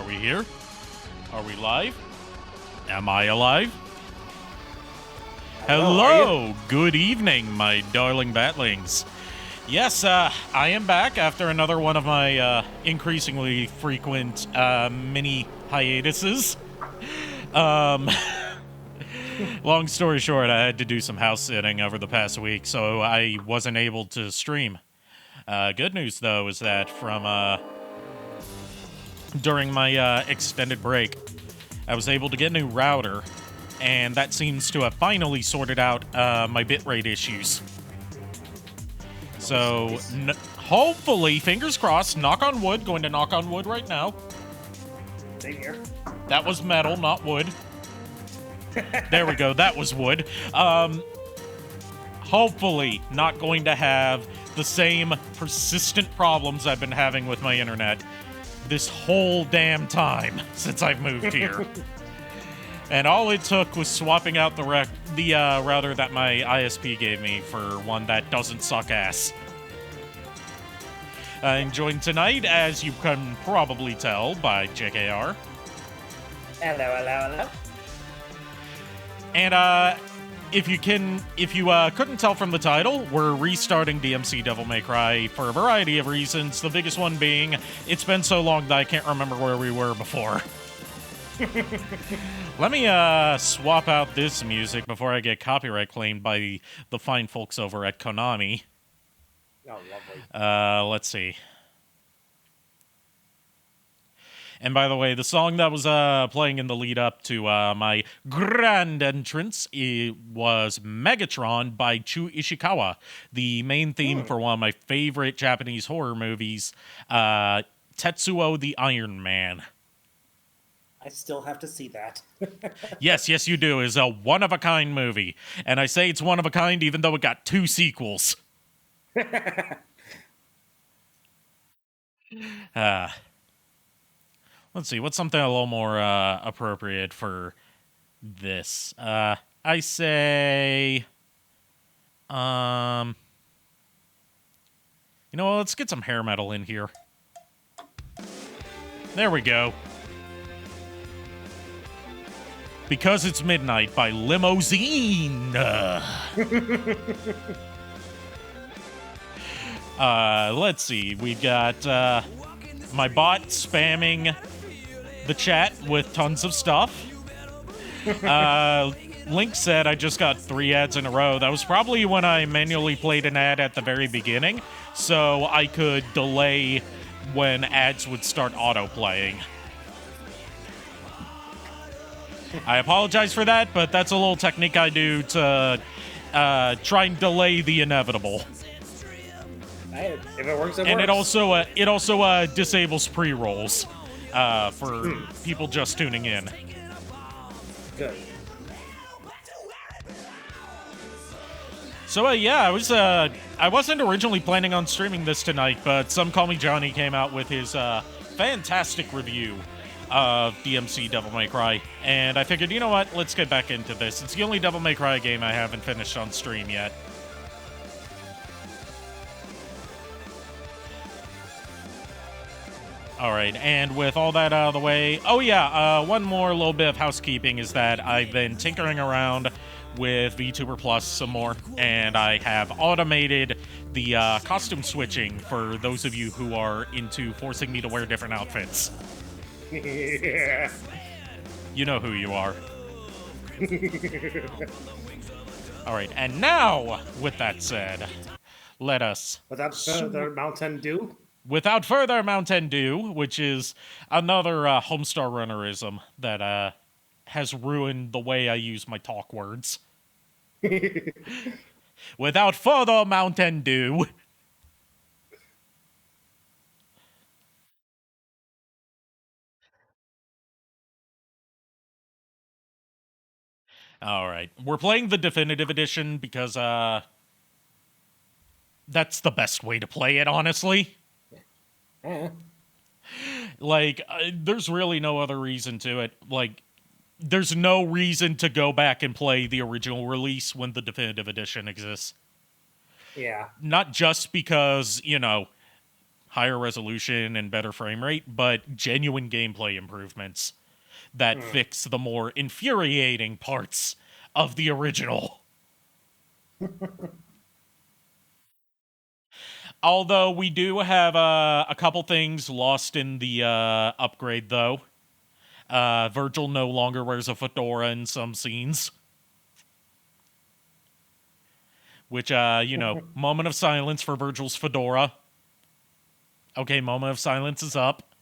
we here? Are we live? Am I alive? Hello! Good evening, my darling batlings. Yes, I am back after another one of my increasingly frequent mini hiatuses. Long story short, I had to do some house sitting over the past week, so I wasn't able to stream. Good news, though, is that from during my extended break, I was able to get a new router, and that seems to have finally sorted out my bitrate issues. So, hopefully, fingers crossed, knock on wood, going to knock on wood right now. Same here. That was metal, not wood. There we go, that was wood. Hopefully not going to have the same persistent problems I've been having with my internet this whole damn time since I've moved here. And all it took was swapping out the router that my ISP gave me for one that doesn't suck ass. I'm joined tonight, as you can probably tell, by JKR. Hello. And if you couldn't tell from the title, we're restarting DmC Devil May Cry for a variety of reasons. The biggest one being, it's been so long that I can't remember where we were before. Let me swap out this music before I get copyright claimed by the fine folks over at Konami. Oh, lovely. Let's see. And by the way, the song that was playing in the lead up to my grand entrance was Megatron by Chu Ishikawa, the main theme for one of my favorite Japanese horror movies, Tetsuo the Iron Man. I still have to see that. Yes, you do. It's a one-of-a-kind movie. And I say it's one-of-a-kind even though it got 2 sequels. Let's see, what's something a little more appropriate for this? I say, you know what, let's get some hair metal in here. There we go. Because It's Midnight by Limousine. Let's see, we've got my bot spamming the chat with tons of stuff. Link said I just got 3 ads in a row. That was probably when I manually played an ad at the very beginning, so I could delay when ads would start auto-playing. I apologize for that, but that's a little technique I do to try and delay the inevitable. Hey, if it works, it and works. it also disables pre-rolls for people just tuning in. Good. So yeah, I wasn't originally planning on streaming this tonight, but Some Call Me Johnny came out with his fantastic review of DmC Devil May Cry, and I figured, you know what, let's get back into this. It's the only Devil May Cry game I haven't finished on stream yet. Alright, and with all that out of the way, one more little bit of housekeeping is that I've been tinkering around with VTuber Plus some more, and I have automated the costume switching for those of you who are into forcing me to wear different outfits. Yeah. You know who you are. Alright, and now, with that said, let us... Without further Mountain Dew? Without further Mountain Dew, which is another Homestar Runnerism that has ruined the way I use my talk words. Without further Mountain Dew. Alright, we're playing the Definitive Edition because that's the best way to play it, honestly. Like, there's really no other reason to it. Like, there's no reason to go back and play the original release when the Definitive Edition exists. Yeah. Not just because, higher resolution and better frame rate, but genuine gameplay improvements that fix the more infuriating parts of the original. Although we do have a couple things lost in the upgrade, though. Virgil no longer wears a fedora in some scenes. Which, moment of silence for Virgil's fedora. Okay, moment of silence is up.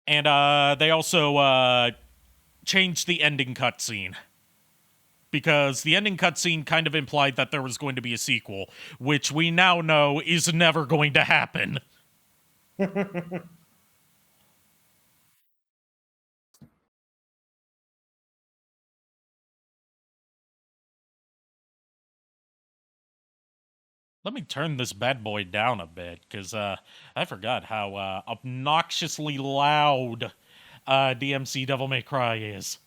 And they also changed the ending cutscene. Because the ending cutscene kind of implied that there was going to be a sequel, which we now know is never going to happen. Let me turn this bad boy down a bit, because I forgot how obnoxiously loud DmC Devil May Cry is.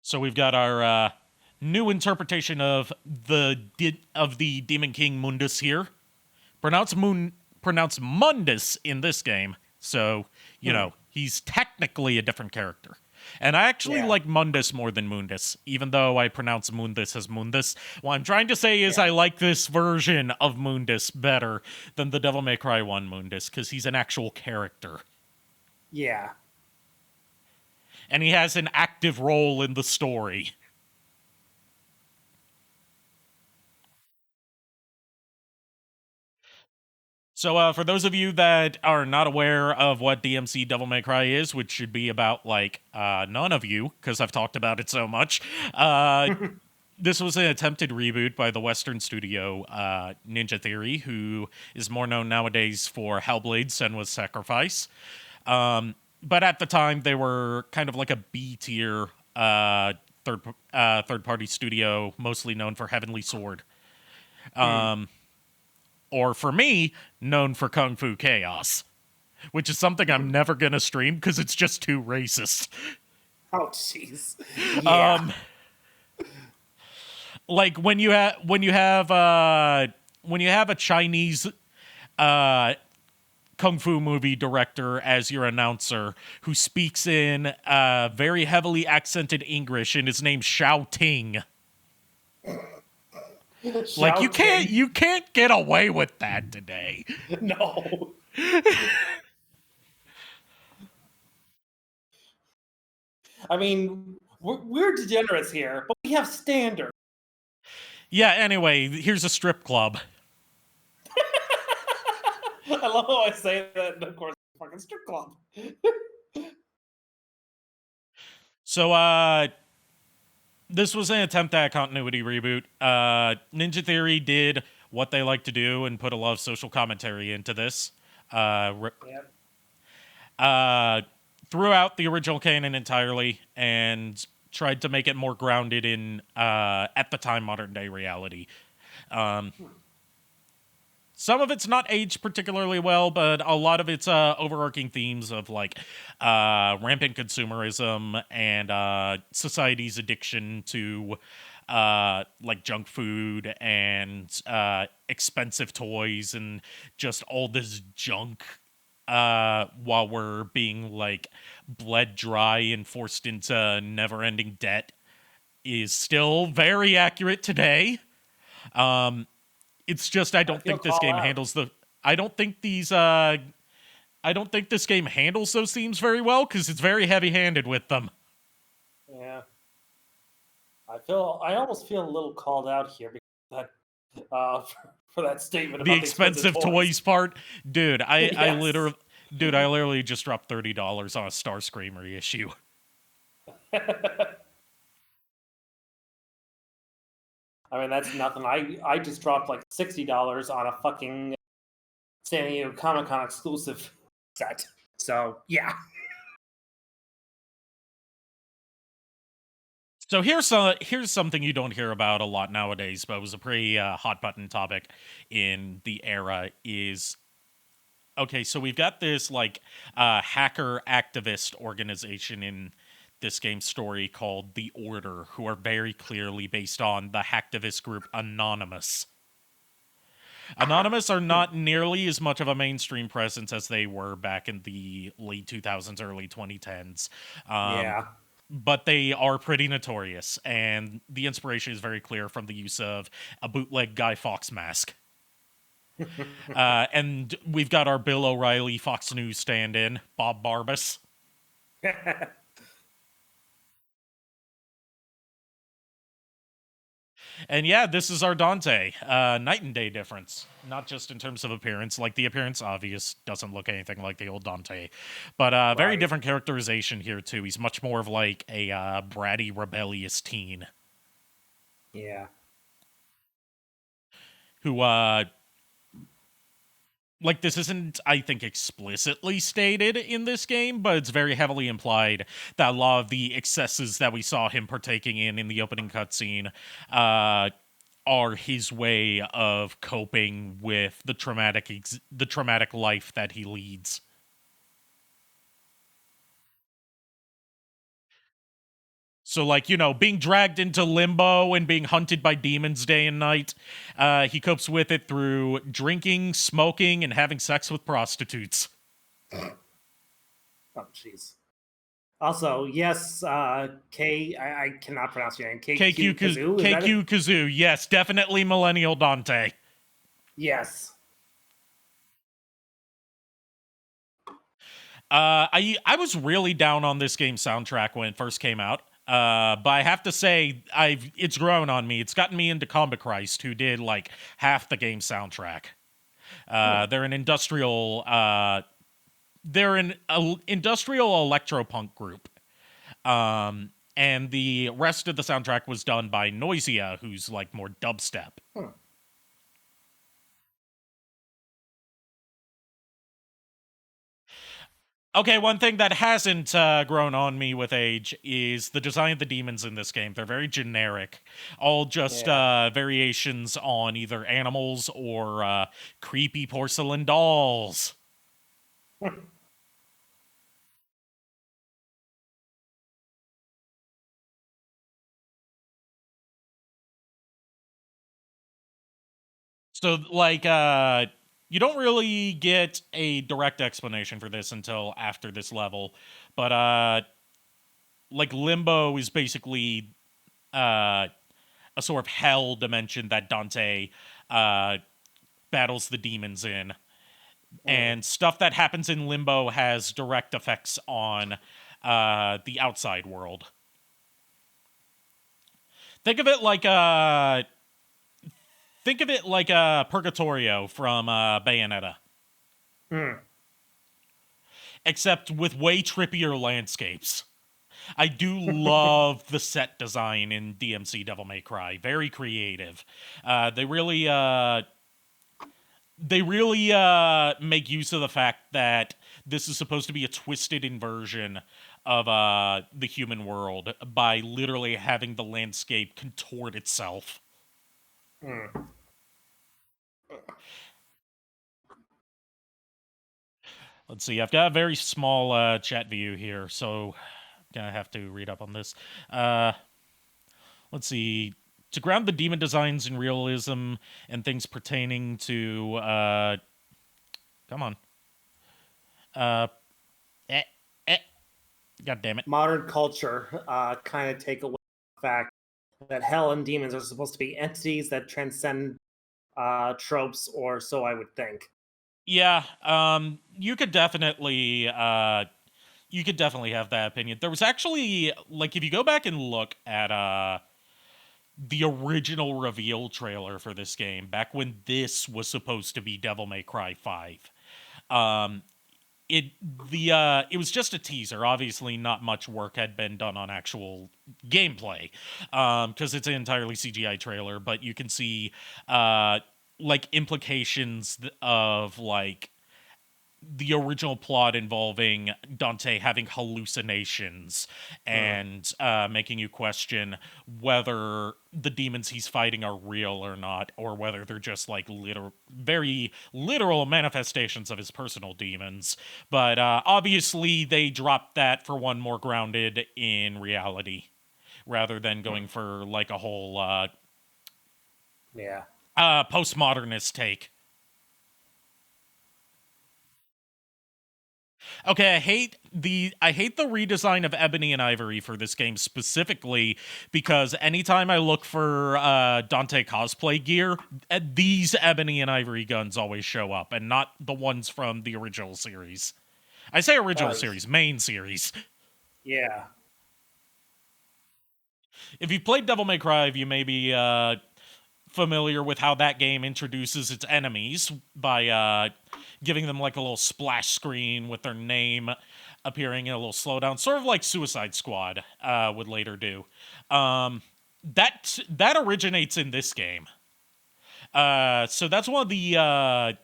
So we've got our new interpretation of the Demon King Mundus here. Pronounced Mundus in this game, so you know he's technically a different character. And I actually like Mundus more than Mundus, even though I pronounce Mundus as Mundus. What I'm trying to say is I like this version of Mundus better than the Devil May Cry 1 Mundus, because he's an actual character. Yeah. And he has an active role in the story. So, for those of you that are not aware of what DmC Devil May Cry is, which should be about, none of you, because I've talked about it so much, this was an attempted reboot by the Western studio Ninja Theory, who is more known nowadays for Hellblade: Senua's Sacrifice. But at the time, they were kind of like a B-tier third-party studio, mostly known for Heavenly Sword. Or for me, known for Kung Fu Chaos, which is something I'm never going to stream because it's just too racist. Oh, jeez. Yeah. Like when you have a Chinese kung fu movie director as your announcer who speaks in very heavily accented English, and his name's Shao Ting. Like you can't get away with that today. No. I mean, we're degenerates here, but we have standards. Yeah, anyway, here's a strip club. I love how I say that, and of course, fucking strip club. So, this was an attempt at a continuity reboot. Ninja Theory did what they like to do and put a lot of social commentary into this. Threw out the original canon entirely and tried to make it more grounded in, at the time, modern-day reality. Some of it's not aged particularly well, but a lot of its overarching themes of rampant consumerism and society's addiction to junk food and expensive toys and just all this junk while we're being bled dry and forced into never-ending debt is still very accurate today. It's just I don't think this game handles the. I don't think these. I don't think this game handles those themes very well because it's very heavy-handed with them. Yeah. I almost feel a little called out here because that for that statement. The about expensive toys part, dude. Yes. I literally just dropped $30 on a Starscream reissue. I mean, that's nothing. I just dropped $60 on a fucking San Diego Comic-Con exclusive set. So, yeah. So here's something you don't hear about a lot nowadays, but was a pretty hot button topic in the era. Is okay. So we've got this like hacker activist organization in this game story called the Order, who are very clearly based on the hacktivist group Anonymous. Anonymous are not nearly as much of a mainstream presence as they were back in the late 2000s, early 2010s. Yeah. But they are pretty notorious, and the inspiration is very clear from the use of a bootleg Guy Fawkes mask. And we've got our Bill O'Reilly Fox News stand-in, Bob Barbas. And yeah, this is our Dante. Night and day difference. Not just in terms of appearance. Like, the appearance, obvious, doesn't look anything like the old Dante. But very Right. different characterization here, too. He's much more of like a bratty, rebellious teen Yeah. who like, this isn't, I think, explicitly stated in this game, but it's very heavily implied that a lot of the excesses that we saw him partaking in the opening cutscene are his way of coping with the traumatic life that he leads. So, like, being dragged into limbo and being hunted by demons day and night, he copes with it through drinking, smoking, and having sex with prostitutes. Oh, jeez. Also, yes, I cannot pronounce your name. KQ Kazoo? Is that it? KQ Kazoo, yes, definitely Millennial Dante. Yes. I was really down on this game's soundtrack when it first came out. But I have to say, it's grown on me. It's gotten me into Combat Christ, who did like half the game's soundtrack. They're an industrial electropunk group. And the rest of the soundtrack was done by Noisia, who's like more dubstep. Okay, one thing that hasn't grown on me with age is the design of the demons in this game. They're very generic, all just variations on either animals or creepy porcelain dolls. So, like, you don't really get a direct explanation for this until after this level, but like, Limbo is basically a sort of hell dimension that Dante battles the demons in. And stuff that happens in Limbo has direct effects on the outside world. Think of it like Purgatorio from Bayonetta, except with way trippier landscapes. I do love the set design in DmC Devil May Cry. Very creative. They really make use of the fact that this is supposed to be a twisted inversion of the human world by literally having the landscape contort itself. Let's see. I've got a very small chat view here, so I'm gonna have to read up on this. Let's see. To ground the demon designs in realism and things pertaining to come on. Eh, eh. God damn it. Modern culture kind of take away the fact that hell and demons are supposed to be entities that transcend tropes, or so I would think. Yeah, you could definitely have that opinion. There was actually, like, if you go back and look at the original reveal trailer for this game, back when this was supposed to be Devil May Cry 5, it was just a teaser. Obviously, not much work had been done on actual gameplay, because it's an entirely CGI trailer. But you can see like implications of like the original plot involving Dante having hallucinations and making you question whether the demons he's fighting are real or not, or whether they're just like very literal manifestations of his personal demons. But obviously, they dropped that for one more grounded in reality, rather than going for like a whole postmodernist take. Okay, I hate the redesign of Ebony and Ivory for this game specifically because anytime I look for Dante cosplay gear, these Ebony and Ivory guns always show up, and not the ones from the original series. I say original series, main series. Yeah. If you've played Devil May Cry, you may be familiar with how that game introduces its enemies by giving them like a little splash screen with their name appearing in a little slowdown, sort of like Suicide Squad would later do. That originates in this game. So that's one of the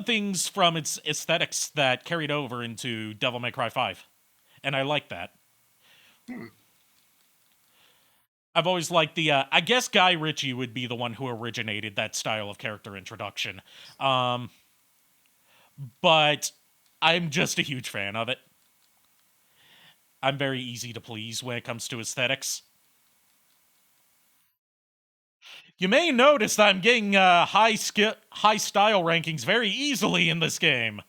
things from its aesthetics that carried over into Devil May Cry 5. And I like that. I've always liked I guess Guy Ritchie would be the one who originated that style of character introduction. But I'm just a huge fan of it. I'm very easy to please when it comes to aesthetics. You may notice that I'm getting high style rankings very easily in this game.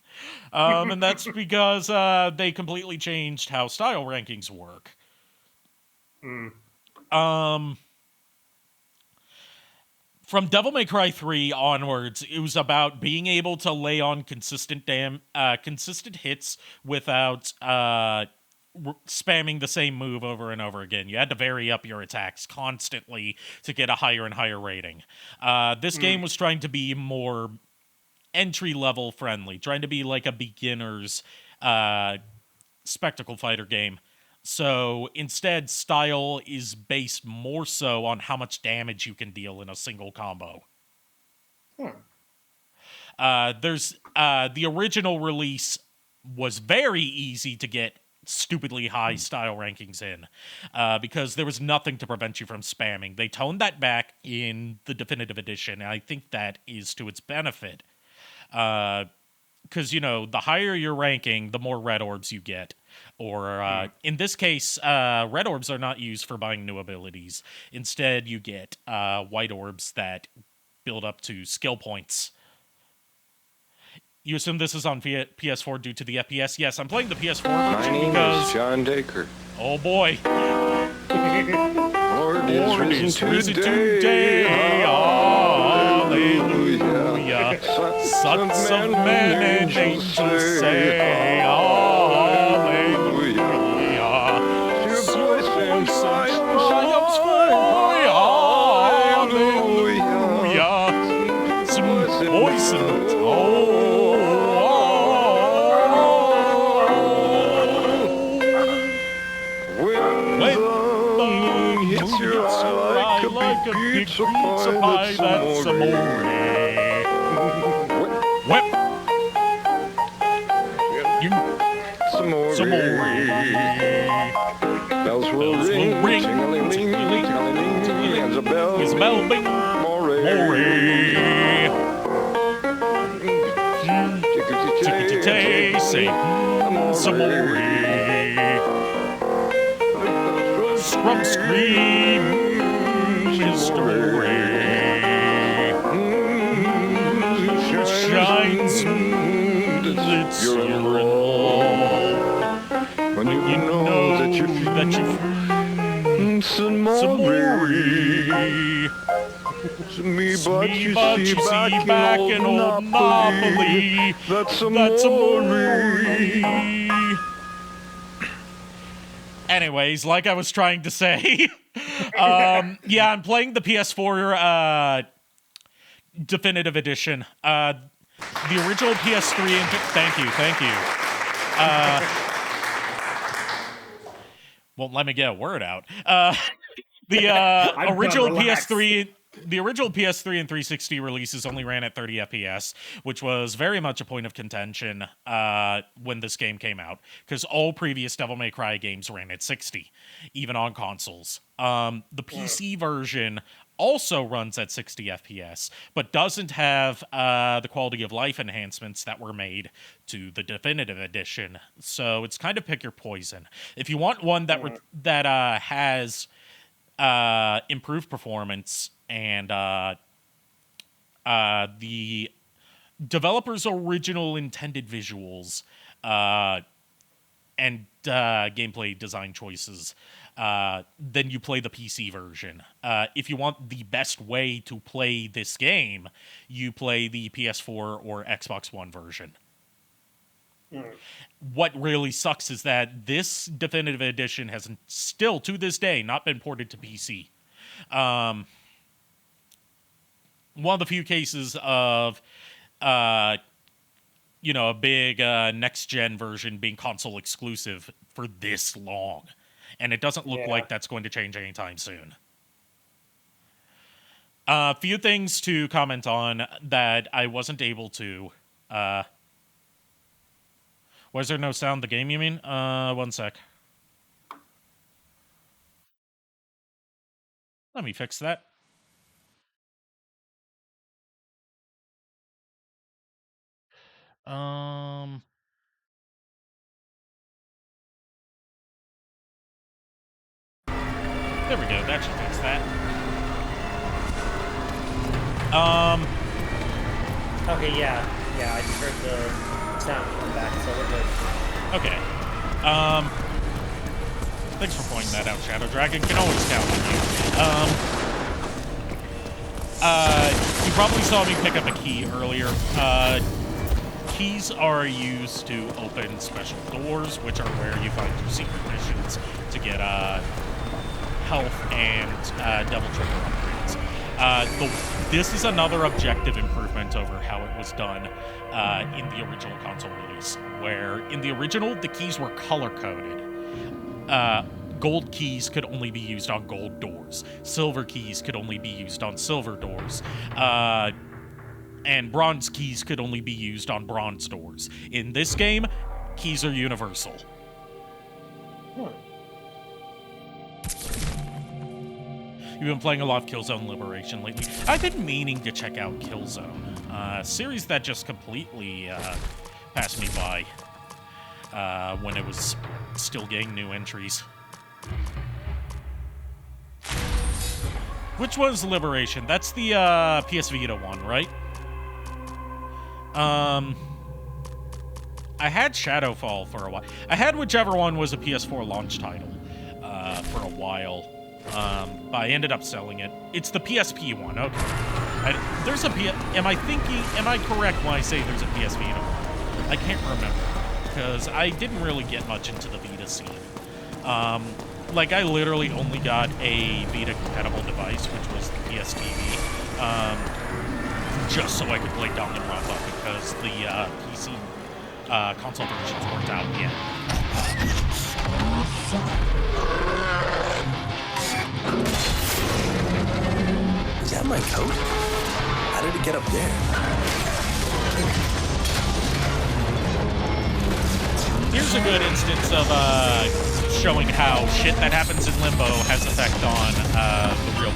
And that's because they completely changed how style rankings work. From Devil May Cry 3 onwards, it was about being able to lay on consistent hits without spamming the same move over and over again. You had to vary up your attacks constantly to get a higher and higher rating. This game was trying to be more entry-level friendly, trying to be like a beginner's spectacle fighter game. So instead, style is based more so on how much damage you can deal in a single combo. The original release was very easy to get stupidly high style rankings in because there was nothing to prevent you from spamming. They toned that back in the definitive edition, and I think that is to its benefit. Because, the higher your ranking, the more red orbs you get. Or, in this case, red orbs are not used for buying new abilities. Instead, you get white orbs that build up to skill points. You assume this is on PS4 due to the FPS? Yes, I'm playing the PS4 version because... My name is John Dacre. Oh, boy. Lord is risen today. Hallelujah. Sons of men and angels say, Hallelujah. Your voice and triumphs for Hallelujah. Some voice and like a pizza pie, that's amore. Whip. Some more. Bells will ring. Ting-a-ling-ling. As a bell bing. More. Tickety-tay, say some more. Scrum scream. Story shines its when you know that you've some more. Me, but you see back in old Napoli. That's amore. Anyways, like I was trying to say, yeah, I'm playing the PS4 Definitive Edition. The original PS3... Thank you. Won't let me get a word out. The original PS3... the original PS3 and 360 releases only ran at 30 FPS, which was very much a point of contention when this game came out, because all previous Devil May Cry games ran at 60, even on consoles. The PC version also runs at 60 FPS, but doesn't have the quality of life enhancements that were made to the definitive edition. So it's kind of pick your poison. If you want one that has improved performance and the developer's original intended visuals and gameplay design choices, then you play the PC version. If you want the best way to play this game, you play the PS4 or Xbox One version. What really sucks is that this definitive edition has still, to this day, not been ported to PC. One of the few cases of, a big next-gen version being console exclusive for this long. And it doesn't look like that's going to change anytime soon. A few things to comment on that I wasn't able to. Was there no sound in the game, you mean? One sec. Let me fix that. There we go, that should fix that. Okay, yeah, I just heard the sound come back, so we're good. Okay. Thanks for pointing that out, Shadow Dragon. Can always count on you. You probably saw me pick up a key earlier. Keys are used to open special doors, which are where you find your secret missions to get, health and Devil Trigger upgrades. This is another objective improvement over how it was done in the original console release, where in the original, the keys were color-coded. Gold keys could only be used on gold doors. Silver keys could only be used on silver doors. And bronze keys could only be used on bronze doors. In this game, keys are universal. You've been playing a lot of Killzone Liberation lately. I've been meaning to check out Killzone, a series that just completely passed me by when it was still getting new entries. Which was Liberation? That's the PS Vita one, right? I had Shadowfall for a while. I had whichever one was a PS4 launch title for a while. But I ended up selling it. It's the PSP one, okay. Am I correct when I say there's a PS Vita one? I can't remember, because I didn't really get much into the Vita scene. I literally only got a Vita-compatible device, which was the PS TV, just so I could play Danganronpa, because the PC console versions weren't out yet. Is that my coat? How did it get up there? Here's a good instance of showing how shit that happens in Limbo has effect on the real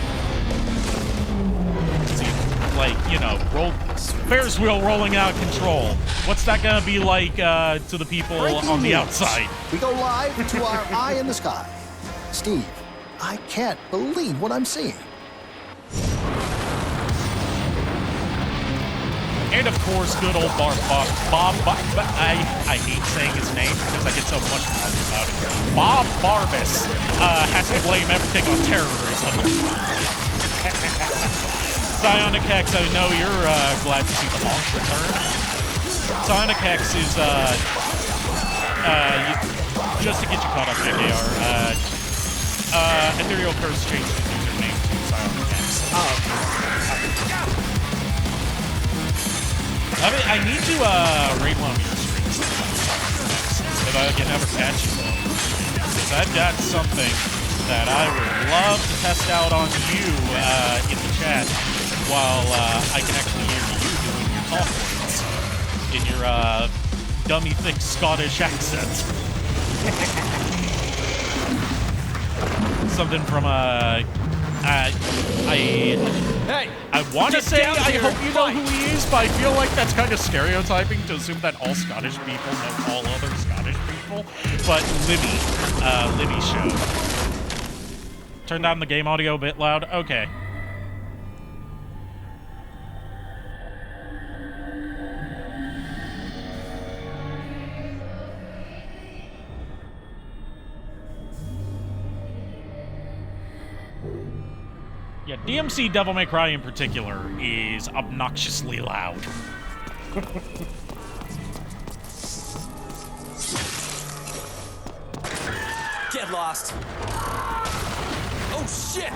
world. See, Ferris wheel rolling out of control. What's that gonna be like to the people on the outside? We go live to our eye in the sky. Steve, I can't believe what I'm seeing. And of course, good old Bob. I hate saying his name because I get so much about it. Bob Barbas has to blame everything on terrorism. Psionic X, I know you're glad to see the launch return. Psionic X is just to get you caught up, JKR. Ethereal Curse changed his username to Psionic X. I need to raid one of your streams if I can ever catch you, though. Because I've got something that I would love to test out on you in the chat while I can actually hear you doing your talk words in your dummy thick Scottish accent. Something from I want to say I hope you know who he is, but I feel like that's kind of stereotyping to assume that all Scottish people know all other Scottish people. But Libby's show. Turn down the game audio a bit loud. Okay. Yeah, DmC Devil May Cry in particular is obnoxiously loud. Get lost. Oh, shit!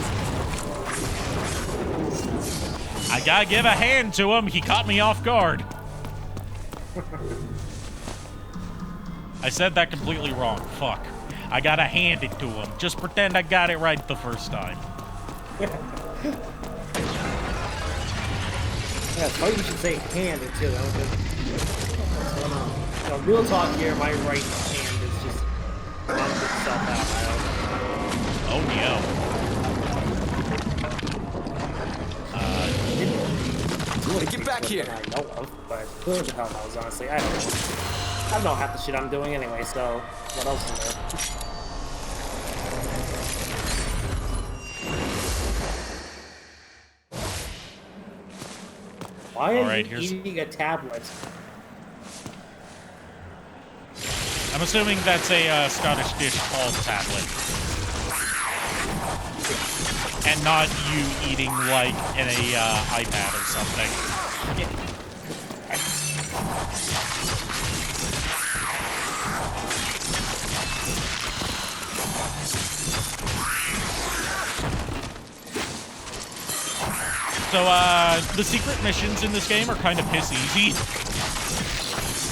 I gotta give a hand to him. He caught me off guard. I said that completely wrong. Fuck. I gotta hand it to him. Just pretend I got it right the first time. Yeah, it's funny you should say hand it too. What's going on? So real talk here, my right hand is just knocked itself out. Oh no. Get back here! I know of, but who the hell knows, honestly? I don't know. I don't know half the shit I'm doing anyway, so what else is there? Why are you eating a tablet? I'm assuming that's a Scottish dish called tablet. And not you eating like in a iPad or something. So, the secret missions in this game are kind of piss easy,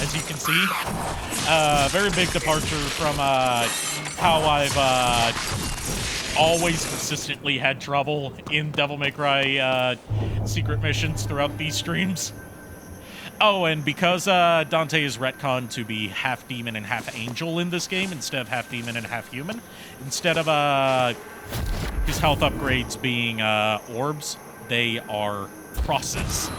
as you can see. Very big departure from how I've always consistently had trouble in Devil May Cry secret missions throughout these streams. Oh, and because Dante is retconned to be half demon and half angel in this game instead of half demon and half human, instead of his health upgrades being orbs, they are crosses.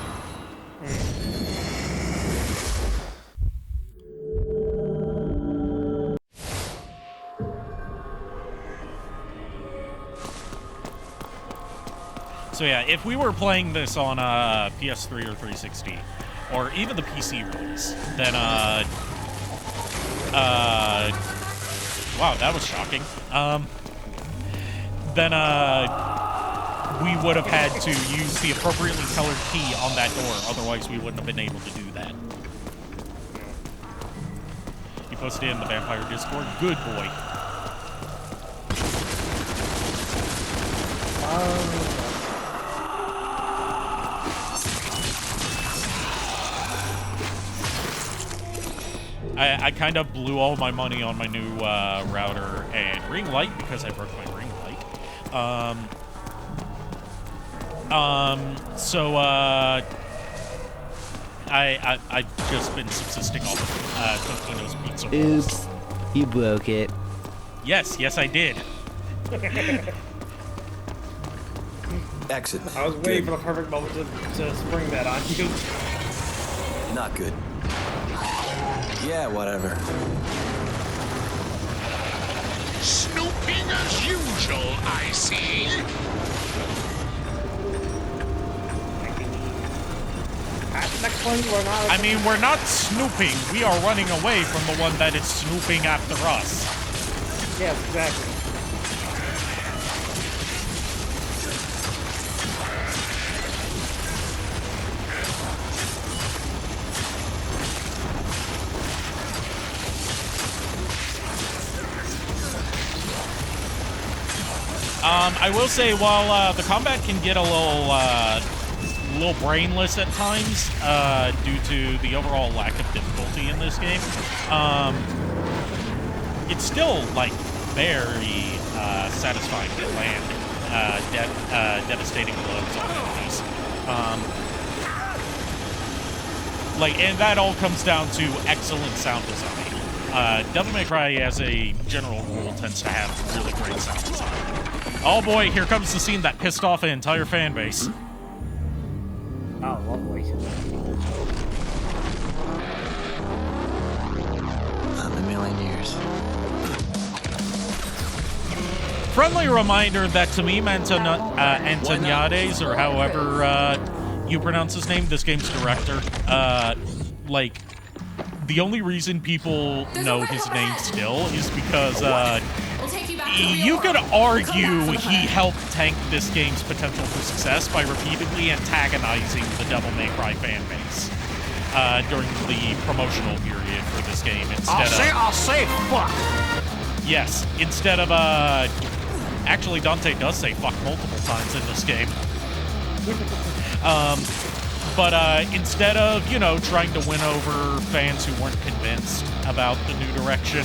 So yeah, if we were playing this on PS3 or 360, or even the PC release, then wow, that was shocking. Then we would have had to use the appropriately colored key on that door, otherwise we wouldn't have been able to do that. You posted it in the Vampire Discord? Good boy. I kind of blew all my money on my new router and ring light because I broke my ring light. So I've just been subsisting off of Totino's pizza rolls. Oops, you broke it. Yes, I did. Exit. I was waiting for the perfect moment to spring that on you. Not good. Yeah, whatever. Snooping as usual, I see. Next one, we're not. I mean, we're not snooping. We are running away from the one that is snooping after us. Yes, exactly. I will say, while the combat can get a little brainless at times due to the overall lack of difficulty in this game, it's still like very satisfying to land devastating blows on enemies. And that all comes down to excellent sound design. Devil May Cry, as a general rule, tends to have really great sound design. Oh boy, here comes the scene that pissed off an entire fan base. Oh, lovely. Not in a million years. Friendly reminder that Tamim Antoniades, or however you pronounce his name, this game's director, the only reason people know his name still is because you could argue he helped tank this game's potential for success by repeatedly antagonizing the Devil May Cry fan base during the promotional period for this game. I'll say fuck. Yes, instead of actually Dante does say fuck multiple times in this game. But instead of, trying to win over fans who weren't convinced about the new direction,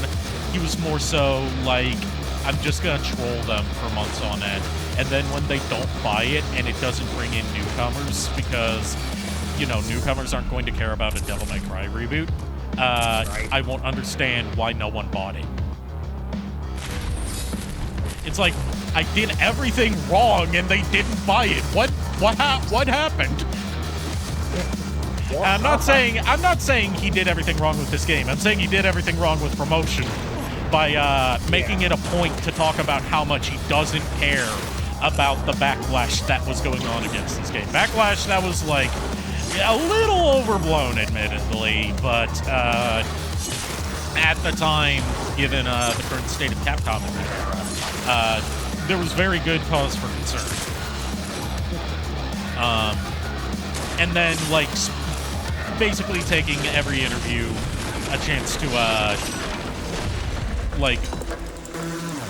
he was more so like, I'm just gonna troll them for months on end. And then when they don't buy it and it doesn't bring in newcomers, because, newcomers aren't going to care about a Devil May Cry reboot, I won't understand why no one bought it. It's like, I did everything wrong and they didn't buy it. What happened? I'm not saying he did everything wrong with this game. I'm saying he did everything wrong with promotion by making it a point to talk about how much he doesn't care about the backlash that was going on against this game. Backlash that was like a little overblown, admittedly, but at the time, given the current state of Capcom in the era, there was very good cause for concern. And then, basically taking every interview a chance to,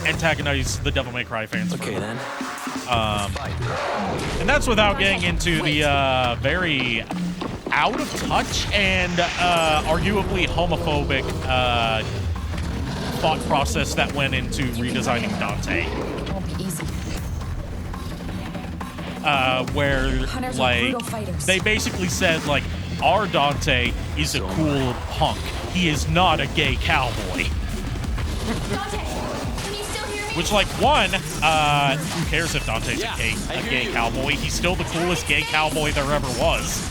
antagonize the Devil May Cry fans. Okay, then. And that's without getting into the very out of touch and arguably homophobic thought process that went into redesigning Dante. It won't be easy. Where, Hunters are brutal fighters. they basically said, our Dante is a cool punk. He is not a gay cowboy. Dante, can you still hear me? Which, who cares if Dante's a gay cowboy? He's still the coolest gay cowboy there ever was.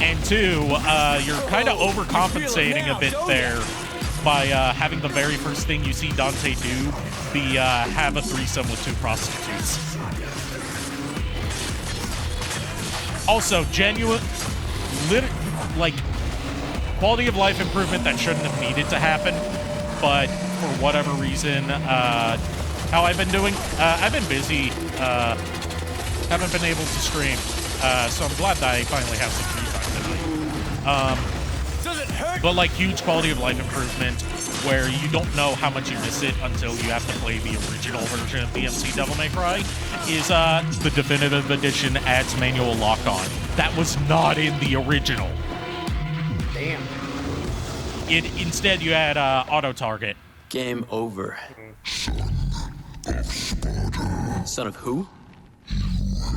And two, you're kind of overcompensating a bit there by having the very first thing you see Dante do be have a threesome with 2 prostitutes. Also, genuine, quality of life improvement that shouldn't have needed to happen, but for whatever reason, how I've been doing, I've been busy, haven't been able to stream, so I'm glad that I finally have some free time tonight. But huge quality of life improvement, where you don't know how much you miss it until you have to play the original version of DmC Devil May Cry, is the definitive edition adds manual lock-on. That was not in the original. Damn. Instead, you had auto-target. Game over. Son of who?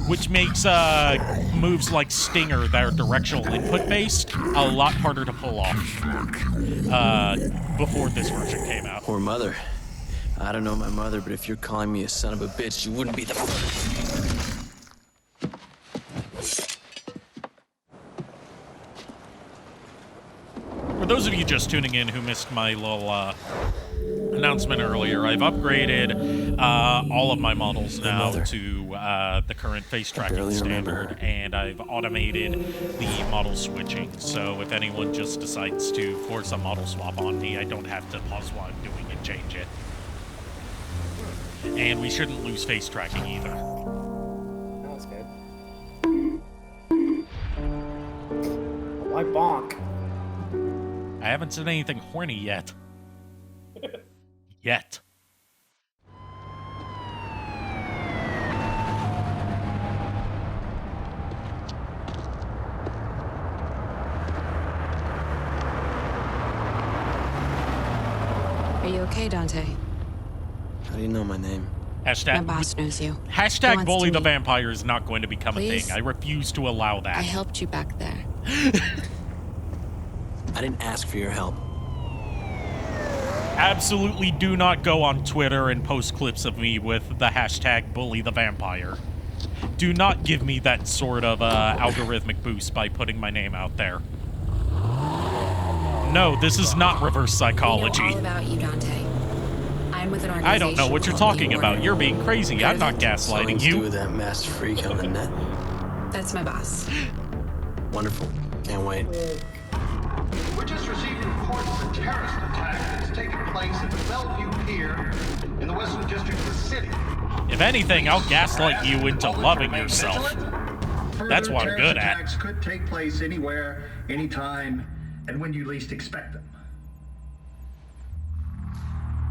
Which makes moves like Stinger that are directional input based a lot harder to pull off before this version came out. Poor mother. I don't know my mother, but if you're calling me a son of a bitch, you wouldn't be the first. For those of you just tuning in who missed my little announcement earlier, I've upgraded all of my models now to the current face tracking standard, and I've automated the model switching. So if anyone just decides to force a model swap on me, I don't have to pause what I'm doing and change it. And we shouldn't lose face tracking either. That's good. Why bonk? I haven't said anything horny yet. Yet. Are you okay, Dante? How do you know my name? My Hashtag, boss knows you. He hashtag wants bully to the meet. vampire is not going to become a Please? thing. I refuse to allow I that. helped you back there. I didn't ask for your help. Absolutely do not go on Twitter and post clips of me with the hashtag bully the vampire. Do not give me that sort of algorithmic boost by putting my name out there. No, this is not reverse We psychology. know all about you, Dante. I'm with an organization I don't know what you're called talking The about. Order. You're being crazy. I'm not gaslighting Something to do you. with that masked freak on the net. That's my boss. Wonderful. Can't wait. We're just receiving reports of a terrorist attack that's taken place at the Bellevue Pier in the Western District of the city. If anything, I'll gaslight you into loving yourself. That's what I'm good at. Attacks could take place anywhere, anytime, and when you least expect them.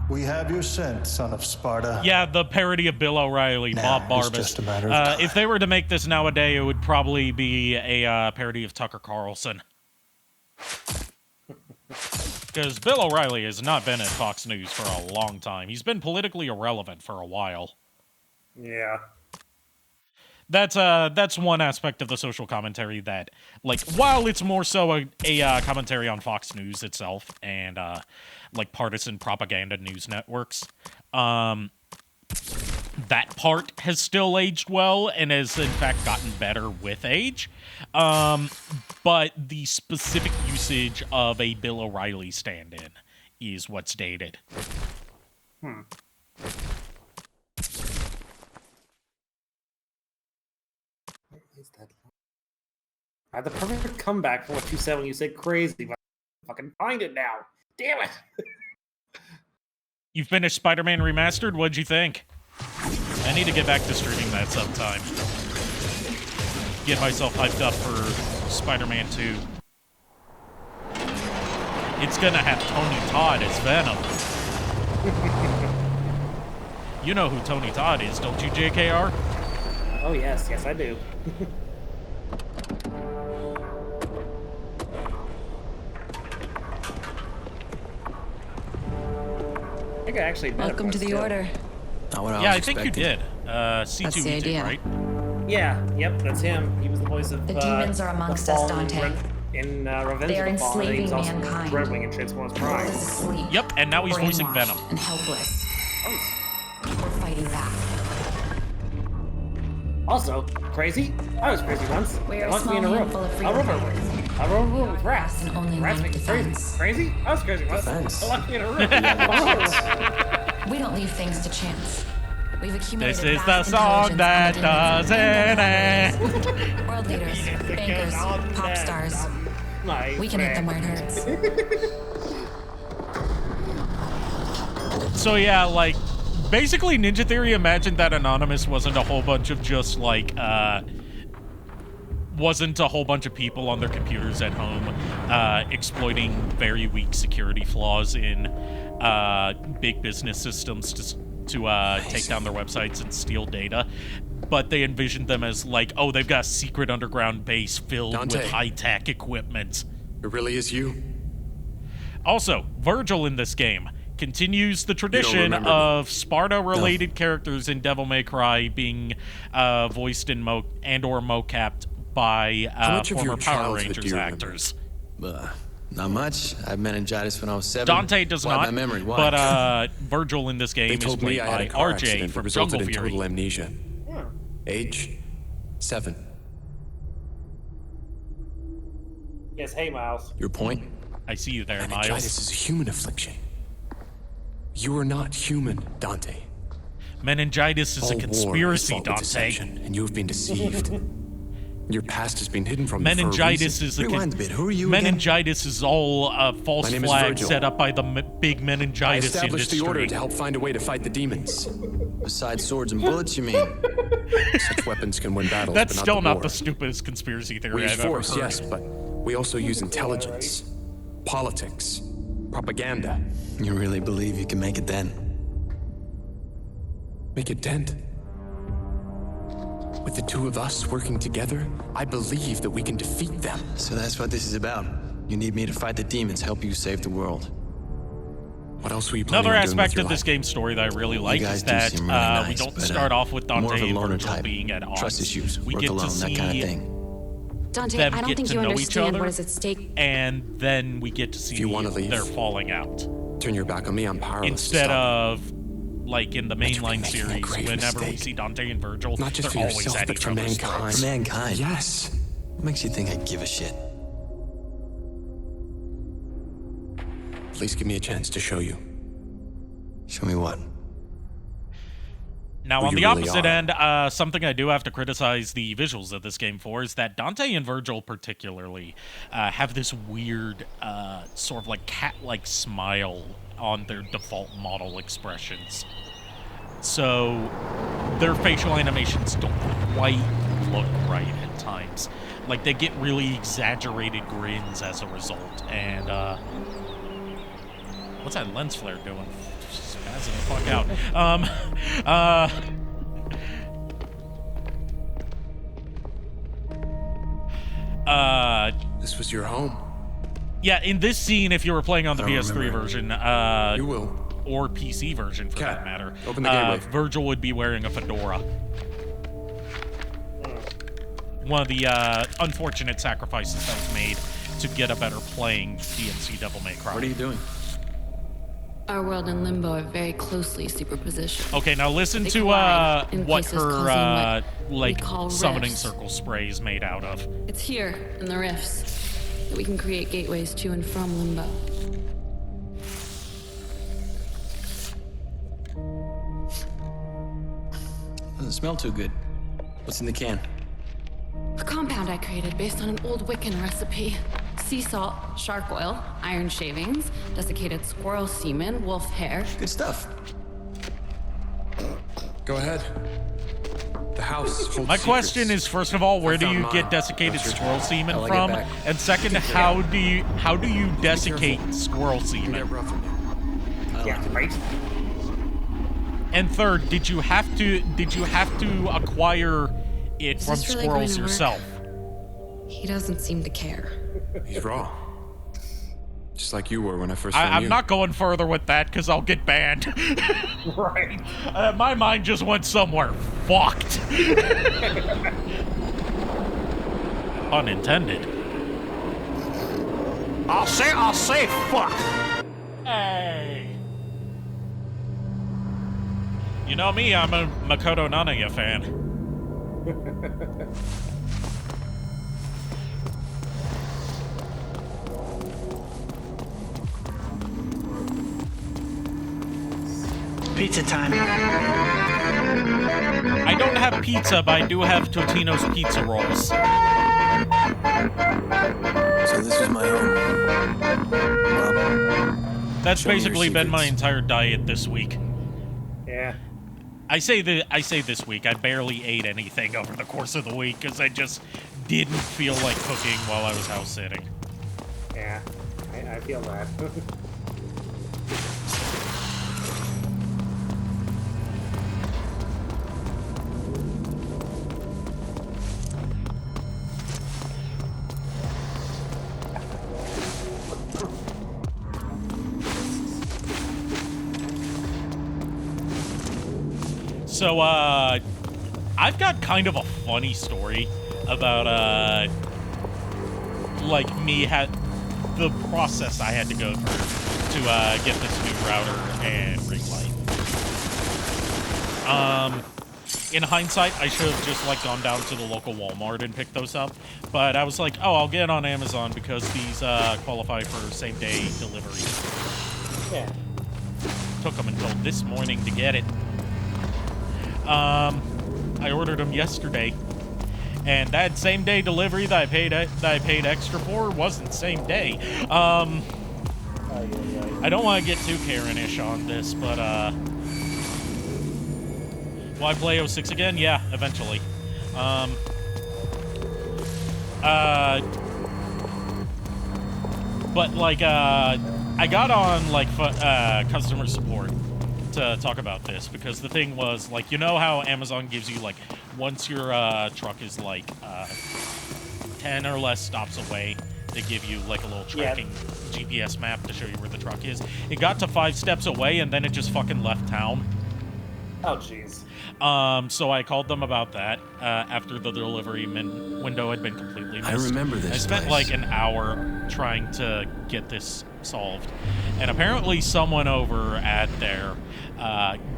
We have your scent, son of Sparta. Yeah, the parody of Bill O'Reilly, Now Bob it's Barbas. just a matter of time. If they were to make this nowadays, it would probably be a parody of Tucker Carlson. Because Bill O'Reilly has not been at Fox News for a long time. He's been politically irrelevant for a while. Yeah. That's one aspect of the social commentary that, like, while it's more so a commentary on Fox News itself and like partisan propaganda news networks, that part has still aged well and has in fact gotten better with age. But the specific usage of a Bill O'Reilly stand-in is what's dated. Is that? I had the perfect comeback for what you said when you said crazy, but I fucking find it now. Damn it! You finished Spider-Man Remastered? What'd you think? I need to get back to streaming that sometime. Get myself hyped up for Spider-Man 2. It's gonna have Tony Todd as Venom. You know who Tony Todd is, don't you, JKR? Oh yes, yes I do. I think I actually met him Welcome to once, the too. Order. Not what I Yeah, I was think you expecting. did. C2E2, the idea. right? Yeah, yep, that's him. He was the voice of The demons are amongst the us, Fallen Dante. in Revenge They are of the Fallen. and he was enslaving also mankind. Red Wing in Transformers The Prime. world is asleep. Yep, and now he's voicing brainwashed Venom. And helpless. Oh, We're fighting back. Also, crazy. I was crazy once. We're I a locked me small in a room. handful of A freedom room. fighters. A room with rats. And only Rats learned make me crazy. defense. Crazy? I was crazy once. Defense? I locked me in a room. We don't leave things to chance. We've accumulated This is the vast song intelligence that on the demons doesn't and end. their world leaders, bankers, pop stars. My We can hit them where it hurts. So yeah, like, basically Ninja Theory imagined that Anonymous wasn't a whole bunch of just, like, wasn't a whole bunch of people on their computers at home exploiting very weak security flaws in big business systems to take down their websites and steal data. But they envisioned them as like, oh, they've got a secret underground base filled Dante. with high-tech equipment. It really is you. Also, Virgil in this game continues the tradition remember me. of Sparta-related characters in Devil May Cry being voiced in and/or mocapped by How much of former your Power childhood do Rangers you remember? actors. Not much. I had meningitis when I was 7. Dante does Why not, my memory? Why? but Virgil in this game They is told played me I had by a car RJ accident that from resulted Jungle in Fury. total amnesia. Age 7. Yes, hey Miles. Your point? I see you there, Meningitis Miles. is a human affliction. You are not human, Dante. Meningitis is All a war is conspiracy, fought with Dante. deception, and you have been deceived. Your past has been hidden from you for a Meningitis reason. is a Rewind a bit. Who are you again? meningitis is all a false My name is flag Virgil. set up by the big I meningitis established industry. the order to help find a way to fight the demons. Besides swords and bullets, you mean? Such weapons can win battles, That's but still not not the the war. stupidest conspiracy theory We use I've ever force, heard. yes, but we also use intelligence, politics, propaganda. You really believe you can make it then? Make a dent. With the two of us working together, I believe that we can defeat them. So that's what this is about. You need me to fight the demons, help you save the world. What else were you planning Another on doing with aspect your of this life? game's story that I really like guys is do that seem really nice, we don't but, start off with more of Dante a and loner Virgil type. being at odds. Trust issues, We work get alone, to that see kind of thing. Dante, them I don't get think to you know each understand other, what is at stake. and then we get to see you wanna leave, their falling out. Turn your back on me, I'm powerless. Instead to stop of, like in the mainline making a series, grave whenever we mistake. see Dante and Virgil, Not just for they're always yourself, at but each for other's mankind. throats. For mankind? Yes. What makes you think I give a shit? Please give me a chance to show you. Show me what? Now, Who on you the really opposite are. end, something I do have to criticize the visuals of this game for is that Dante and Virgil particularly have this weird sort of like cat-like smile on their default model expressions. So their facial animations don't quite look right at times. Like, they get really exaggerated grins as a result, and what's that lens flare doing? Spazzing the fuck out. This was your home. Yeah, in this scene, if you were playing on the I don't PS3 remember. version, You will. or PC version for Cat, that matter, open the gateway. Virgil would be wearing a fedora. One of the unfortunate sacrifices that was made to get a better playing DmC Devil May Cry. What are you doing? Our world and Limbo are very closely superpositioned. Okay, now listen They to collide in what places her causing what we like call summoning rifts. circle spray is made out of. It's here, in the rifts, that we can create gateways to and from Limbo. Doesn't smell too good. What's in the can? A compound I created based on an old Wiccan recipe. Sea salt, shark oil, iron shavings, desiccated squirrel semen, wolf hair. Good stuff. Go ahead. The house holds My secrets. question is, first of all, where I do found you mine. get desiccated That's your squirrel turn. semen I like it from? back. And second, how do you desiccate squirrel You get semen? rough from there. Yeah, right. And third, did you have to acquire it Is from this really going squirrels to work? yourself? He doesn't seem to care. He's raw. Just like you were when I first found you. I'm not going further with that because I'll get banned. Right. My mind just went somewhere fucked. Unintended. I'll say fuck. Hey. You know me, I'm a Makoto Nanaya fan. Pizza time. I don't have pizza, but I do have Totino's pizza rolls. So this is my home. Well, That's show me your basically been my secrets. entire diet this week. Yeah. I say this week. I barely ate anything over the course of the week because I just didn't feel like cooking while I was house sitting. Yeah. I feel that. So, I've got kind of a funny story about, like, the process I had to go through to, get this new router and ring light. In hindsight, I should have just, like, gone down to the local Walmart and picked those up. But I was like, oh, I'll get it on Amazon because these, qualify for same-day delivery. Yeah. Took them until this morning to get it. I ordered them yesterday, and that same day delivery that I paid extra for wasn't same day. I don't want to get too Karen-ish on this, but will I play 06 again? Yeah, eventually. But like I got on like customer support to talk about this because the thing was, like, you know how Amazon gives you, like, once your truck is like 10 or less stops away, They give you like a little tracking GPS map to show you where the truck is. It got to 5 steps away, and then it just fucking left town. Oh, jeez. So I called them about that after the delivery window had been completely missed. I remember this I spent place. like an hour trying to get this solved. And apparently someone over at there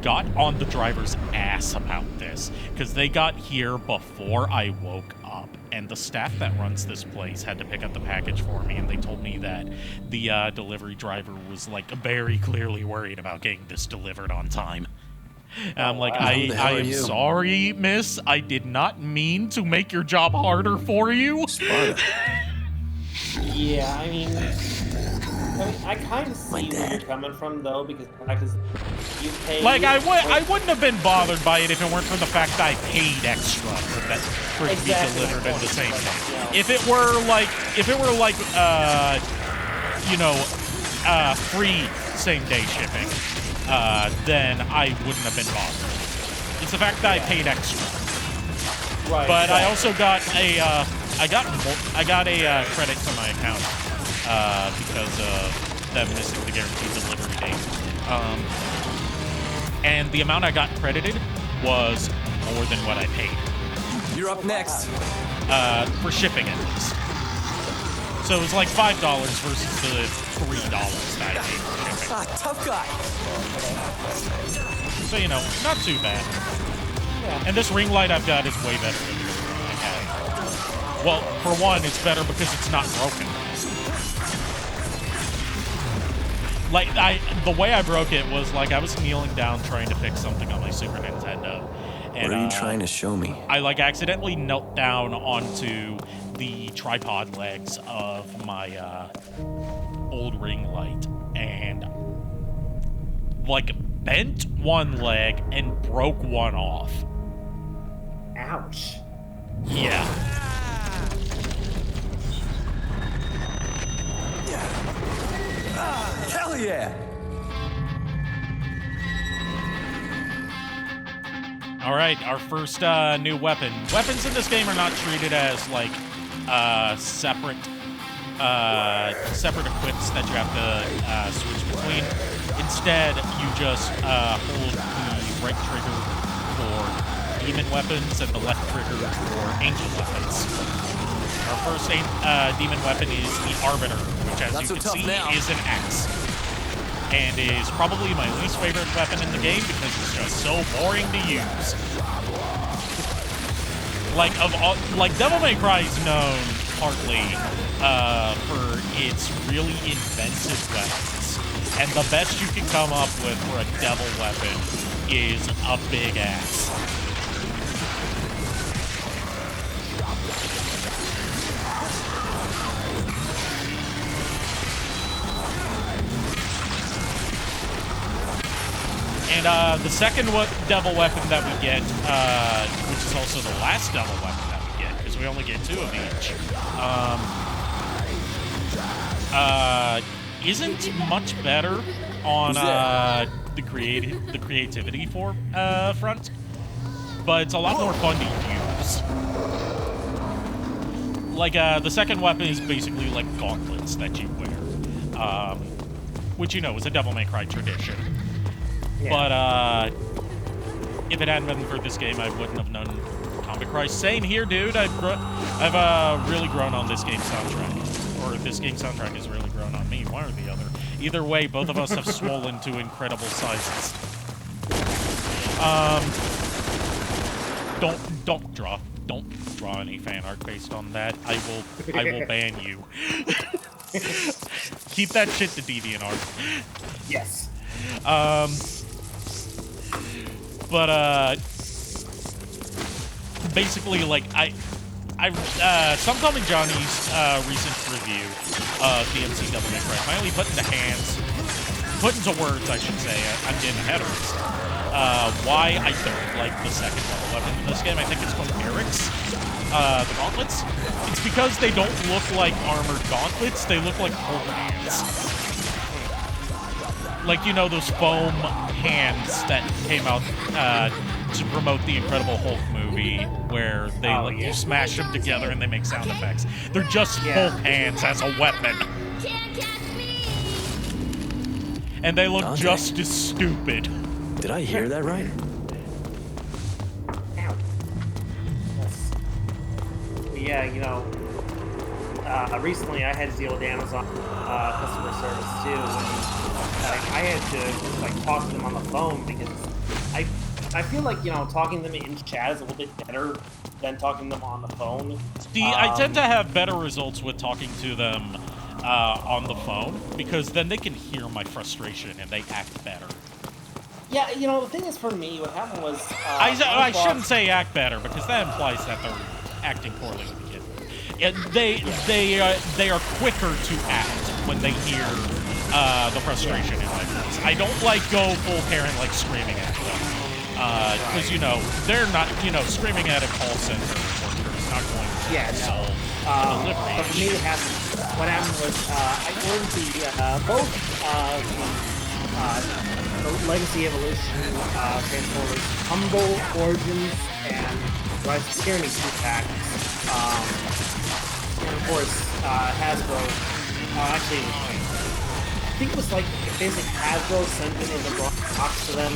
got on the driver's ass about this, because they got here before I woke up. And the staff that runs this place had to pick up the package for me, and they told me that the delivery driver was like very clearly worried about getting this delivered on time. And I'm like, I am sorry, miss. I did not mean to make your job harder for you. Yeah, I mean, I kind of see where you're coming from, though, because the fact is, you pay... Like, I wouldn't have been bothered by it if it weren't for the fact that I paid extra for it to be delivered in the same day. Yeah. If it were like, you know, free same-day shipping, then I wouldn't have been bothered. It's the fact that I paid extra. Right. But I also got a, I got a credit to my account because of them missing the guaranteed delivery date. And the amount I got credited was more than what I paid. You're up next. For shipping at least. So it was like $5 versus the $3 that I paid for shipping. Ah, tough guy. So, you know, not too bad. Yeah. And this ring light I've got is way better than the other one I had. Well, for one, it's better because it's not broken. Like, the way I broke it was like I was kneeling down trying to fix something on my Super Nintendo. And, What are you trying to show me? I like accidentally knelt down onto the tripod legs of my old ring light and like bent one leg and broke one off. Ouch. Yeah. Hell yeah! All right, our first new weapon. Weapons in this game are not treated as like separate equips that you have to switch between. Instead, you just hold the right trigger for demon weapons and the left trigger for angel weapons. Our first demon weapon is the Arbiter, which, as you can see, is an axe. And is probably my least favorite weapon in the game because it's just so boring to use. Like Devil May Cry is known partly for its really inventive weapons, and the best you can come up with for a devil weapon is a big axe. And the second devil weapon that we get, which is also the last devil weapon that we get, because we only get 2 of each, isn't much better on the creativity front, but it's a lot more fun to use. Like the second weapon is basically like gauntlets that you wear, which you know is a Devil May Cry tradition. Yeah. But if it hadn't been for this game, I wouldn't have known Combat Cry. Same here, dude. I've really grown on this game's soundtrack, or this game's soundtrack has really grown on me, one or the other. Either way, both of us have swollen to incredible sizes. Don't draw any fan art based on that. I will ban you. Keep that shit to DeviantArt. Yes. But basically, like Sometime in Johnny's recent review of DmC Devil May Cry finally put into words, I should say, I'm getting ahead of it, why I don't like the second level weapon in this game. I think it's called Eric's, the gauntlets. It's because they don't look like armored gauntlets, they look like poker hands. Like, you know, those foam hands that came out to promote the Incredible Hulk movie where they you smash them together and they make sound effects. They're just Hulk hands as a weapon. And they look Dante. just as stupid. Did I hear that right? Yeah, you know, recently I had to deal with Amazon customer service too, and I had to just like talk to them on the phone because I feel like, you know, talking to them in chat is a little bit better than talking to them on the phone. See, I tend to have better results with talking to them on the phone because then they can hear my frustration and they act better. Yeah, you know, the thing is for me, what happened was I shouldn't say act better because that implies that they're acting poorly to begin with. They are quicker to act when they hear the frustration in my voice. I don't like go full Karen like screaming at them because you know they're not, you know, screaming at a call center worker is not going to solve delivery. But for me, what happened was I ordered the Legacy Evolution Transformers Humble Origins and Rise of Tyranny 2-packs. And of course, Hasbro, actually, I think it was like basically Hasbro sent it in the wrong box to them,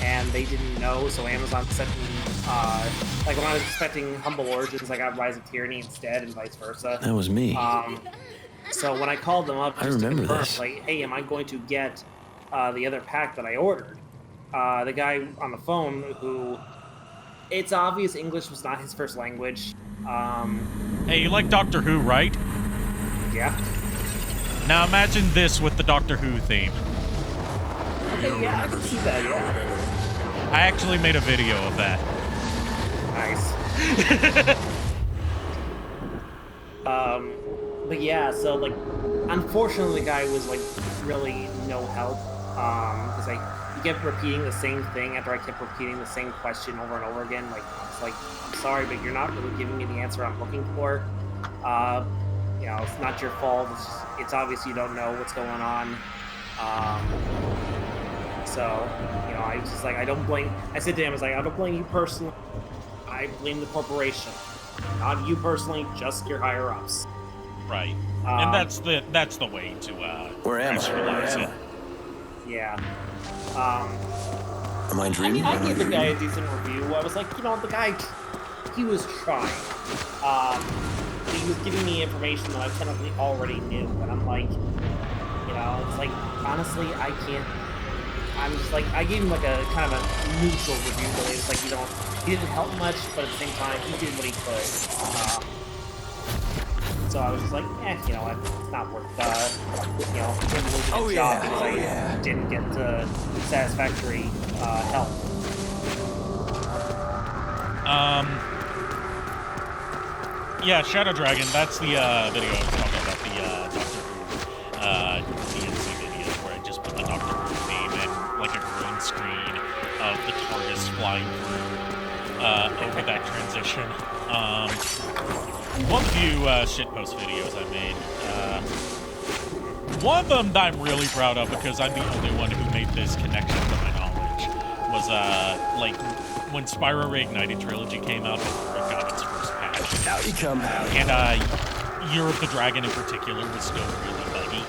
and they didn't know, so Amazon sent me, like when I was expecting Humble Origins, I got Rise of Tyranny instead, and vice versa. That was me. So when I called them up, I remember this. Like, hey, am I going to get the other pack that I ordered? The guy on the phone, who, it's obvious English was not his first language. Hey, you like Doctor Who, right? Yeah. Now imagine this with the Doctor Who theme. Okay, yeah, I can see that, yeah. I actually made a video of that. Nice. But yeah, so like, unfortunately, the guy was like really no help. Because he kept repeating the same thing after I kept repeating the same question over and over again. Like, it's like, I'm sorry, but you're not really giving me the answer I'm looking for. You know, it's not your fault. It's obvious you don't know what's going on. So, you know, I was just like, I said to him, I was like, I don't blame you personally. I blame the corporation. Not you personally, just your higher ups. Right. And that's the way to Where am I? Yeah. Am I dreaming? I gave the guy a decent review. I was like, you know, the guy, he was trying. He was giving me information that I technically already knew, and I'm like, you know, it's like, honestly, I can't. I'm just like, I gave him like a kind of a neutral review, but it's like, you know, he didn't help much, but at the same time, he did what he could. So I was just like, you know what, it's not worth, you know, him losing his job because I didn't get satisfactory help. Yeah, Shadow Dragon, that's the video I was talking about, the Doctor Who DmC video, where I just put the Doctor Who theme and like a green screen of the TARDIS flying through over that transition. One few shitpost videos I made. One of them that I'm really proud of because I'm the only one who made this connection to my knowledge was like when Spyro Reignited Trilogy came out before it got its first patch. Out you come. And Year of the Dragon in particular was still really buggy.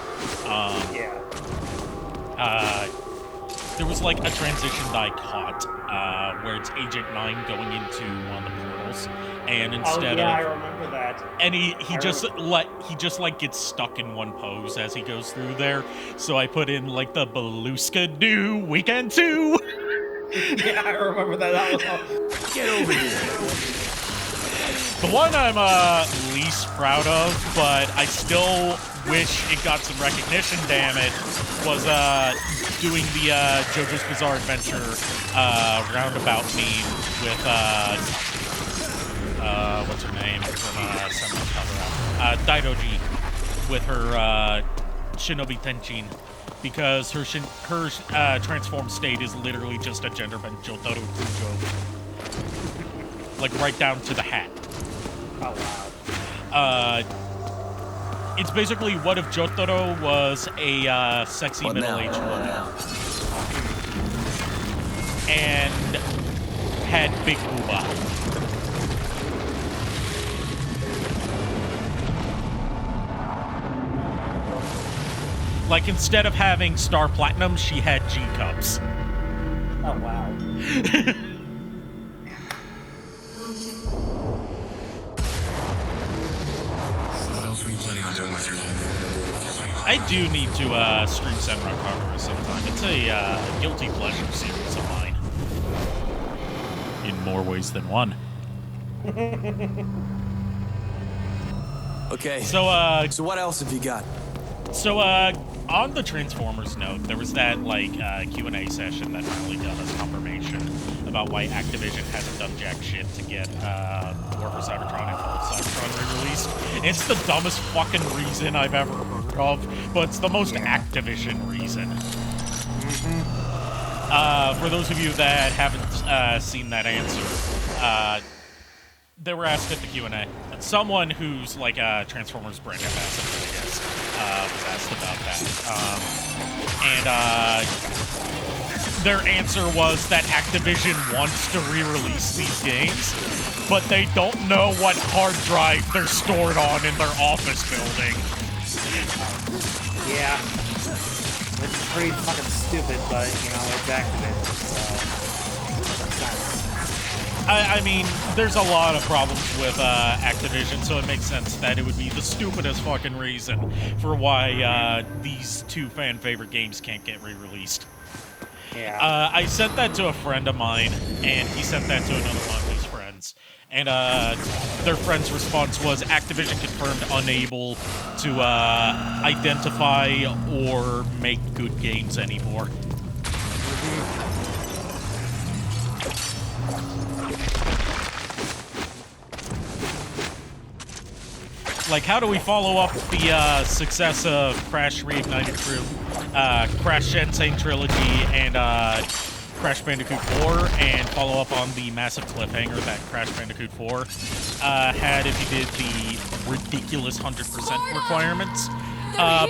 There was like a transition that I caught where it's Agent 9 going into one of the portals, and instead I remember that. And he just like gets stuck in one pose as he goes through there. So I put in like the Beluska Do Weekend 2. Yeah, I remember that. That was all. Get over here. The one I'm least proud of, but I still wish it got some recognition, damn it, was doing the JoJo's Bizarre Adventure roundabout meme with what's her name from Daidoji with her Shinobi Tenchin, because her transformed state is literally just a gender bent Jotaro Kujo, like right down to the hat. Oh wow. It's basically what if Jotaro was a sexy middle-aged woman. And had Big Booba. Like, instead of having Star Platinum, she had G-Cups. Oh, wow. What else were you planning on doing with your life? I do need to stream Samurai Kagura sometime. It's a guilty pleasure series of mine. In more ways than one. Okay. So what else have you got? So, on the Transformers note, there was that, like, Q&A session that finally got us confirmation about why Activision hasn't done jack shit to get War for Cybertron and Fall of Cybertron re-released. It's the dumbest fucking reason I've ever heard of, but it's the most Activision reason. For those of you that haven't seen that answer, they were asked at the Q&A. Someone who's, like, a Transformers brand ambassador, I guess, was asked about that. Their answer was that Activision wants to re-release these games, but they don't know what hard drive they're stored on in their office building. Yeah. It's pretty fucking stupid, but, you know, it's Activision, so... I mean, there's a lot of problems with Activision, so it makes sense that it would be the stupidest fucking reason for why these two fan-favorite games can't get re-released. Yeah. I sent that to a friend of mine, and he sent that to another one of his friends. And their friend's response was, Activision confirmed unable to identify or make good games anymore. Like, how do we follow up the success of Crash Reignited Crew, Crash Insane Trilogy, and Crash Bandicoot 4, and follow up on the massive cliffhanger that Crash Bandicoot 4 had if you did the ridiculous 100% requirements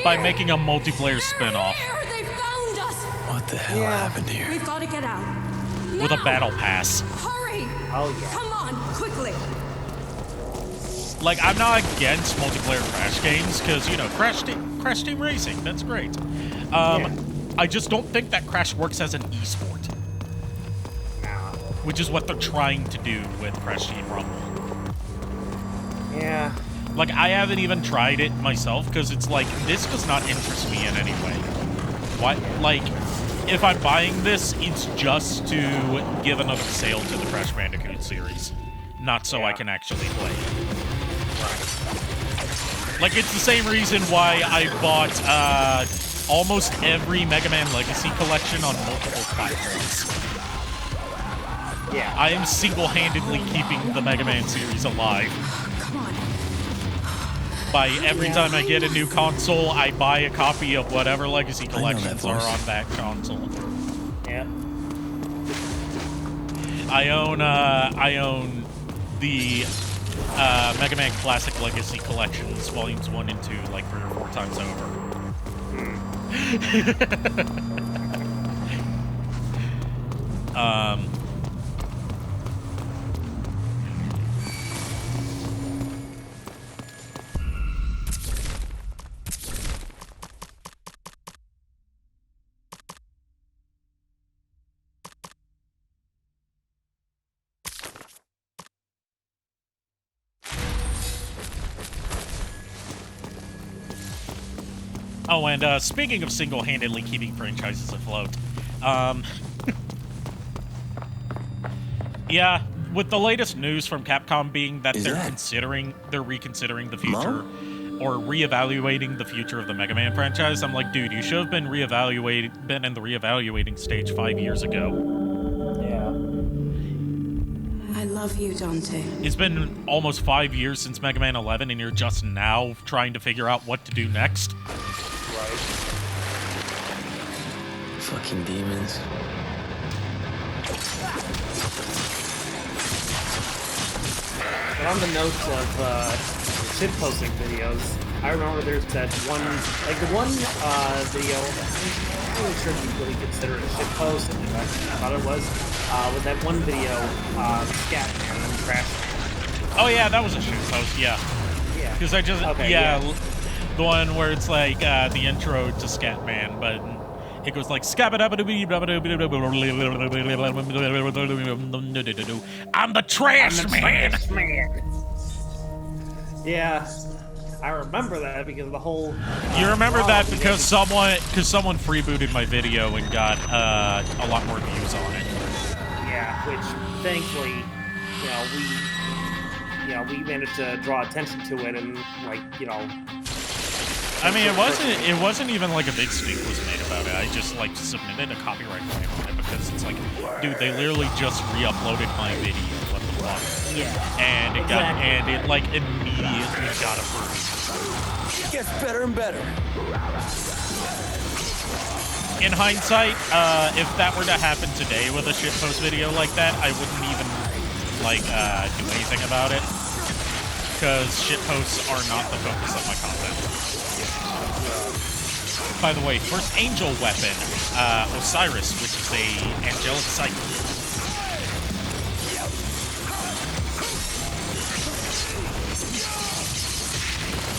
by making a multiplayer spin-off. They found us! What the hell happened here? We've got to get out. With a battle pass. Hurry! Oh, yeah. Come on, quickly! Like, I'm not against multiplayer Crash games, because, you know, Crash Team Racing, that's great. I just don't think that Crash works as an esport. Which is what they're trying to do with Crash Team Rumble. Yeah. Like, I haven't even tried it myself, because it's like, this does not interest me in any way. Why? Like, if I'm buying this, it's just to give another sale to the Crash Bandicoot series. Not so I can actually play it. Like, it's the same reason why I bought almost every Mega Man Legacy collection on multiple platforms. Yeah. I am single-handedly keeping the Mega Man series alive. Come on. By every time I get a new console, I buy a copy of whatever Legacy collections are on that console. Yeah. I own the Mega Man Classic Legacy Collections, Volumes 1 and 2, like 3 or 4 times over. Oh, and speaking of single-handedly keeping franchises afloat, yeah, with the latest news from Capcom being that they're reconsidering the future or reevaluating the future of the Mega Man franchise, I'm like, dude, you should have been in the reevaluating stage 5 years ago. I love you, Dante. It's been almost 5 years since Mega Man 11, and you're just now trying to figure out what to do next. Fucking demons. But on the notes of shitposting videos, I remember there's that one, like the one video, even sure if you really consider it a shitpost, and I thought it was that one video, Scatman and Trash. Oh yeah, that was a shitpost, yeah. Yeah. Because I just, Okay, yeah, the one where it's like the intro to Scatman, but it goes like I'm the trash man. Yeah, I remember that because of the whole. You remember that because someone freebooted my video and got a lot more views on it. Yeah, which thankfully, we managed to draw attention to it and I mean, it wasn't even like a big stink was made about it. I just like submitted a copyright claim on it because it's like, dude, they literally just re-uploaded my video. What the fuck? Yeah. And it got like immediately got approved. It gets better and better. In hindsight, if that were to happen today with a shitpost video like that, I wouldn't even do anything about it because shitposts are not the focus of my content. By the way, first angel weapon, Osiris, which is a angelic cycle.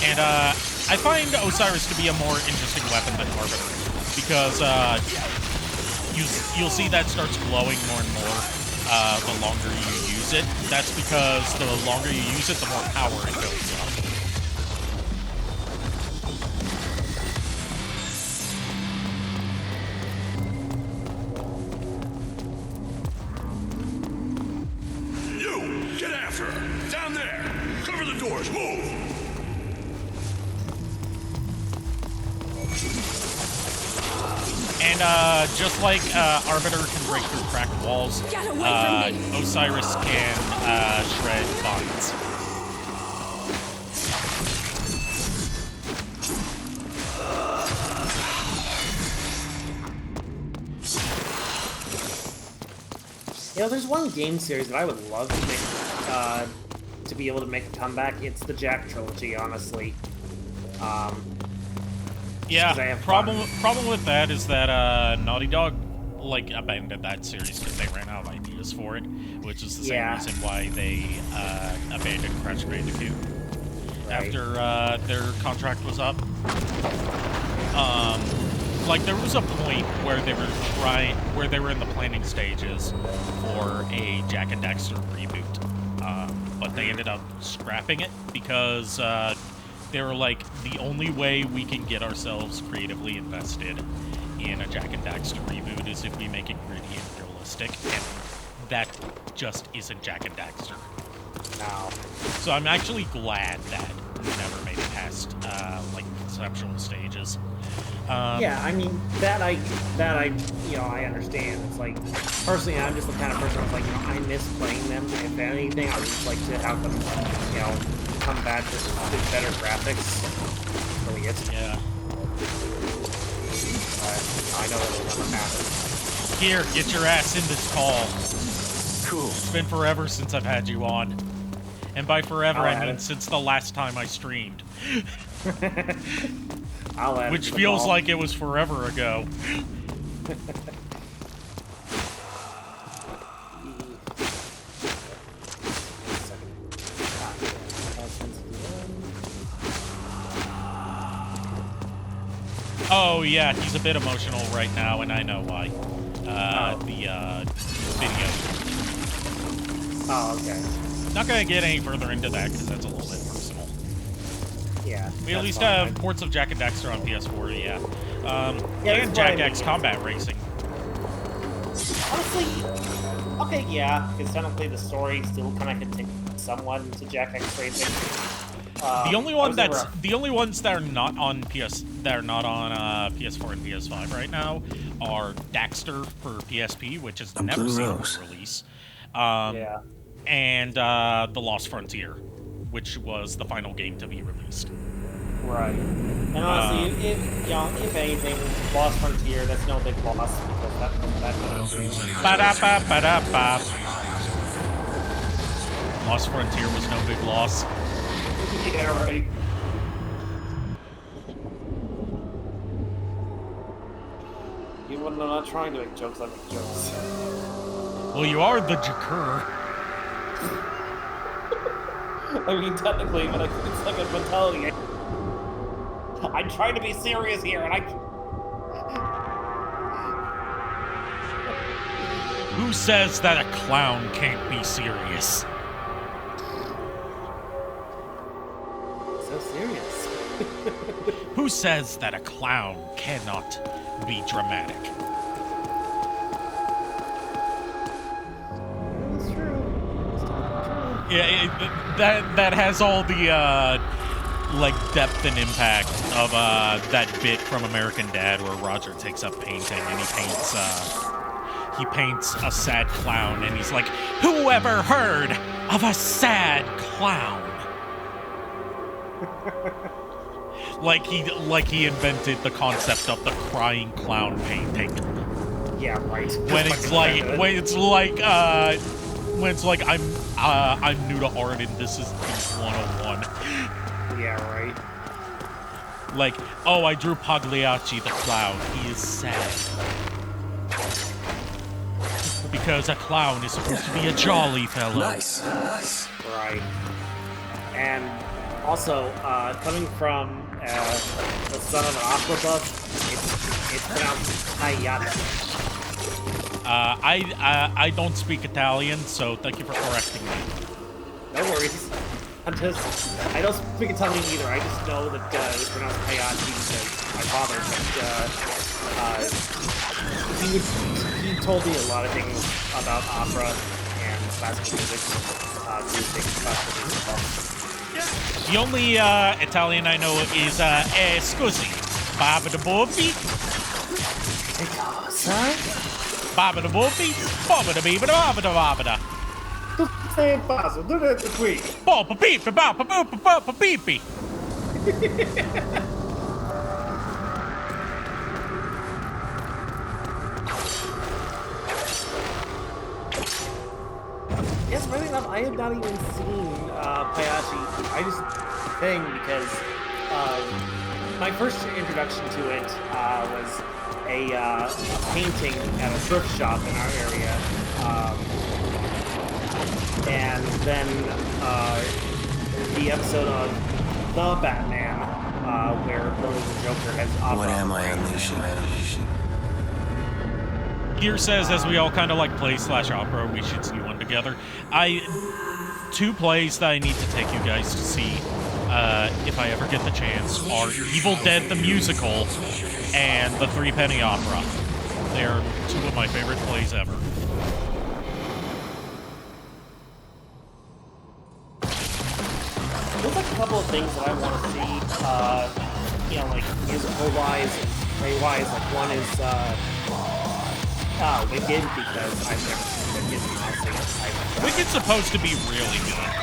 And I find Osiris to be a more interesting weapon than Arbiter, because you'll see that starts glowing more and more the longer you use it. That's because the longer you use it, the more power it builds up. Get after her! Down there! Cover the doors! Move! And just like Arbiter can break through cracked walls, Osiris can shred bonds. There's one game series that I would love to make, to be able to make a comeback. It's the Jack trilogy, honestly. Yeah, problem with that is that Naughty Dog abandoned that series because they ran out of ideas for it, which is the same reason why they abandoned Crash Bandicoot after their contract was up. There was a point where they were in the planning stages for a Jak and Daxter reboot, but they ended up scrapping it because they were like, the only way we can get ourselves creatively invested in a Jak and Daxter reboot is if we make it gritty and realistic, and that just isn't Jak and Daxter. No. So I'm actually glad that we never made it past conceptual stages. Yeah, I mean that I understand. It's like, personally, I'm just the kind of person that's like, I miss playing them. If anything, I would just like to have them, come back with better graphics. Really, yeah. I know it'll never happen. Here, get your ass in this call. Cool. It's been forever since I've had you on. And by forever, I mean since the last time I streamed. Which feels like it was forever ago. Oh yeah, he's a bit emotional right now, and I know why. The video. Oh, okay. Not gonna get any further into that because that's a little bit personal. Yeah. We at least have ports of Jak and Daxter on PS4, yeah. And Jak X Combat Racing. Honestly, okay, yeah, because technically the story still kind of continues somewhat into Jak X Racing. The only ones that are not on PS4 and PS5 right now are Daxter for PSP, which has never seen a release. And The Lost Frontier, which was the final game to be released. Right. And honestly, if anything, Lost Frontier, that's no big loss because that Ba-da-ba-ba-da-ba. Lost Frontier was no big loss. Yeah, right. I'm not trying to make jokes, I make jokes. Well, you are the Jakur. I mean, technically, but it's like a mentality. I'm trying to be serious here, and Who says that a clown can't be serious? So serious. Who says that a clown cannot be dramatic? It's true. Yeah, that has all the like depth and impact of that bit from American Dad where Roger takes up painting and he paints a sad clown and he's like, "Who ever heard of a sad clown?" like he invented the concept of the crying clown painting. Yeah, right. When it's like I'm new to art and this is 101. Yeah, right. Like, oh, I drew Pagliacci the clown. He is sad. Because a clown is supposed to be a jolly fellow. Nice. Right. And also, coming from the son of an opera buff, it's pronounced Hayata. I don't speak Italian, so thank you for correcting me. No worries. I don't speak Italian either. I just know that it's pronounced Hayati because my father, he told me a lot of things about opera and classical music. The only Italian I know is scusi, Baba da Bobbi. Baba da Bobbi, Baba da Biba da Baba da Baba da. Sei in passo, dove è qui? Papa pipi, papa papa papa pipi. Yes, really enough, I have not even seen Pagliacci. I just thing because my first introduction to it was a painting at a thrift shop in our area. And then the episode of The Batman, where Billy the Joker has opera. What am I unleashing? Here says, as we all kind of like play /opera, we should see one together. Two plays that I need to take you guys to see, if I ever get the chance, are Evil Dead the Musical and The Threepenny Opera. They're two of my favorite plays ever. There's like a couple of things that I want to see, like musical-wise and play-wise. Like one is Wicked, because I've never seen Wicked. Honestly, Wicked's supposed to be really good.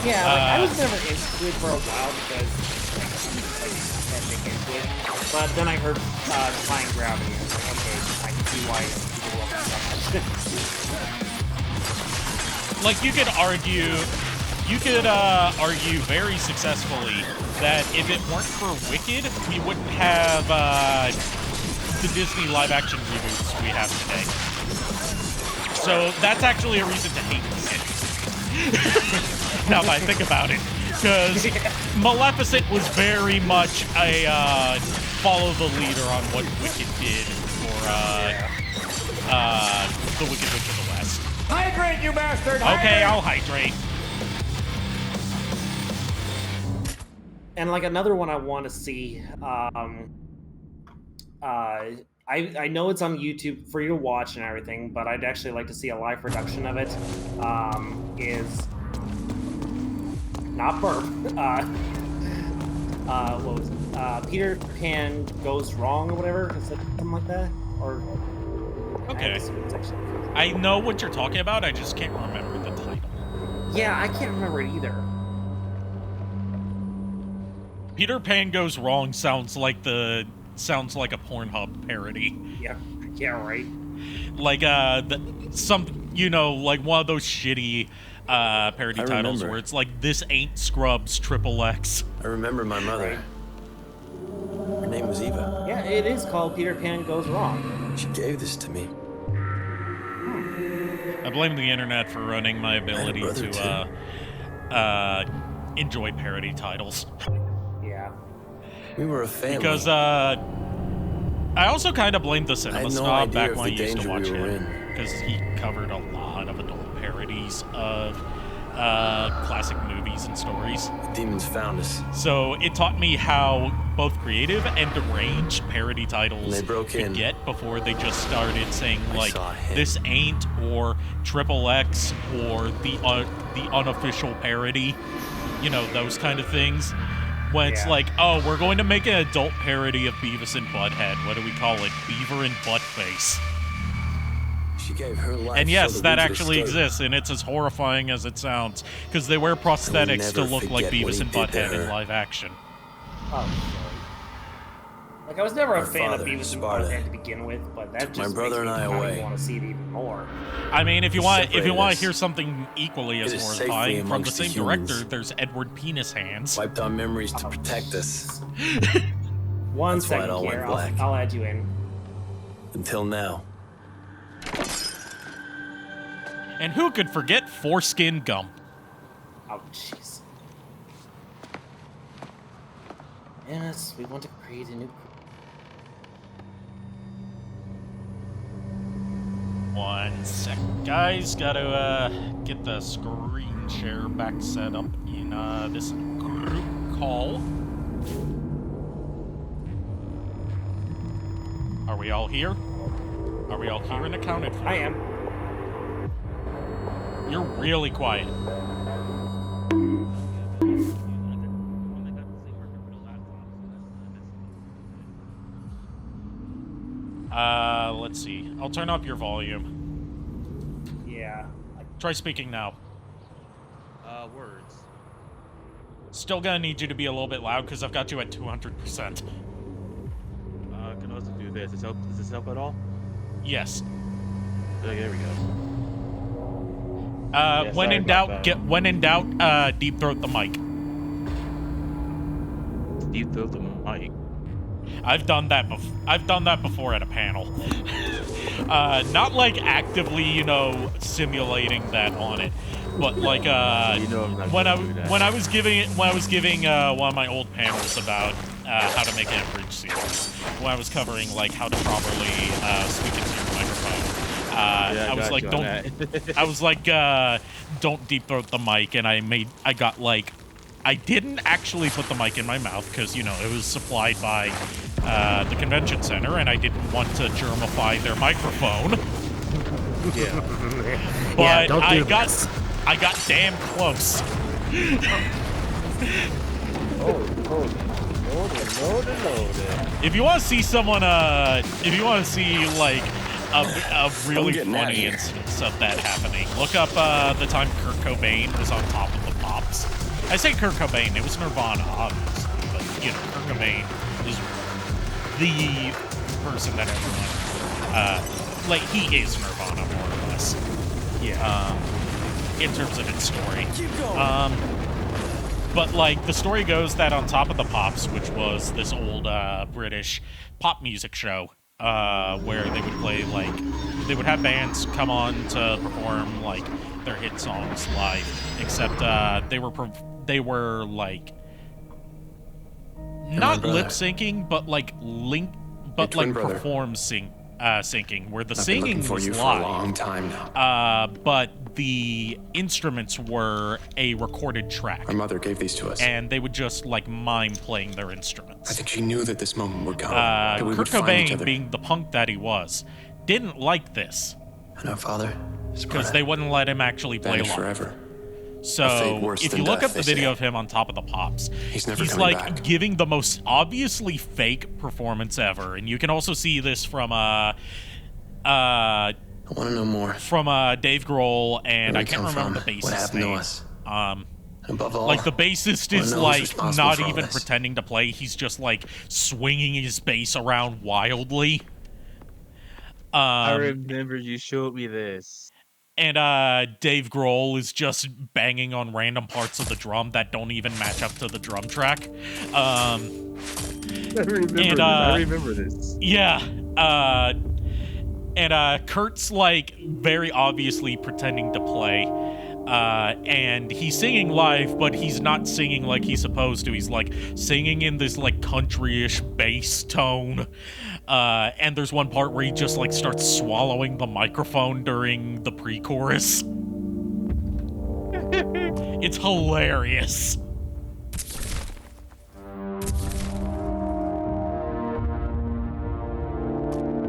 Yeah, I was never into it for a while because like epic into it. But then I heard Defying Gravity, and I was like, okay, I can see why people love it so much. Like you could argue very successfully that if it weren't for Wicked, we wouldn't have the Disney live-action reboots we have today. So that's actually a reason to hate Wicked. Now that I think about it. Because Maleficent was very much a follow the leader on what Wicked did for the Wicked Witch of the West. Hydrate, you bastard! Okay, I'll hydrate. And like another one I want to see, I know it's on YouTube for you to watch and everything, but I'd actually like to see a live production of it. Is not burp. What was it? Peter Pan Goes Wrong or whatever? Is it something like that? Or okay. I know what you're talking about. I just can't remember the title. Yeah, I can't remember it either. Peter Pan Goes Wrong sounds like a Pornhub parody. Yeah, right. Like like one of those shitty parody titles where it's like This Ain't Scrubs XXX. I remember my mother. Her name was Eva. Yeah, it is called Peter Pan Goes Wrong. She gave this to me. I blame the internet for ruining my ability to enjoy parody titles. Yeah. We were a family. Because I also kind of blamed the Cinema Snob back when I used to watch him, because he covered a lot of adult parodies of classic movies and stories. The demons found us. So it taught me how both creative and deranged parody titles could get before they just started saying like this ain't or XXX or the unofficial parody, you know, those kind of things. When it's like, oh, we're going to make an adult parody of Beavis and Butthead. What do we call it? Beaver and Buttface. She gave her life. And yes, that actually exists, and it's as horrifying as it sounds, because they wear prosthetics to look like Beavis and Butthead in live action. Oh, like I was never a fan of Beavis and Butthead to begin with, but that just makes me want to see it even more. I mean, if you want to hear something equally as horrifying from the same director, there's Edward Penis Hands. Wiped our memories to protect us. One second here, I'll add you in. Until now. And who could forget Foreskin Gump? Oh, jeez. Yes, we want to create a new... One sec, guys. Gotta get the screen share back set up in this group call. Are we all here? Are we all here and accounted for? I am. You're really quiet. Let's see. I'll turn up your volume. Yeah. Try speaking now. Words. Still gonna need you to be a little bit loud because I've got you at 200%. Can also do this. Does this help at all? Yes. Okay, there we go. When in doubt, deep throat the mic. Deep throat the mic. I've done that before at a panel. Not like actively, you know, simulating that on it, but like when I was giving one of my old panels about how to make an bridge series, when I was covering like how to properly speak into your microphone. I was like, don't deep throat the mic, and I didn't actually put the mic in my mouth because, you know, it was supplied by the convention center, and I didn't want to germify their microphone. Yeah. But I got damn close. If you want to see someone, if you want to see like a really funny instance of that happening, look up the time Kurt Cobain was on top of the Pops. I say Kurt Cobain, it was Nirvana, obviously, but you know, Kurt Cobain is the person that everyone, like, he is Nirvana, more or less. Yeah. In terms of its story. But, like, the story goes that on Top of the Pops, which was this old British pop music show, where they would play, like, they would have bands come on to perform, like, their hit songs live, except they were like not lip syncing, but like syncing, where the singing was live. For a long time now. But the instruments were a recorded track. My mother gave these to us, and they would just like mime playing their instruments. I think she knew that this moment would come. Kurt Cobain, being the punk that he was, didn't like this. And our father, because they wouldn't let him actually play live. Forever. So, if you look up the video of him on Top of the Pops, he's like back. Giving the most obviously fake performance ever. And you can also see this from I want to know more. From Dave Grohl, and I can't remember the bassist's what happened name. To us? Above all, like the bassist is like not even pretending to play. He's just like swinging his bass around wildly. I remember you showed me this. And Dave Grohl is just banging on random parts of the drum that don't even match up to the drum track. I remember this. Yeah. And Kurt's like very obviously pretending to play. And he's singing live, but he's not singing like he's supposed to. He's like singing in this like country-ish bass tone. And there's one part where he just like starts swallowing the microphone during the pre-chorus. It's hilarious.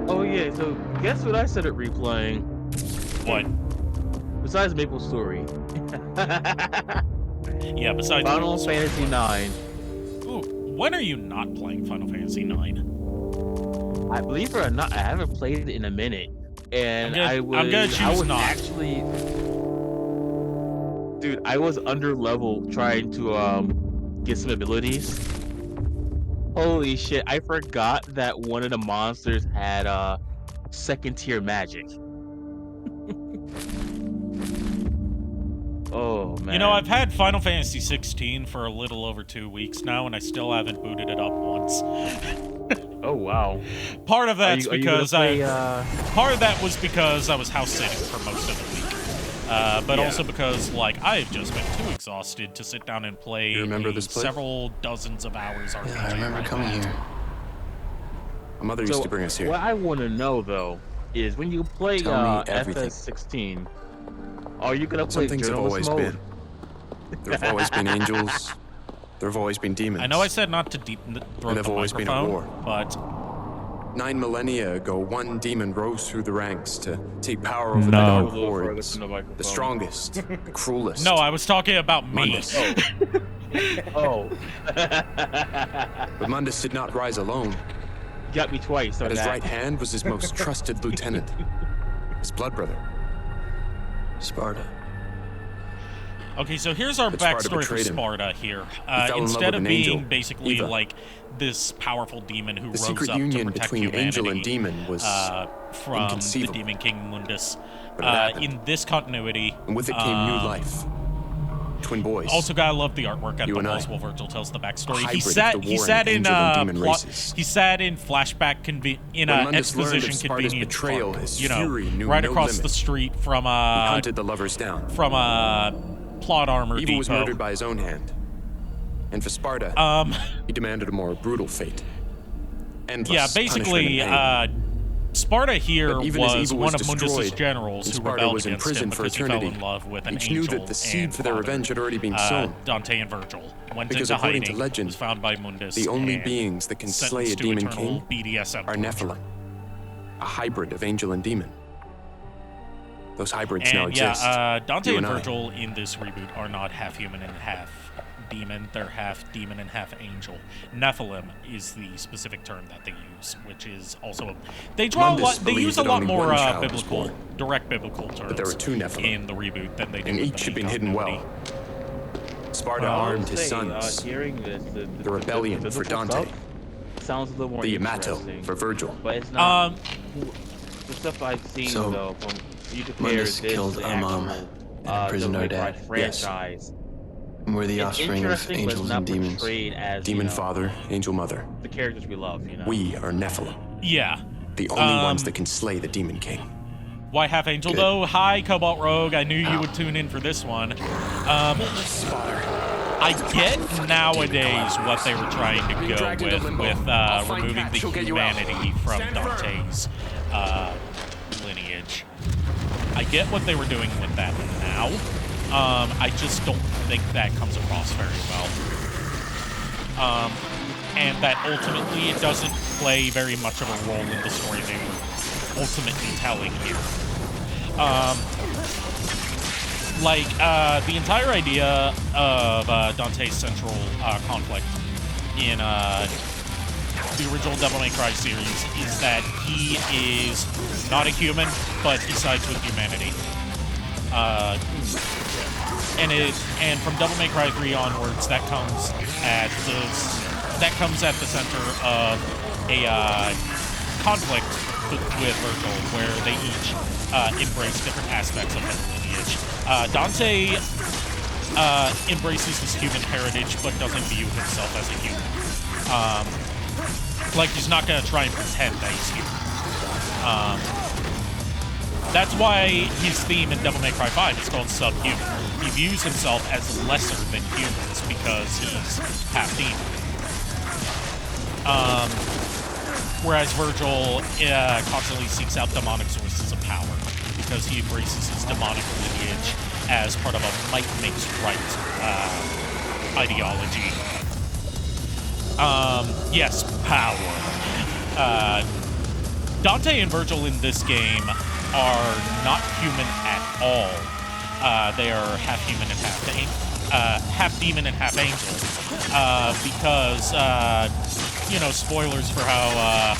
Oh yeah, so guess what I started replaying? What? Besides Maple Story. Yeah, besides Final Fantasy IX. Ooh, when are you not playing Final Fantasy IX? I believe it or not, I haven't played it in a minute. And I'm gonna choose not. Actually, dude, I was under level trying to get some abilities. Holy shit, I forgot that one of the monsters had second tier magic. Oh man. You know, I've had Final Fantasy 16 for a little over 2 weeks now, and I still haven't booted it up once. Oh wow. Part of that's because part of that was because I was house sitting for most of the week. But also because like I've just been too exhausted to sit down and play several dozens of hours RPG. Yeah, I remember coming here. My mother used to bring us here. What I want to know though is when you play FS16, are you gonna play things have always mode? been. There have always been angels. There have always been demons. I know I said not to throw the always been a war. But 9 millennia ago, one demon rose through the ranks to take power over the dark hordes. The strongest, the cruelest. No, I was talking about me. Mundus. Oh. But Mundus did not rise alone. Got me twice. At his right hand was his most trusted lieutenant, his blood brother, Sparta. Okay, so here's our backstory for Sparta here. Instead of being basically like this powerful demon who rose up to protect humanity angel and demon was from the Demon King Mundus, in this continuity, and with it came new life. Twin boys. Also, gotta love the artwork at the walls while Virgil tells the backstory. He sat in flashback in exposition convenient park, right across the street from hunted the lovers down from plot armor Evil depot. Was murdered by his own hand, and for Sparta, he demanded a more brutal fate. Endless basically, Sparta here was one of Mundus's generals who rebelled against him because he fell in love with an angel. Each knew that the seed for their revenge had already been sown. Dante and Virgil went because into according hiding, to legend, was found by Mundus, the only beings that can slay a demon king BDSM are Nephilim, a hybrid of angel and demon. Those hybrids now exist. Dante and Virgil in this reboot are not half human and half demon. They're half demon and half angel. Nephilim is the specific term that they use, which is also they use a lot more direct biblical terms. But there were two Nephilim in the reboot than they do. And each had been hidden well. Sparta armed his sons. The rebellion for Dante. Sounds a little more the Yamato for Virgil. But it's not the stuff I've seen though. From you compare Mundus killed Amam and imprisoned our dad. Franchise. Yes. And we're the offspring of angels and demons. As, Demon father, angel mother. The characters we love, We are Nephilim. Yeah. The only ones that can slay the Demon King. Why half angel though? Hi, Cobalt Rogue. I knew you would tune in for this one. I get nowadays what they were trying to go with removing the humanity from Dante's lineage. I get what they were doing with that now. I just don't think that comes across very well. And that ultimately it doesn't play very much of a role in the story they were ultimately telling here. The entire idea of Dante's central conflict in the original Devil May Cry series is that he is not a human, but he sides with humanity. And from Devil May Cry 3 onwards, that comes at the center of a conflict with Virgil, where they each embrace different aspects of his lineage. Dante embraces his human heritage, but doesn't view himself as a human. He's not gonna try and pretend that he's human. That's why his theme in Devil May Cry 5 is called Subhuman. He views himself as lesser than humans because he's half demon. Whereas Virgil constantly seeks out demonic sources of power because he embraces his demonic lineage as part of a might makes right ideology. Yes, power. Dante and Virgil in this game are not human at all. They are half human and half demon and half angel. Because, you know, spoilers for how,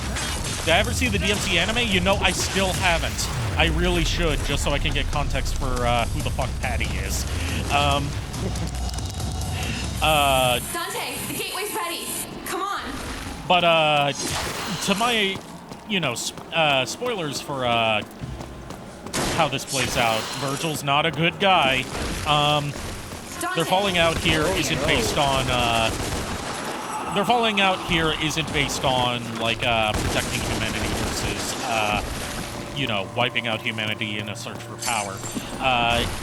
did I ever see the DmC anime? You know, I still haven't. I really should, just so I can get context for who the fuck Patty is. Dante, the gateway's ready. Come on. But, to my, you know, spoilers for, how this plays out. Virgil's not a good guy. Their falling out here isn't based on, their falling out here isn't based on, like, protecting humanity versus, you know, wiping out humanity in a search for power.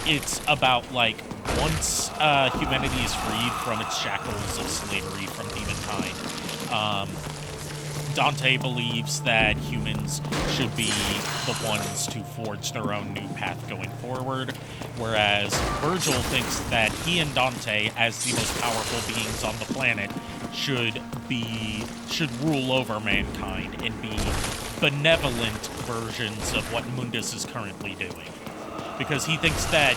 It's about, like, once humanity is freed from its shackles of slavery from demonkind, Dante believes that humans should be the ones to forge their own new path going forward, whereas Virgil thinks that he and Dante, as the most powerful beings on the planet, should rule over mankind and be benevolent versions of what Mundus is currently doing. Because he thinks that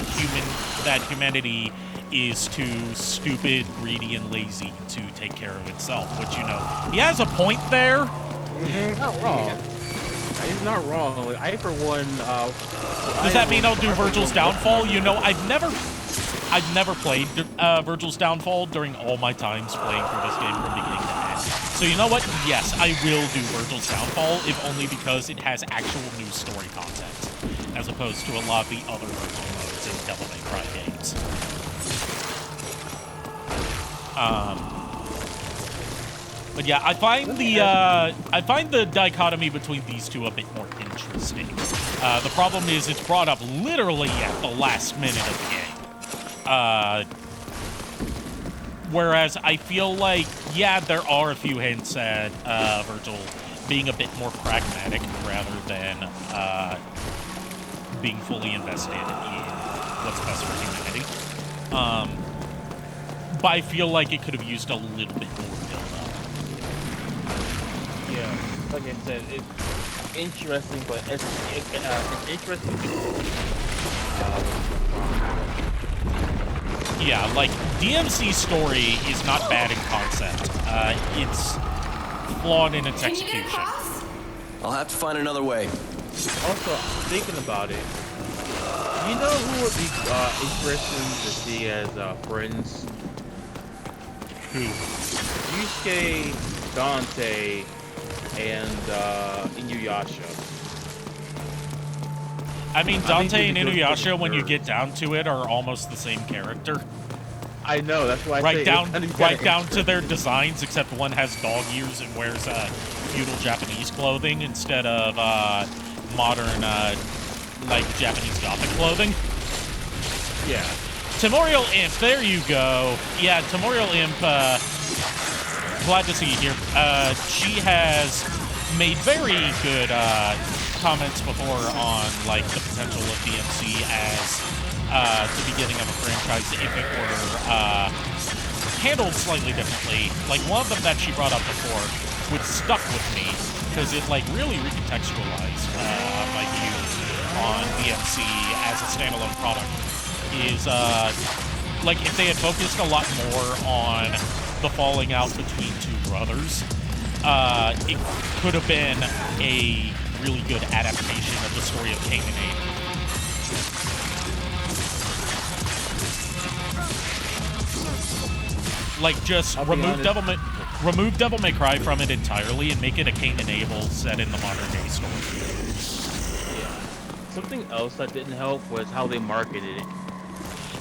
humanity is too stupid, greedy, and lazy to take care of itself, which, you know, he has a point there. Not wrong. He's not wrong. Like, I, for one, does that mean I'll do Virgil's Downfall? You know, I've never played Virgil's Downfall during all my times playing through this game from beginning to end. So you know what? Yes, I will do Virgil's Downfall, if only because it has actual new story content, as opposed to a lot of the other Virgil modes in Devil May Cry games. But yeah, I find the dichotomy between these two a bit more interesting. The problem is it's brought up literally at the last minute of the game. Whereas I feel like, yeah, there are a few hints at Virgil being a bit more pragmatic rather than being fully invested in what's best for humanity. But I feel like it could have used a little bit more build-up. Yeah, like I said, it's interesting, but it's interesting. Yeah, like, DmC's story is not bad in concept. It's flawed in its execution. I'll have to find another way. Also, thinking about it, you know who would be interesting to see as friends? Who? Yusuke, Dante, and Inuyasha. I mean, Dante and Inuyasha, when you get down to it, are almost the same character. I know, that's why I right down to their designs, except one has dog ears and wears feudal Japanese clothing instead of modern, like, Japanese Gothic clothing. Yeah. Temorial Imp, there you go. Yeah, Temorial Imp, glad to see you here. She has made very good comments before on, like, the potential of DmC as the beginning of a franchise if it were handled slightly differently. Like, one of them that she brought up before, which stuck with me, because it, like, really recontextualized my view on DmC as a standalone product, is, like, if they had focused a lot more on the falling out between two brothers, it could have been a really good adaptation of the story of Cain and Abel. Like, just remove Devil May Cry from it entirely and make it a Cain and Abel set in the modern day story. Yeah. Something else that didn't help was how they marketed it.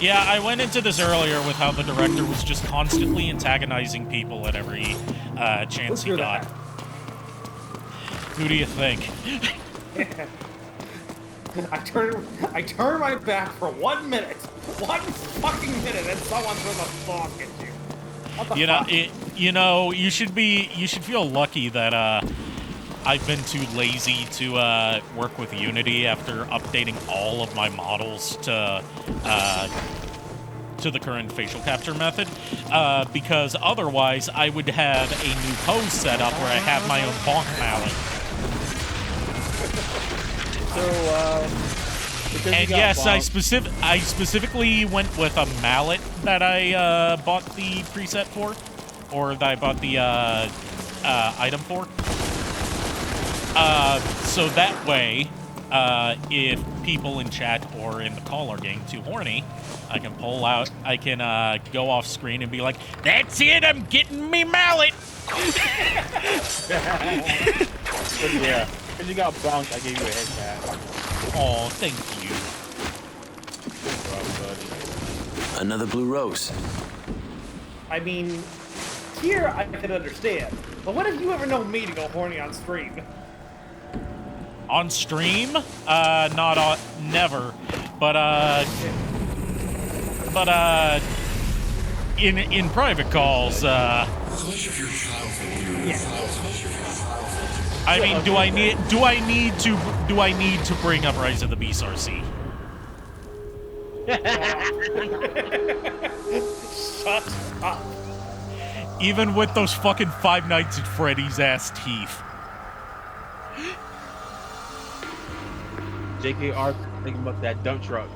Yeah, I went into this earlier with how the director was just constantly antagonizing people at every chance he got. Who do you think? I turn my back for 1 minute. 1 fucking minute, and someone throws a thought at you. What the fuck? You should feel lucky that I've been too lazy to work with Unity after updating all of my models to the current facial capture method, because otherwise I would have a new pose set up where I have my own bonk mallet. And yes, I specifically went with a mallet that I bought the preset for, or that I bought the item for. So that way, if people in chat or in the call are getting too horny, I can pull out, I can go off screen and be like, "That's it, I'm getting me mallet." Yeah, because you got bonked, I gave you a headshot. Oh, thank you. Another blue rose. I mean, here I can understand, but what if you ever know me to go horny on stream? On stream? Never. But in private calls, I mean, do I need to bring up Rise of the Beast RC? Shut up. Even with those fucking Five Nights at Freddy's ass teeth. JKR thinking about that dump truck.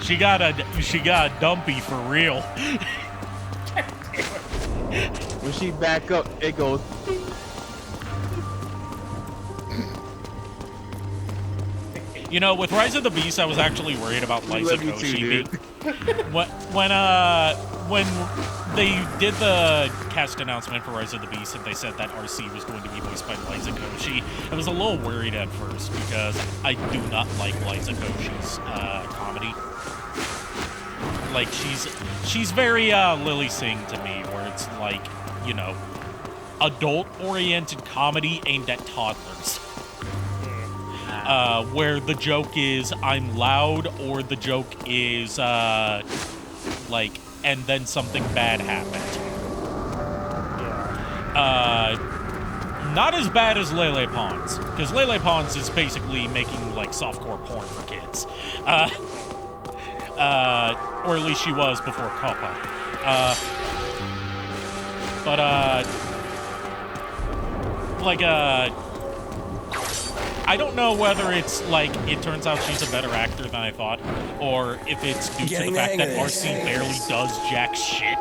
She got a dumpy for real. When she back up, it goes. You know, with Rise of the Beast, I was actually worried about Liza Koshy. When they did the cast announcement for Rise of the Beast and they said that RC was going to be voiced by Liza Koshy, I was a little worried at first because I do not like Liza Koshy's comedy. Like, she's very Lily Singh to me, where it's like, you know, adult-oriented comedy aimed at toddlers. Where the joke is I'm loud, or the joke is like, and then something bad happened. Not as bad as Lele Pons, because Lele Pons is basically making like softcore porn for kids. Or at least she was before Coppa. I don't know whether it's like it turns out she's a better actor than I thought, or if it's due to the fact that RC barely does jack shit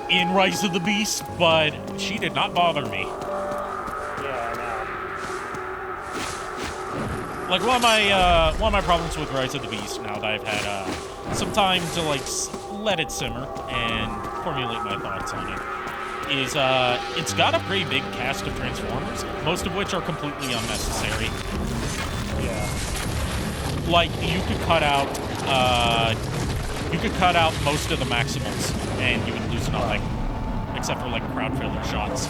in Rise of the Beast, but she did not bother me. Yeah, I know. Like, one of my problems with Rise of the Beast, now that I've had some time to like let it simmer and formulate my thoughts on it, is it's got a pretty big cast of Transformers, most of which are completely unnecessary. Yeah. Like, you could cut out most of the Maximals, and you would lose nothing, except for like crowd filler shots.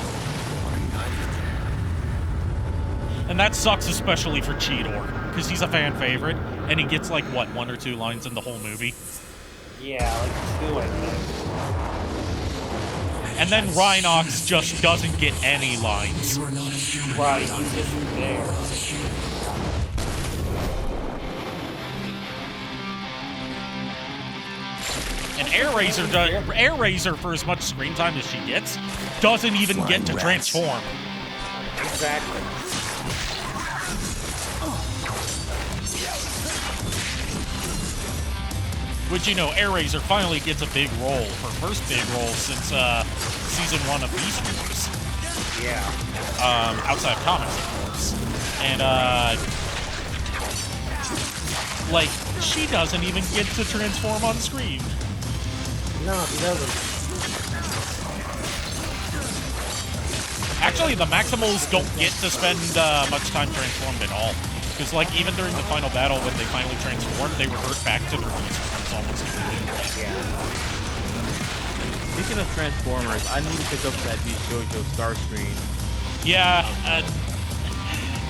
And that sucks especially for Cheetor, because he's a fan favorite, and he gets like, what, 1 or 2 lines in the whole movie? Yeah, like 2, I think. And then Rhinox just doesn't get any lines. Right, he's just there. And Air Razor, for as much screen time as she gets, doesn't even get to transform. Exactly. Which, you know, Air Razor finally gets a big role, her first big role since season 1 of Beast Wars. Yeah. Outside of comics, of course. And, like, she doesn't even get to transform on screen. No, he doesn't. Actually, the Maximals don't get to spend much time transformed at all. Because, like, even during the final battle, when they finally transformed, they revert back to their beast forms almost immediately. Yeah. Speaking of Transformers, I need to pick up that Shoujo Starscream Yeah,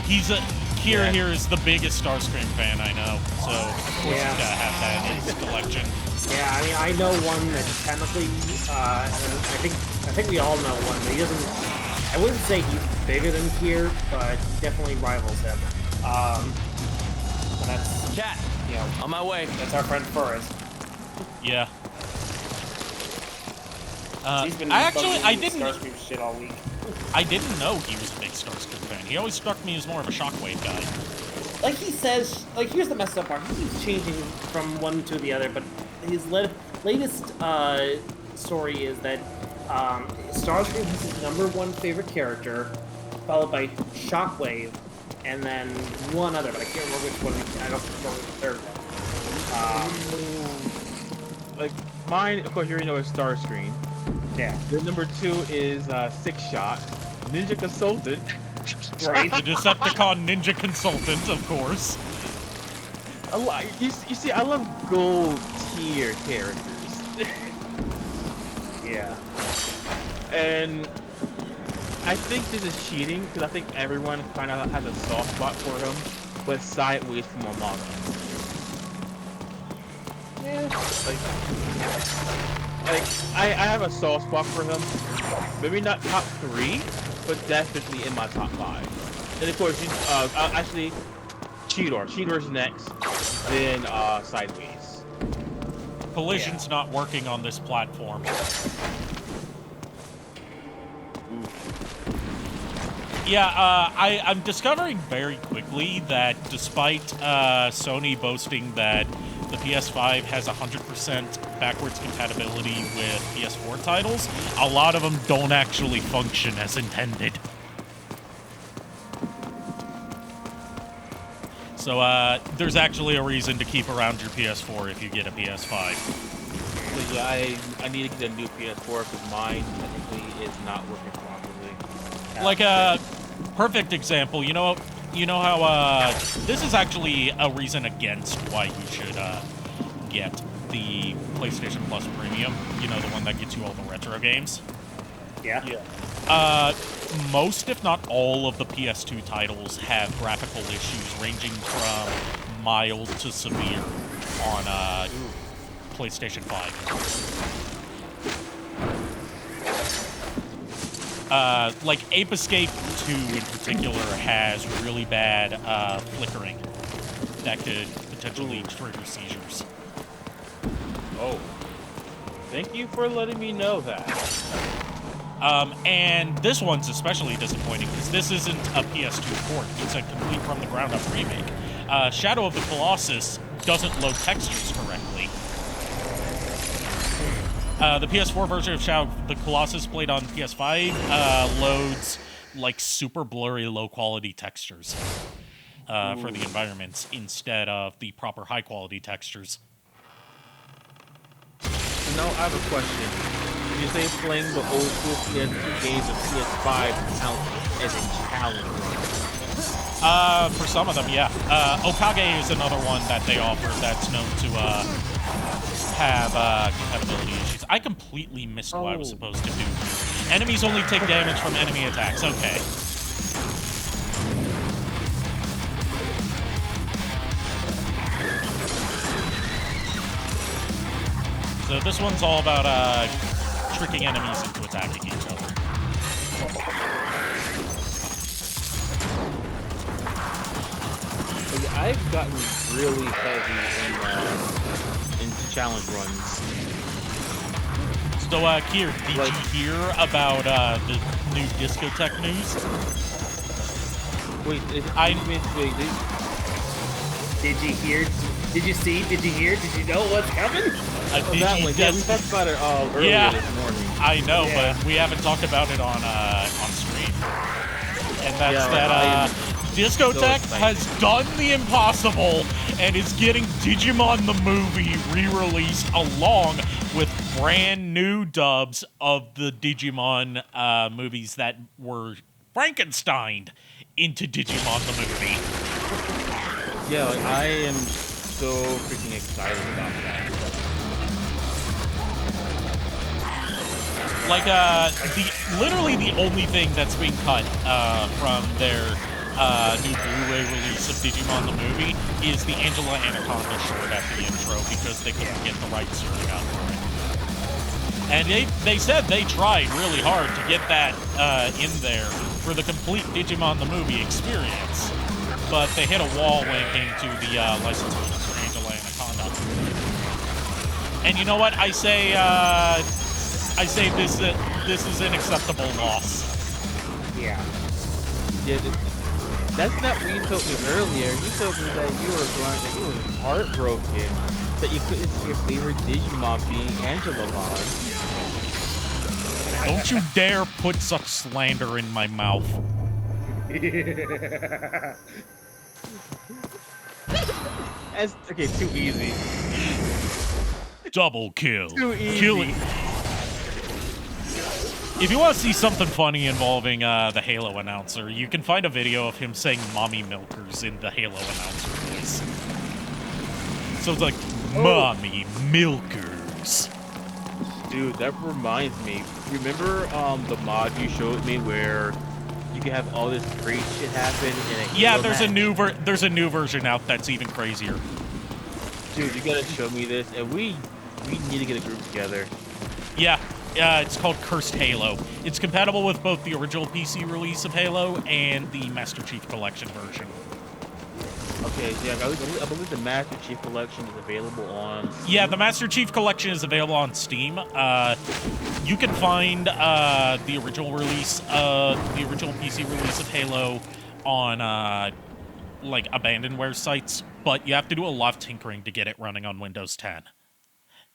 Kier here is the biggest Starscream fan I know, so of course he's gotta have that in his collection. Yeah, I mean, I know one that technically, I think we all know one, but he doesn't, I wouldn't say he's bigger than Kier, but definitely rivals him. But that's, Cat, you know, on my way. That's our friend Forrest. Yeah. He's been I didn't Starscream shit all week. I didn't know he was a big Starscream fan. He always struck me as more of a Shockwave guy. Like he says, like here's the messed up part. He keeps changing from one to the other, but his latest story is that Starscream is his #1 favorite character, followed by Shockwave, and then one other, but I can't remember which one. I don't remember the third one. Like mine, of course, you already know is Starscream. Yeah. The #2 is Six Shot, Ninja Consultant. Right. The Decepticon Ninja Consultant, of course. You see, I love gold tier characters. Yeah. And I think this is cheating because I think everyone kind of has a soft spot for him, but sideways from Amaga. Yeah. Like I have a soft spot for him. Maybe not top 3, but definitely in my top 5. And of course, actually, Cheetor's next, then Sideways. Collision's not working on this platform. Yeah, I'm discovering very quickly that despite Sony boasting that the PS5 has 100% backwards compatibility with PS4 titles, a lot of them don't actually function as intended. So, there's actually a reason to keep around your PS4 if you get a PS5. So yeah, I need to get a new PS4 because mine technically is not working properly. Like a perfect example, you know how this is actually a reason against why you should get the PlayStation Plus Premium. You know, the one that gets you all the retro games. Yeah. Most, if not all, of the PS2 titles have graphical issues ranging from mild to severe on PlayStation 5. Like Ape Escape 2 in particular has really bad flickering that could potentially trigger seizures. Oh. Thank you for letting me know that. And this one's especially disappointing because this isn't a PS2 port. It's a complete from-the-ground-up remake. Shadow of the Colossus doesn't load textures correctly. The PS4 version of Shadow of the Colossus played on PS5 loads like super blurry, low-quality textures for the environments instead of the proper high-quality textures. Now I have a question. You say playing the old school PS2 games of PS5 count as a challenge? For some of them, yeah. Okage is another one that they offer that's known to have compatibility issues. I completely missed what I was supposed to do. Enemies only take damage from enemy attacks. Okay. So this one's all about tricking enemies into attacking each other. I've gotten really heavy in challenge runs. So, Kier, did you hear about the new discotheque news? Wait, did you hear? Did you see? Did you hear? Did you know what's coming? That one. Yeah, we talked about it earlier this morning. I know, but we haven't talked about it on stream. And that's Discotheque has done the impossible and is getting Digimon the movie re-released along with brand new dubs of the Digimon movies that were Frankensteined into Digimon the movie. Yeah, like, I am so freaking excited about that. Like, literally the only thing that's being cut from their new Blu-ray release of Digimon the movie is the Angela Anaconda short at the intro because they couldn't get the rights straight out for it. And they said they tried really hard to get that in there for the complete Digimon the movie experience, but they hit a wall when it came to the license holders for Angela Anaconda. And you know what? I say this is an acceptable loss. Yeah. That's not what you told me earlier. You told me that you were heartbroken that you couldn't see your favorite Digimon being Angelomon. Don't you dare put such slander in my mouth. That's okay, too easy. Double kill. Too easy. Kill it. If you want to see something funny involving the Halo announcer, you can find a video of him saying "mommy milkers" in the Halo announcer voice. So it's like, "Mommy milkers." Dude, that reminds me. Remember the mod you showed me where you can have all this great shit happen in a Yeah, Halo there's match? a new version out that's even crazier. Dude, you gotta show me this, and we need to get a group together. Yeah, it's called Cursed Halo. It's compatible with both the original PC release of Halo and the Master Chief Collection version. Okay, so yeah, I believe the Master Chief Collection is available on Steam. Yeah, the Master Chief Collection is available on Steam. You can find the original release, the original PC release of Halo on like abandonware sites, but you have to do a lot of tinkering to get it running on Windows 10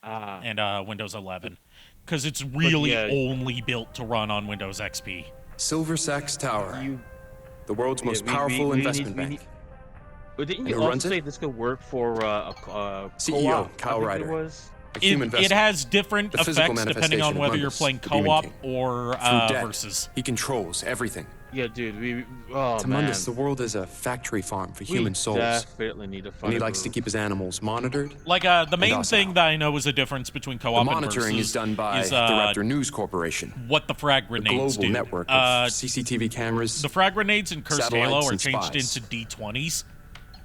and Windows 11, because it's really only built to run on Windows XP. Silver Sachs Tower, the world's most powerful investment bank. But didn't you also say this could work for CEO Kyle Ryder? It has different effects depending on whether you're playing co-op or versus. He controls everything. Yeah, dude. To Mundus, the world is a factory farm for human souls. Definitely need to find. And he likes to keep his animals monitored. Like the main thing that I know is a difference between co-op and versus. The monitoring is done by the Raptor News Corporation. What the frag grenades global network of CCTV cameras. The frag grenades in Cursed Halo are changed into D20s.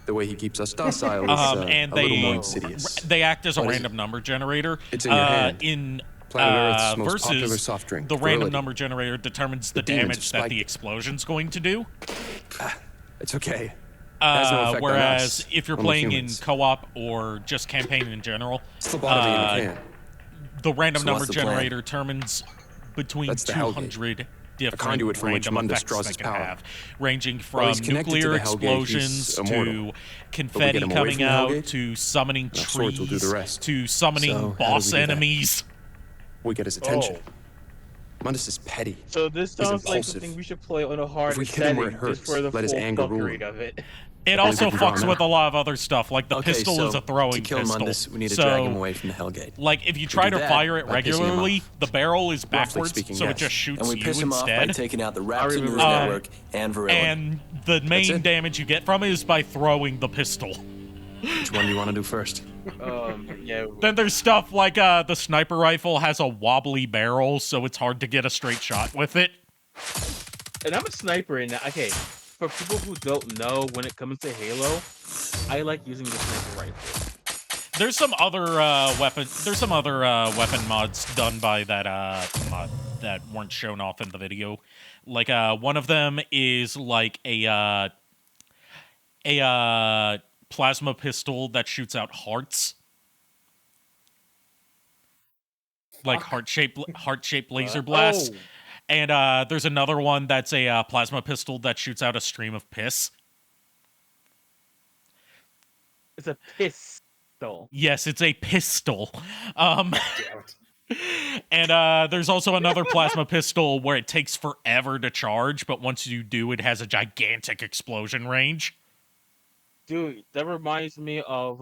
The way he keeps us docile is and a little more insidious. They act as a random number generator. It's in your hand. In Planet Earth's most popular versus, soft drink. the random number generator determines the damage that the explosion's going to do. It's okay. It has no effect on whereas us, if you're only playing humans. in co-op or just campaign in general, phlebotomy in a can. the random So number what's the plan? generator determines between That's the 200 different conduit from which random Mundus effects draws they its can power. have, ranging from While he's connected to nuclear the Hellgate, he's explosions to immortal. confetti him away coming from the out Hellgate, to summoning our swords will do the trees rest. to summoning So, how do boss we do that? enemies. We get his attention. Mundus is petty. So this He's sounds like impulsive. something we should play on a hard If we hit him where it setting just hurts, for the let his full anger rule fuckery him. of it. It Only also we can draw fucks him with a out. lot of other stuff. Like the Okay, pistol so is a throwing to kill pistol. Mundus, we need to so, drag him away from the Hellgate. like if you We try do to that fire it by pissing him regularly, off. the barrel is Roughly backwards, speaking, so it yes. just shoots And we you piss him off by instead. taking out the Raptor News remember Network and Virility. And the main damage you get from it is by throwing the pistol. Which one do you want to do first? Yeah. Then there's stuff like the sniper rifle has a wobbly barrel, so it's hard to get a straight shot with it. And I'm a sniper in that. Okay, for people who don't know, when it comes to Halo, I like using the sniper rifle. There's some other weapon mods done by that mod that weren't shown off in the video. Like one of them is like a plasma pistol that shoots out hearts. Like heart-shaped laser blasts. Oh. And there's another one that's a plasma pistol that shoots out a stream of piss. It's a pistol. Yes, it's a pistol. And there's also another plasma pistol where it takes forever to charge, but once you do, it has a gigantic explosion range. Dude, that reminds me of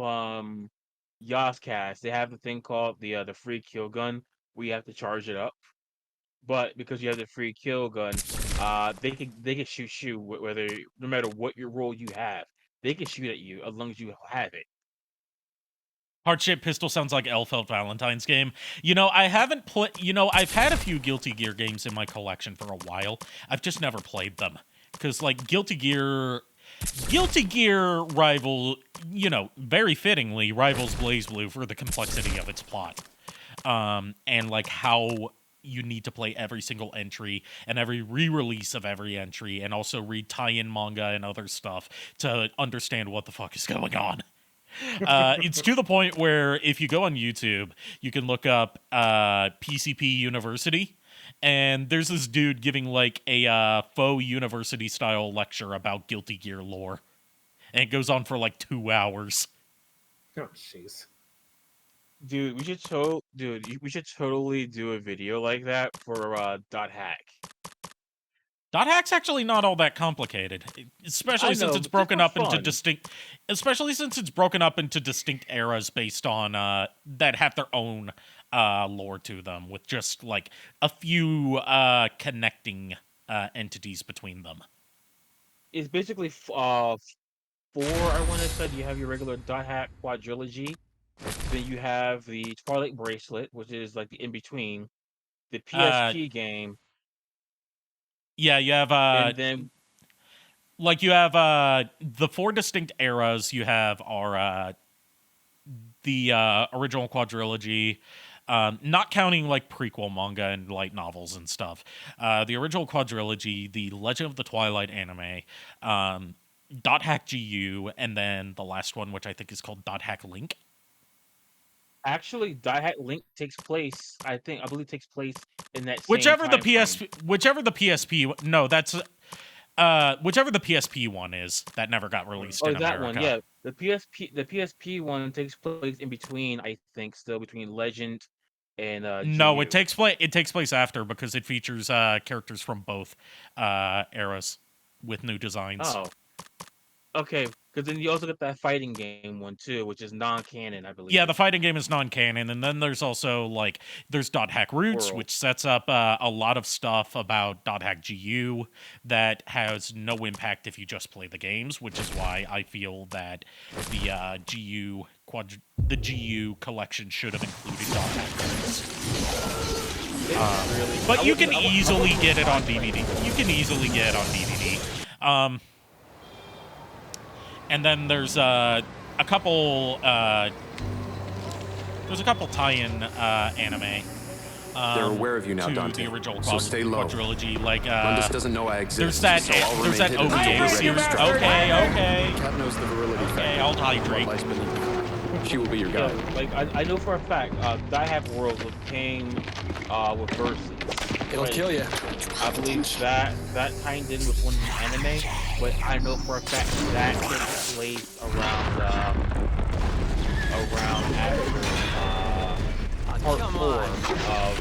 Yascast. They have the thing called the free kill gun where you have to charge it up. But because you have the free kill gun, they can shoot you whether no matter what your role you have. They can shoot at you as long as you have it. Heart-shaped pistol sounds like Elfelt Valentine's game. You know, I haven't played... You know, I've had a few Guilty Gear games in my collection for a while. I've just never played them. Because, like, Guilty Gear rival... You know, very fittingly, rivals BlazBlue for the complexity of its plot. And, like, how you need to play every single entry and every re-release of every entry, and also read tie-in manga and other stuff to understand what the fuck is going on. It's to the point where if you go on YouTube, you can look up PCP University, and there's this dude giving like a faux university-style lecture about Guilty Gear lore, and it goes on for like 2 hours. Oh, jeez. Dude, we should totally do a video like that for .hack. .hack's actually not all that complicated, especially since it's broken up into distinct eras based on that have their own lore to them, with just like a few connecting entities between them. It's basically four. I want to say you have your regular .hack quadrilogy, then you have the Twilight Bracelet, which is like the in between, the PSP game. Yeah, you have and then like you have the 4 distinct eras you have are the original quadrilogy, not counting like prequel manga and light novels and stuff. The original quadrilogy, the Legend of the Twilight anime, .hack GU, and then the last one, which I think is called .hack Link. Actually, .hack Link takes place. I believe takes place in that whichever same the time PSP, frame. whichever the PSP. No, that's whichever the PSP one is that never got released in that America. one, yeah. The PSP one takes place in between. I think still between Legend and no, GU. it takes place after, because it features characters from both eras with new designs. Oh, okay. Because then you also get that fighting game one too, which is non-canon, I believe. Yeah, the fighting game is non-canon, and then there's also like there's .hack Roots, World. which sets up a lot of stuff about .hack GU that has no impact if you just play the games, which is why I feel that the GU collection should have included .hack Roots. But you can easily get it on DVD. You can easily get it on DVD. And then there's a couple tie-in anime. They're aware of you now, to Dante. the original So stay low. quadrilogy. Like Mundus doesn't know I exist. there's so I'll remain hidden OVA until we're ready series. to strike. Okay. Cat knows the virility factor. Okay, I'll hydrate. What lies beneath. She will be your guide. Yeah, like I know for a fact, .hack World came with Versus. It'll kill you. I believe that tied in with one of the anime, but I know for a fact that took place around after part 4 of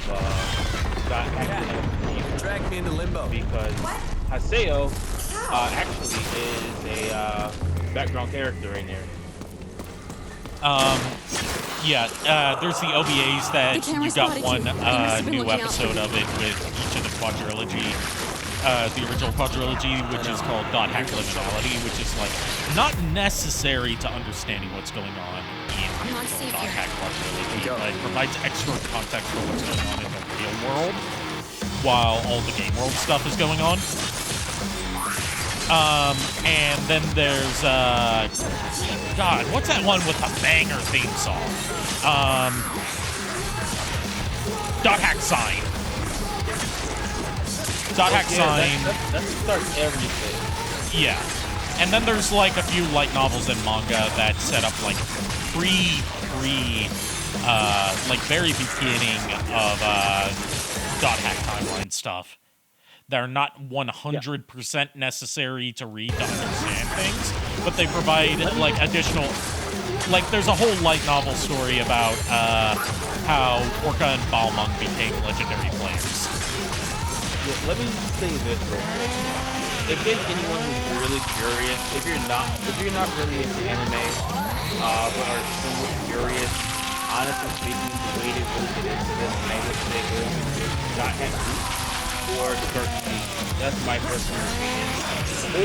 .hack. Drag me into limbo. Because Haseo actually is a background character in there. There's the OVAs that you got one new episode of it with each of the quadrilogy. The original quadrilogy, which is called .hack Liminality, which is like not necessary to understanding what's going on in .hack quadrilogy, but it provides extra context for what's going on in the real world while all the game world stuff is going on. And then there's God, what's that one with the banger theme song? .hack Sign. .hack Sign. That starts everything. Yeah. And then there's like a few light novels and manga that set up like like very beginning of .hack timeline stuff. They're not 100% necessary to read to understand things, but they provide like additional, like there's a whole light novel story about how Orca and Balmung became legendary players. Yeah, let me say this real quick. If there's anyone who's really curious, if you're not really into anime, but are somewhat curious, honestly speaking, the way to really get into this, I would say go to .hack or start reading. That's my personal opinion.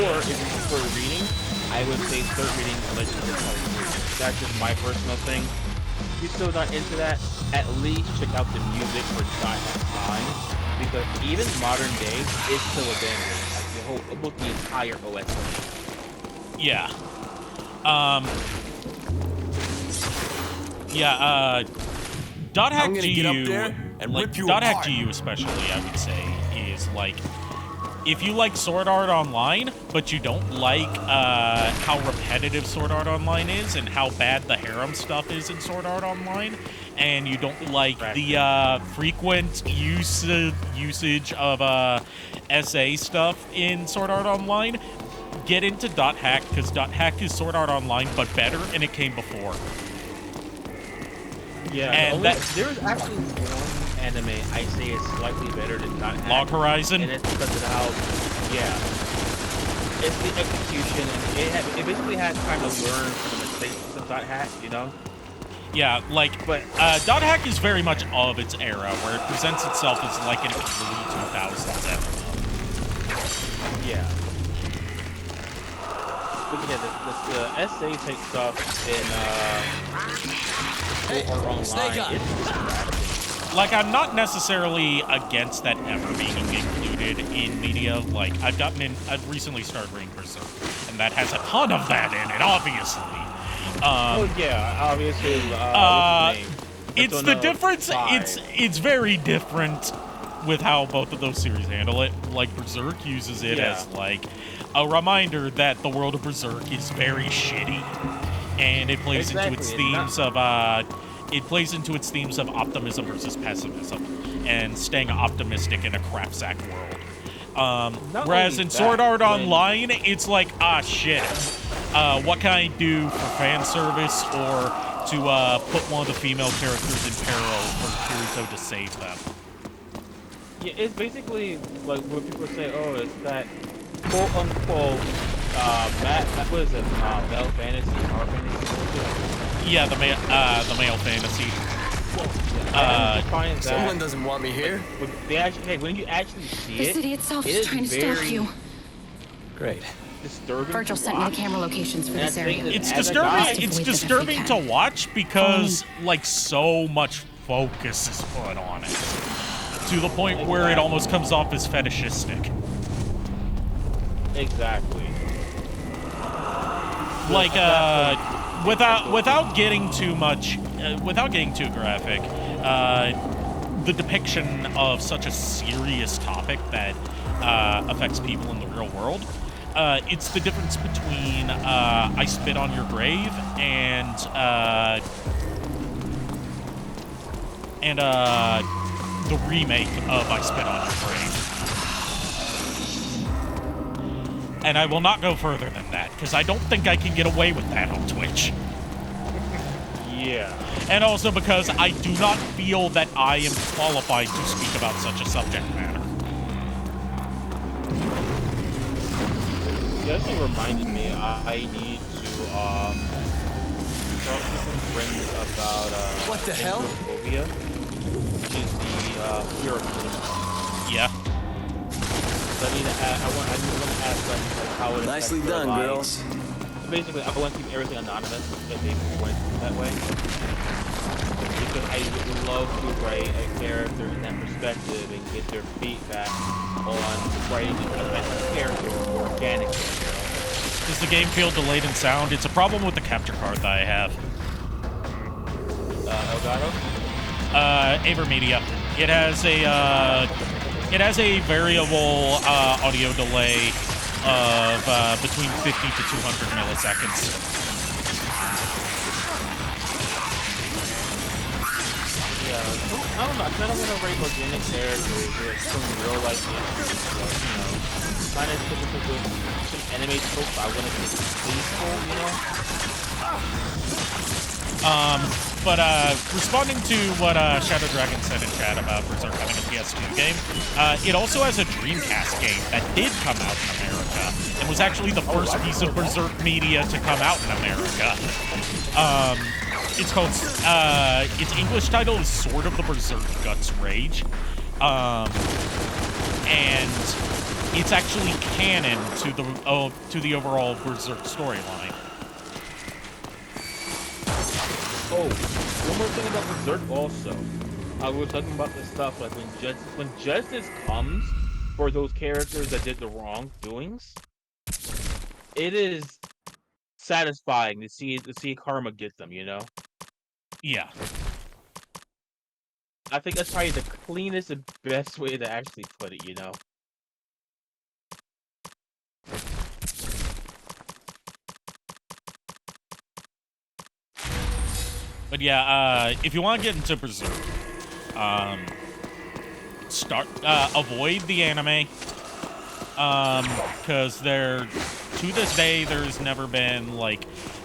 Or if you prefer reading, I would say start reading Legend of the Twilight. That's just my personal thing. if you're still not into that, at least check out the music for Sign, because even modern day, it's still a banger. Like both the entire OS. Yeah. Dot Hack GU, like Dot Hack GU especially, I would say, is like, if you like Sword Art Online, but you don't like how repetitive Sword Art Online is and how bad the harem stuff is in Sword Art Online, and you don't like the frequent usage of SA stuff in Sword Art Online, get into Dot Hack, because Dot Hack is Sword Art Online, but better, and it came before. Yeah, and there's actually one anime I say is slightly better than Dot Hack. Log Horizon? And it's because of how, it's the execution, and it basically has time to learn from the mistakes of Dot Hack, you know? Yeah, like, but Dot Hack is very much of its era, where it presents itself as like an early 2000s MMO. Yeah. But yeah, the SA type stuff in or online, like, I'm not necessarily against that ever being included in media. Like, I've recently started reading Berserk, and that has a ton of that in it, obviously. Obviously. It's the difference. It's very different with how both of those series handle it. Like, Berserk uses it as like a reminder that the world of Berserk is very shitty, and it plays into its themes of optimism versus pessimism, and staying optimistic in a crapsack world. Whereas in Sword Art Online, it's like, shit. What can I do for fan service or to put one of the female characters in peril for Kirito to save them? Yeah, it's basically like when people say, "Oh, it's that quote unquote what is it? Male fantasy, power fantasy." Yeah, the male fantasy. Someone doesn't want me here. But they actually, when you actually see the city itself is trying to stop you. Great. Disturbing. Virgil sent me the camera locations for this area. It's disturbing. It's disturbing to watch because like so much focus is put on it, to the point where it almost comes off as fetishistic. Exactly. Like without getting too much, without getting too graphic, the depiction of such a serious topic that affects people in the real world. It's the difference between I Spit on Your Grave and the remake of I Spit on Your Grave. And I will not go further than that, because I don't think I can get away with that on Twitch. Yeah. And also because I do not feel that I am qualified to speak about such a subject matter. You actually reminded me, I need to talk to some friends about what the hell? Phobia, which is the fear of humans. Yeah. So I want to ask like how it Nicely done, girls. Basically, I want to keep everything anonymous if they want it that way. Because I would love to write a character in that perspective and get their feedback on writing a character organically. Does the game feel delayed in sound? It's a problem with the capture card that I have. Elgato? Avermedia. It has a variable audio delay of between 50 to 200 milliseconds. Yeah, I don't know. I kind of want to write organic characters with some real life issues, like, you know, kind of typical with some anime tropes. I want to make it peaceful, you know. But responding to what Shadow Dragon said in chat about Berserk having a PS2 game, it also has a Dreamcast game that did come out in America, and was actually the first piece of Berserk media to come out in America. It's called, its English title is Sword of the Berserk Guts Rage. And it's actually canon to the overall Berserk storyline. Oh, one more thing about Berserk also. We were talking about this stuff like when justice comes for those characters that did the wrongdoings, it is satisfying to see karma get them, you know? Yeah. I think that's probably the cleanest and best way to actually put it, you know? But yeah, if you want to get into Berserk, avoid the anime, because to this day, there's never been, like,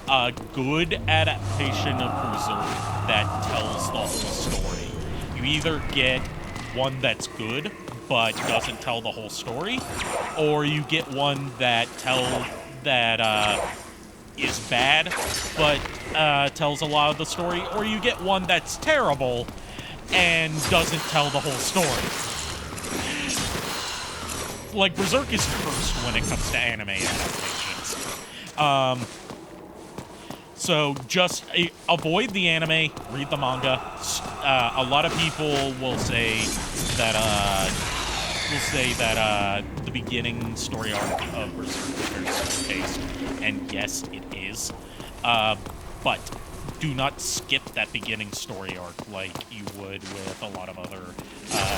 a good adaptation of Berserk that tells the whole story. You either get one that's good, but doesn't tell the whole story, or you get one that is bad, but tells a lot of the story, or you get one that's terrible and doesn't tell the whole story. Like, Berserk is cursed when it comes to anime adaptations. So just avoid the anime, read the manga. A lot of people will say that the beginning story arc of Berserk is very slow-paced, and yes, it is. But do not skip that beginning story arc like you would with a lot of other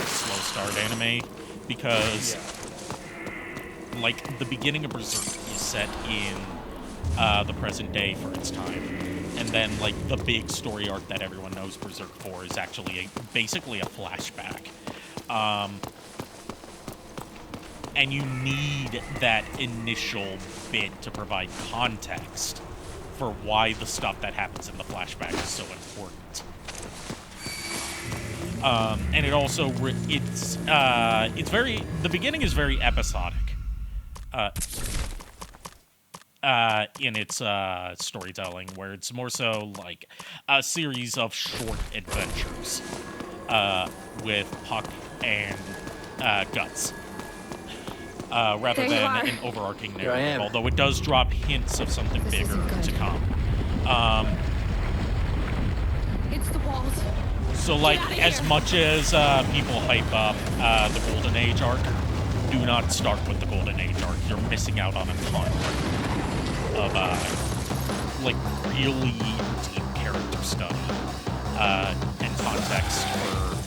slow start anime, because like the beginning of Berserk is set in the present day for its time, and then like the big story arc that everyone knows Berserk for is actually basically a flashback. And you need that initial bit to provide context for why the stuff that happens in the flashback is so important. And it also the beginning is very episodic in its storytelling, where it's more so like a series of short adventures with Puck and Guts. Rather than an overarching narrative, although it does drop hints of something bigger to come. It's the walls. So, like, as much as people hype up the Golden Age arc, do not start with the Golden Age arc. You're missing out on a ton of, like, really deep character study and context for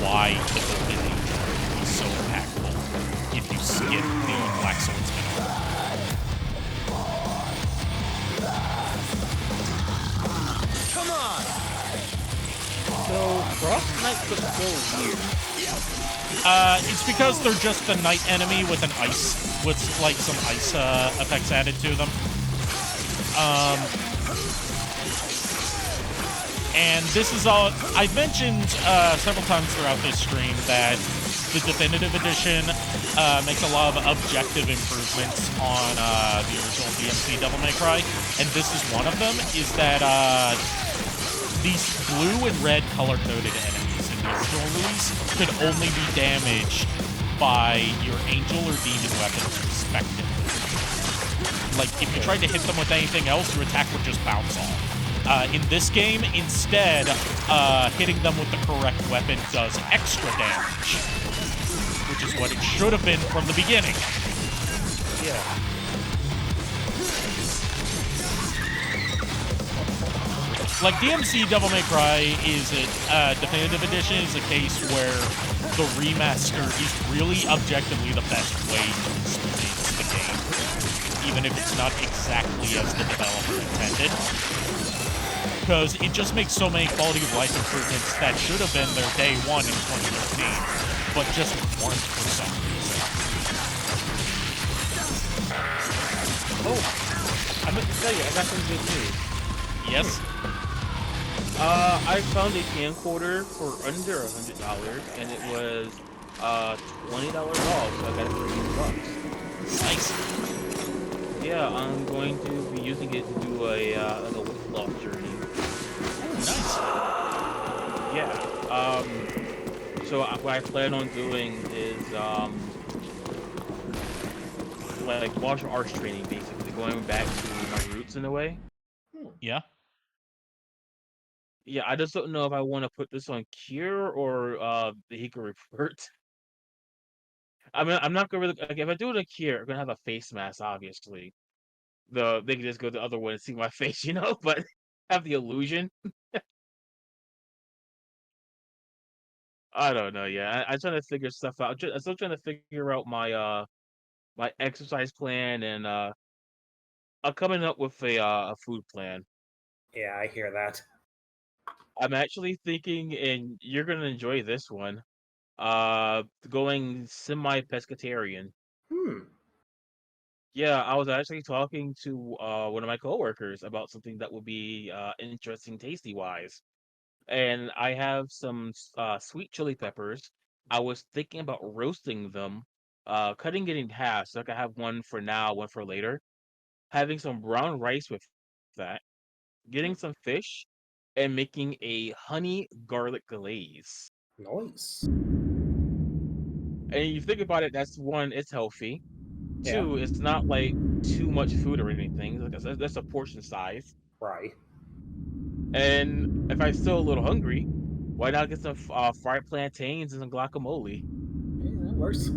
why the Golden Age arc is so impactful if you skip the Black Swordsman arc. Come on! So, Frost Knights look so weird. It's because they're just a night enemy with like some ice effects added to them. And this is all I've mentioned several times throughout this stream, that the Definitive Edition makes a lot of objective improvements on the original DmC Devil May Cry, and this is one of them, is that these blue and red color-coded enemies in the original release could only be damaged by your angel or demon weapons respectively. Like, if you tried to hit them with anything else, your attack would just bounce off. In this game, instead, hitting them with the correct weapon does extra damage, which is what it should have been from the beginning. Yeah. Like, DmC Devil May Cry is a Definitive Edition is a case where the remaster is really objectively the best way to experience the game, even if it's not exactly as the developer intended. Because it just makes so many quality of life improvements that should have been their day one in 2013, but just weren't for some reason. Oh, I meant to tell you, I got some good news. Yes? I found a camcorder for under $100, and it was $20 off, so I got it for $80. Nice. Yeah, I'm going to be using it to do a weight loss journey. Oh, nice. Yeah. So what I plan on doing is like martial arts training, basically going back to my roots in a way. Yeah. Yeah, I just don't know if I want to put this on cure or the Hiko report. I mean, I'm not gonna really like if I do it on cure, I'm gonna have a face mask, obviously. They can just go the other way and see my face, you know, but have the illusion. I don't know. Yeah, I'm trying to figure stuff out. I'm still trying to figure out my exercise plan and I'm coming up with a food plan. Yeah, I hear that. I'm actually thinking, and you're gonna enjoy this one. Going semi-pescatarian. Yeah, I was actually talking to one of my coworkers about something that would be interesting tasty wise. And I have some sweet chili peppers. I was thinking about roasting them, cutting it in half so I could have one for now, one for later. Having some brown rice with that, getting some fish, and making a honey garlic glaze. Nice. And you think about it, that's one, it's healthy. Yeah. Two, it's not like too much food or anything. Like that's a portion size. Right. And if I'm still a little hungry, why not get some fried plantains and some guacamole? Yeah, that works.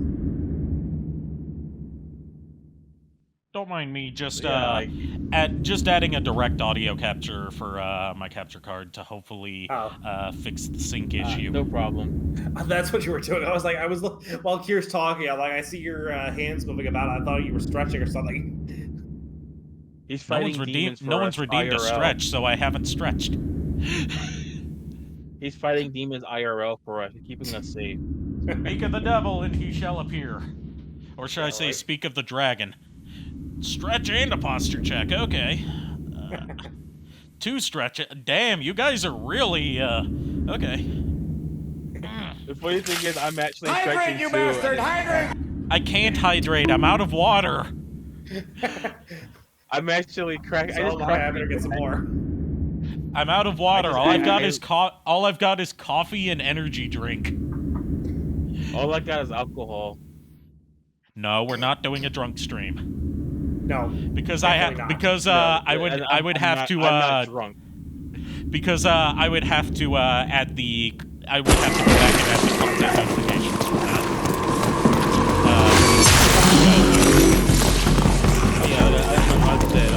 Don't mind me just Yeah, just adding a direct audio capture for my capture card to hopefully fix the sync issue. No problem. That's what you were doing. I was while Kier's talking, I'm like, I see your hands moving about. I thought you were stretching or something. He's fighting no one's redeemed a stretch, so I haven't stretched. He's fighting demons IRL for us, keeping us safe. Speak of the devil, and he shall appear. Or should I say, speak of the dragon. Stretch and a posture check, okay. 2 stretch. Damn, you guys are really, okay. The funny thing is, I'm actually stretching you too. Bastard! Hydrate! I can't hydrate, I'm out of water. I'm actually cracking. I better get some more. I'm out of water. All I've got is coffee and energy drink. All I got is alcohol. No, we're not doing a drunk stream. No, because I would have to I'm not drunk. Because I would have to go back and add the content notifications for that. Yeah, that's what I said.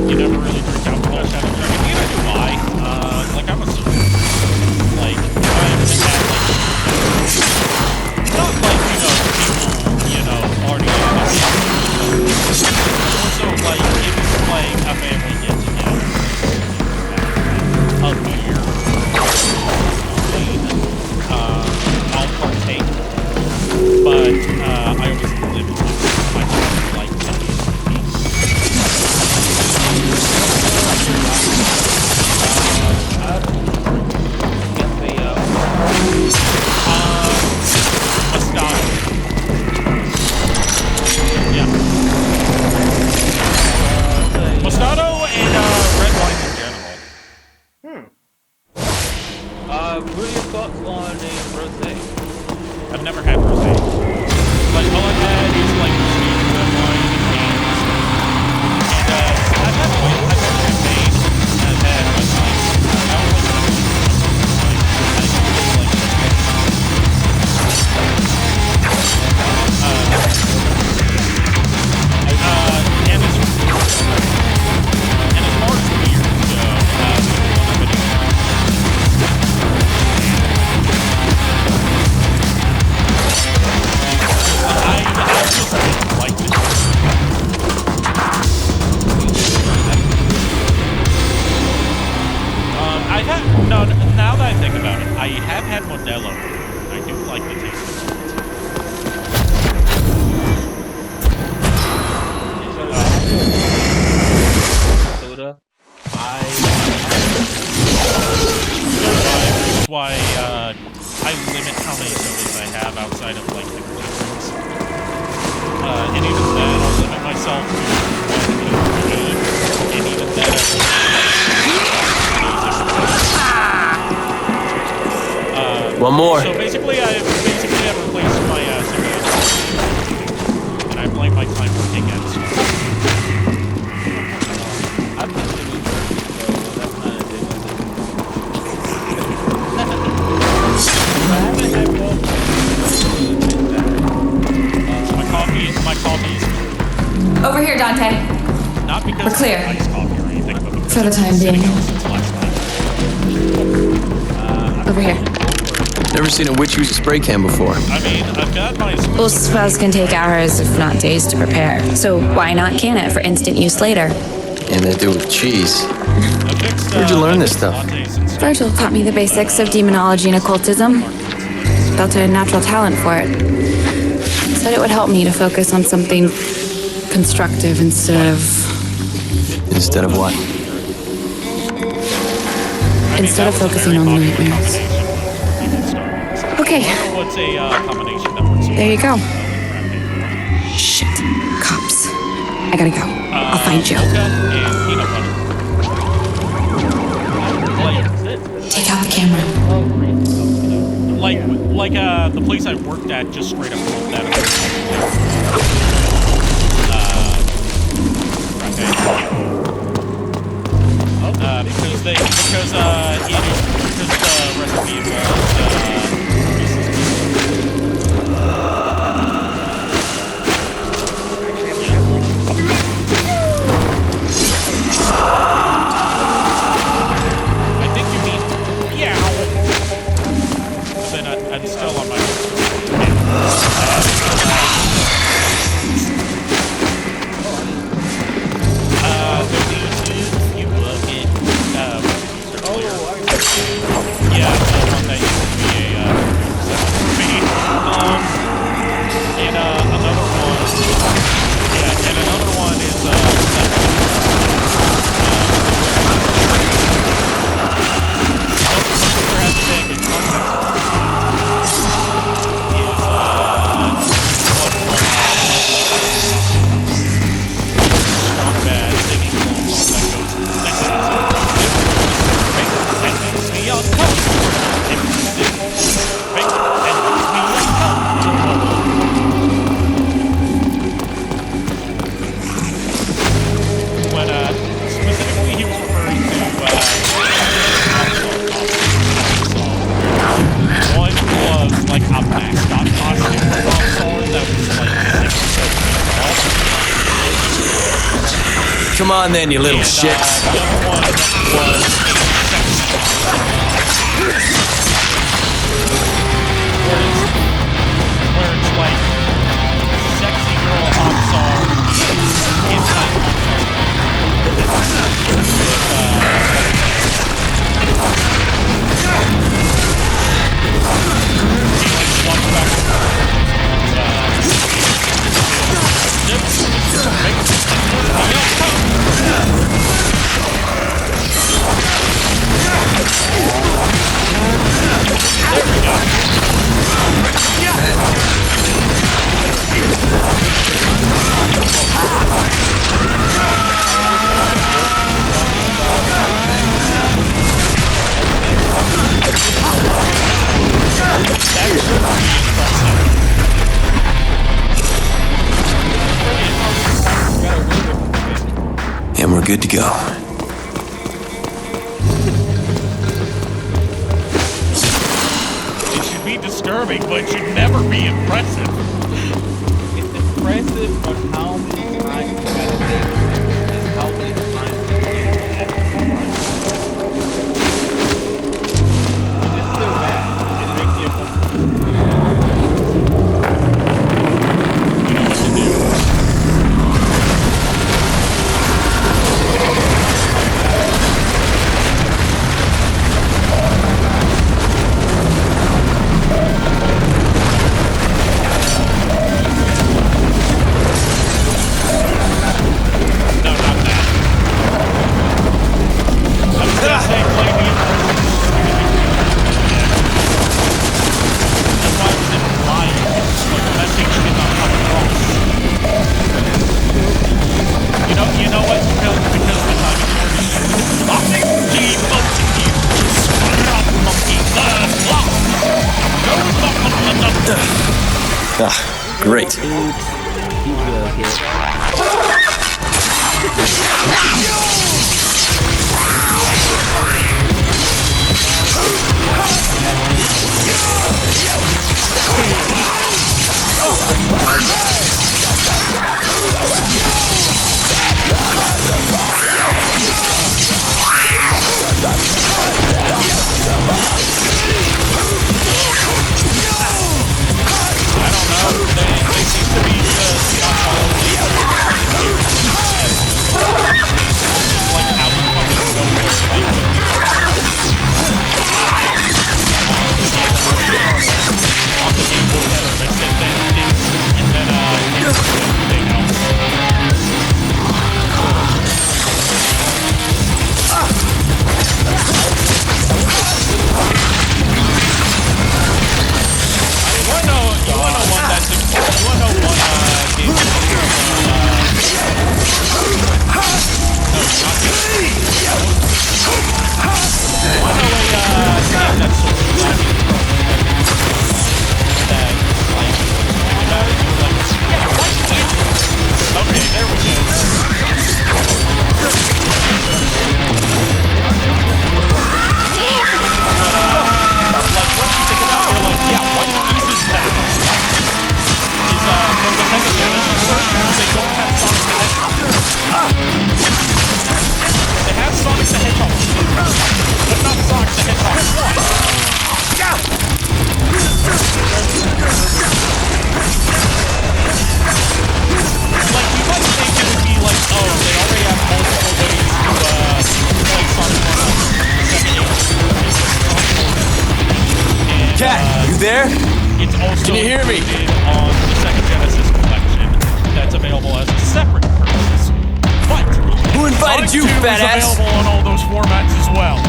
You never really drink alcohol, Shadow Dragon. Neither do I. Like I'm a like I'm not like people party. Also like if it's like a family get together, a beer, I'll partake. But I always live with my like Moscato and red wine in general. What are your thoughts on a rosé? I've never had rosé. Like all I've had is like sweet red wine and I've had champagne. I've had red wine. And as far as beers go, I just didn't like it. Now that I think about it, I have had Modelo. I do like the taste of it. Soda. That's why I limit how many sodas I have outside of like the drinks. And even then, I'll limit myself to 1 8, and even then, one more. So basically, I've replaced my soda I blame my time working at school. I'm not the new person, so that's not a thing. I haven't had my coffee. Over here, Dante. Not because We're clear. of iced coffee or anything, but because For the it's time sitting being. out since last night. Over here. Never seen a witch use a spray can before. I mean, I've got my. Well, spells can take hours, if not days, to prepare. So why not can it for instant use later? And they do with cheese. Where'd you learn this stuff? Virgil taught me the basics of demonology and occultism. Felt I had natural talent for it. Said it would help me to focus on something constructive instead of... Instead of what? Instead of focusing on the nightmares. Okay. What's a combination that works? There you go. Shit. Cops. I gotta go. I'll find you. Take out the camera. Like the place I worked at just straight up pulled that up. Because the recipe I think you mean then I'm still on my Come on then, you little shits. where it's like sexy girl hot song inside And we're good to go. It should be disturbing, but it should never be impressive. It's impressive on how many times you gotta think and how many times you can't. It's still bad. It makes you Ah, great. there? It's also Can you hear me? On the Sega Genesis collection that's available as a separate purchase. But who invited Sonic you, 2 fat is ass? available on all those formats as well.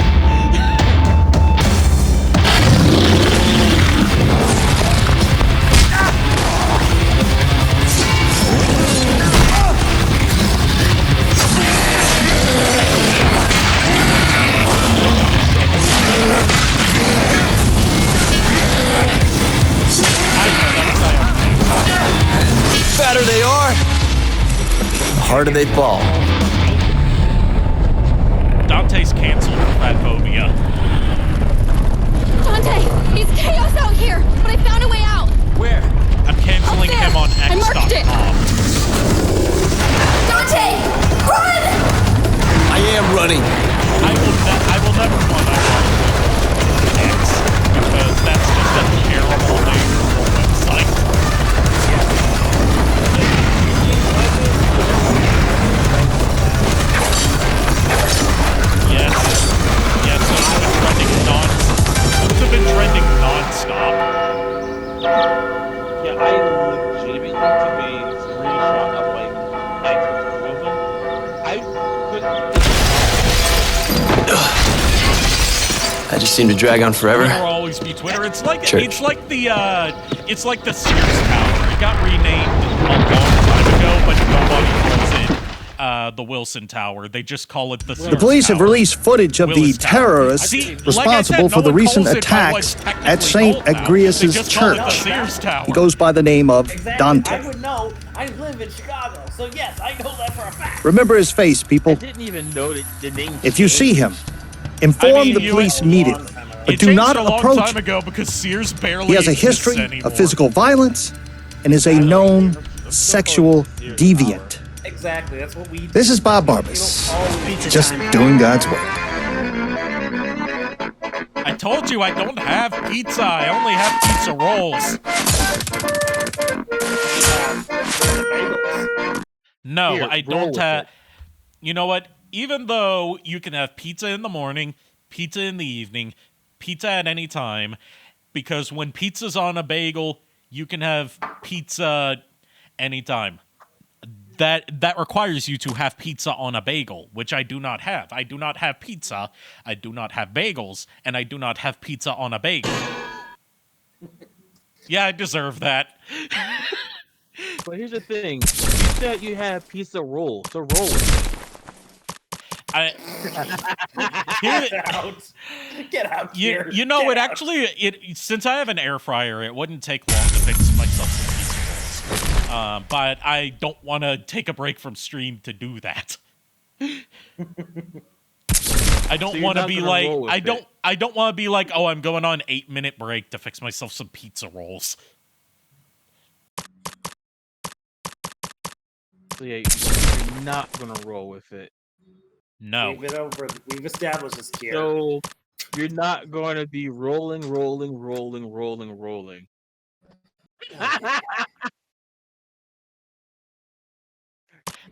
Fatter they are, the harder they fall. Dante's canceled for fat phobia. Dante, he's chaos out here, but I found a way out. Where? I'm canceling him on I marked it. X.com. Dante, run! I am running. I will never run on X because that's just a terrible name for a website. Yes, those have been trending non-stop. Yeah, I legitimately took a screenshot of like Xbox Wilson. I I just seem to drag on forever. There will always be Twitter. It's like Church. it's like the Sears Tower. It got renamed a long time ago, but nobody calls it the Wilson Tower. They just call it the Sears The police have Tower. released footage of the Willis Tower. terrorists See, like responsible I said, for no the one recent calls it by what's attacks technically at St. called now. They Agrius' just call it the church. Sears Tower. He goes by the name of Exactly. Dante. I would know. I live in Chicago, so yes, I know that for a fact. Remember his face, people. I didn't even know that the name. If you see him, inform the police immediately, but It do changed not a long approach time him. ago because Sears barely He has a exists history anymore. of physical violence and is a known sexual deviant. Exactly. That's what we. This is Bob Barbas, just doing God's work. I told you I don't have pizza. I only have pizza rolls. No, Here, I roll don't with have. it. You know what? Even though you can have pizza in the morning, pizza in the evening, pizza at any time, because when pizza's on a bagel, you can have pizza anytime. That requires you to have pizza on a bagel, which I do not have. I do not have pizza, I do not have bagels, and I do not have pizza on a bagel. Yeah, I deserve that. But here's the thing: you said you have pizza roll, so roll with it. Get out! Get out here! You know, Get it out. actually since I have an air fryer, it wouldn't take long to fix myself some pizza rolls. But I don't want to take a break from stream to do that. I don't want to be like I don't want to be like, oh, I'm going on an 8-minute break to fix myself some pizza rolls. So yeah, you're not gonna roll with it. No. We've established this here. So you're not going to be rolling.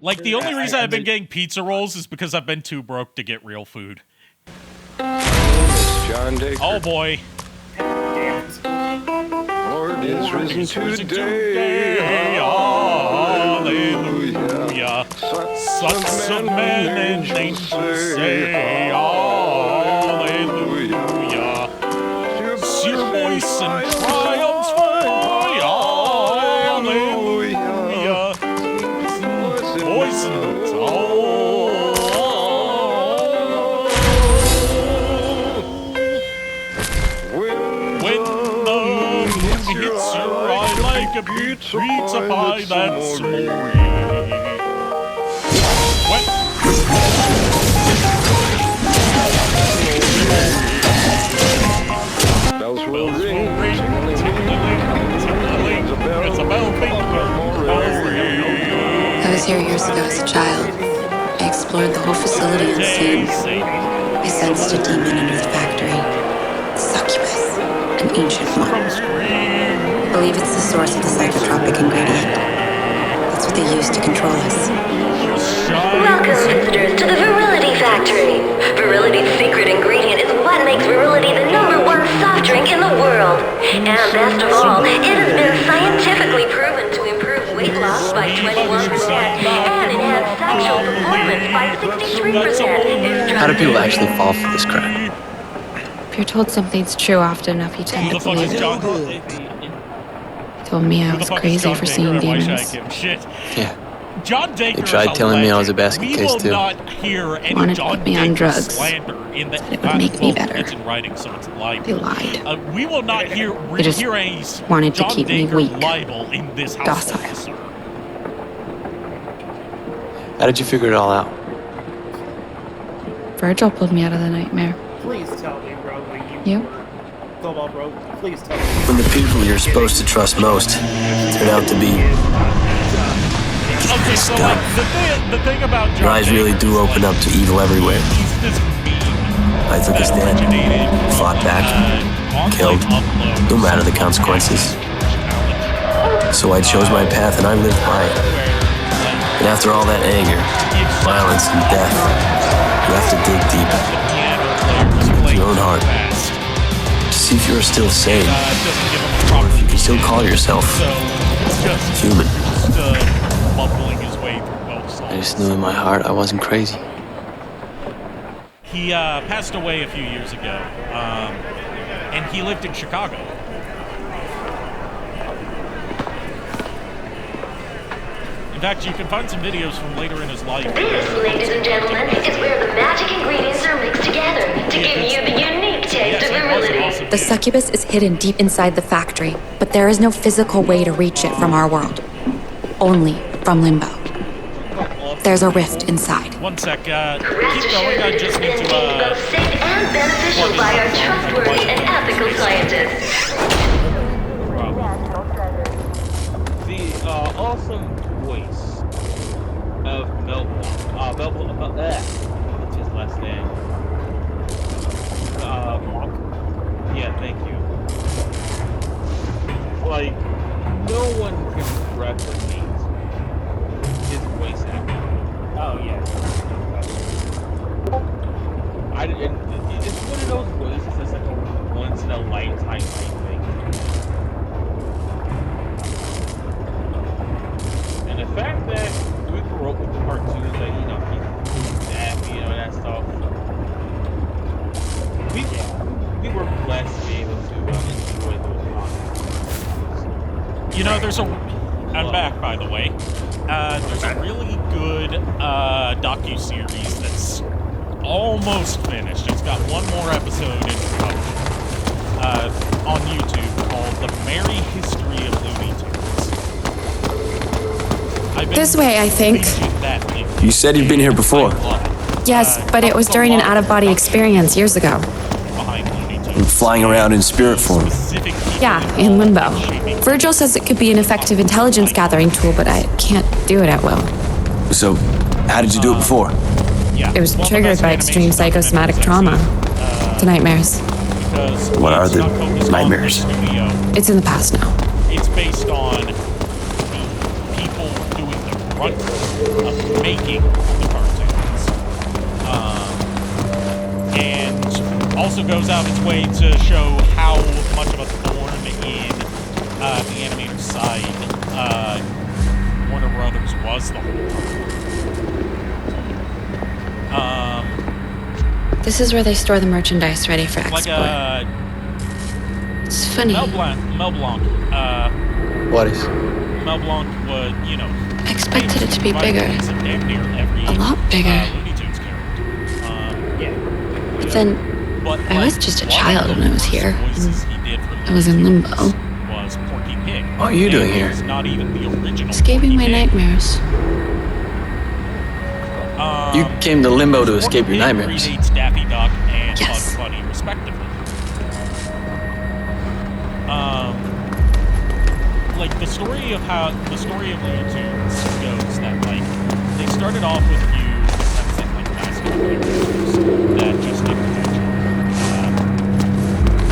Like, the only reason I've been getting pizza rolls is because I've been too broke to get real food. John Dacre. Oh boy. Lord is risen today. Hallelujah. Sons of men and angels say hallelujah. Your voice and triumphs hallelujah. Voice and when the moon hits your eye like a pizza pie that's sweet. Bells will ring. It's a bell I was here years ago as a child. I explored the whole facility unseen. I sensed a demon under the factory. Succubus, an ancient one. I believe it's the source of the psychotropic ingredient. That's what they use to control us. Welcome, visitors, to the Virility Factory. Virility's secret ingredient is what makes Virility the #1 soft drink in the world. And best of all, it has been scientifically proven to improve weight loss by 21% and enhance sexual performance by 63%. How do people actually fall for this crap? If you're told something's true often enough, you tend to believe it. He told me I was crazy for seeing demons. Yeah. John Dacre They tried telling me I was a basket we case will too. not hear any Wanted to John put me on Dacre drugs. slander in the, Said it would make me better. It's in writing, so it's libel. They lied. We will not hear They just hear any wanted to John keep me Dacre weak, libel in this house. docile. How did you figure it all out? Virgil pulled me out of the nightmare. Please tell me, bro, where You? Go on, bro. Please tell me. When the people you're supposed to trust most turn out to be Okay, so like the thing about John your eyes Dacre really do open up to evil everywhere. I took a stand, fought back, killed, no matter the consequences. So I chose my path and I lived by it. And after all that anger, violence, and death, you have to dig deep into your own heart to see if you're still sane, or if you can still call yourself human. Mumbling his way through both songs. I just knew in my heart I wasn't crazy. He passed away a few years ago, and he lived in Chicago. In fact, you can find some videos from later in his life. This, ladies and gentlemen, is where the magic ingredients are mixed together to give you the unique taste of virility. The succubus is hidden deep inside the factory, but there is no physical way to reach it from our world. Only from limbo. There's a rift inside. One sec, keep going, I just need to, both safe and beneficial by our trustworthy and ethical scientists. The awesome voice of what's his last name? Yeah, thank you. Like, no one can replicate his voice acting. Oh, yeah. It's one of those voices that's like a once in a lifetime thing. And the fact that we grew up with the cartoons that, you know, that, you know, that stuff. We were blessed to be able to enjoy those content. You know, there's a... I'm back, by the way. There's a really good docu-series that's almost finished. It's got one more episode in on YouTube called The Merry History of Looney Tunes. This way, I think. You said you'd been here before. Yes, but it was during an out-of-body experience years ago. Flying around in spirit form. Yeah, in limbo. Virgil says it could be an effective intelligence gathering tool, but I can't do it at will. So, how did you do it before? It was triggered by extreme psychosomatic trauma. To nightmares. What are the nightmares? It's in the past now. It's based on the people doing the grunt of making the cartoons. And also goes out of its way to show how much of a thorn in the animator's side Warner Brothers was the whole time. This is where they store the merchandise ready for export. It's funny. Mel Blanc. What is? Mel Blanc was, you know. I expected it to be bigger. A lot bigger. But then, I was just a child when I was here. I was in limbo. What are you doing here? Escaping my nightmares. You came to limbo to escape your nightmares. Yes. Like the story of Looney Tunes goes that like they started off with you like masculine characters that just didn't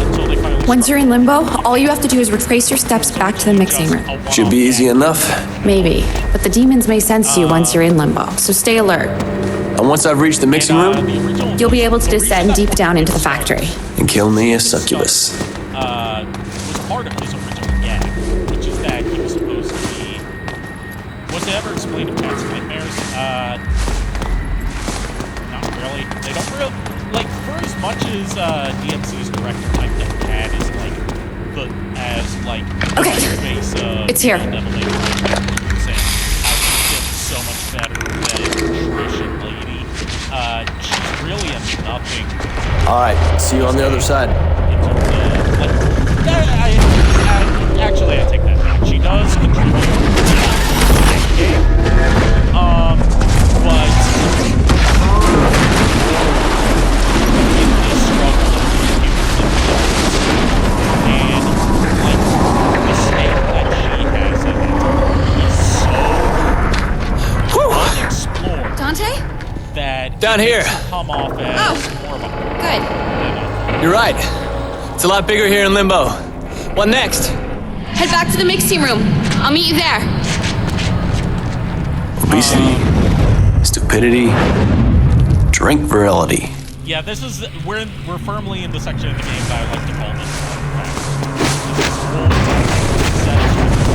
until they finally. Once you're in limbo, all you have to do is retrace your steps back to the mixing room. Should be easy enough. Maybe, but the demons may sense you once you're in limbo, so stay alert. And once I've reached the mixing room, you'll be able to descend deep down into the factory. And kill me a succubus. Was part of his original gag, which is that he was supposed to be. Was it ever explained in Cat's Nightmares? Not really. They don't really like for as much as DmC's director type that Cat is like okay. The face of it's here. Saying how she's so much better than Trish and Lady. She's really a nothing. Alright, see you on the other side. Actually, I take that back. She does contribute to the game. But in this struggle and like the state that she has in it is so unexplored. Dante? That down here. Come off as more of a good. You're right. It's a lot bigger here in limbo. What next? Head back to the mixing room. I'll meet you there. Obesity, stupidity, drink virility. Yeah, this is we're firmly in the section of the game that I like to call this.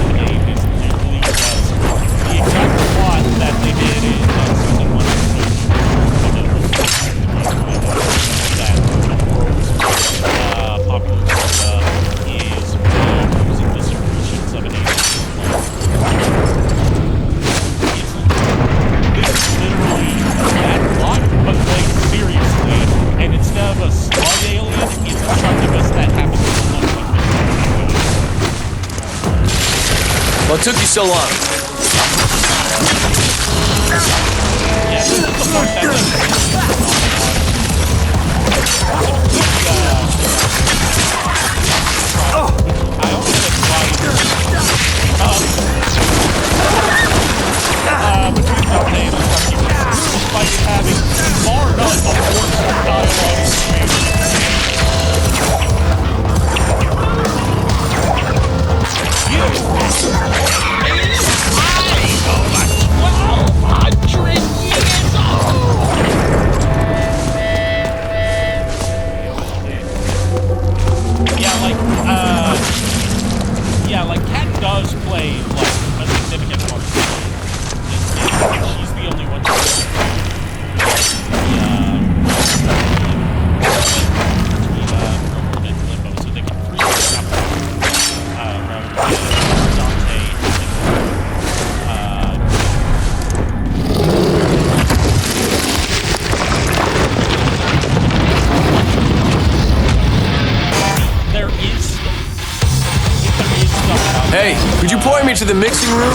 The game is literally just the exact plot that they did in season 1. That the world's popular is using the secretions of an alien. This is literally that plot, but like seriously, and instead of a slug alien, it's a succubus that happens to look like this. What took you so long? Yeah, this is the part that between Dante and the succubus, despite having far enough of works of dialogue and yeah, like Kat does play like a significant part of the game. She's the only one. Limbo, so they can free rather than Dante. There is stuff out Hey, could you point me to the mixing room?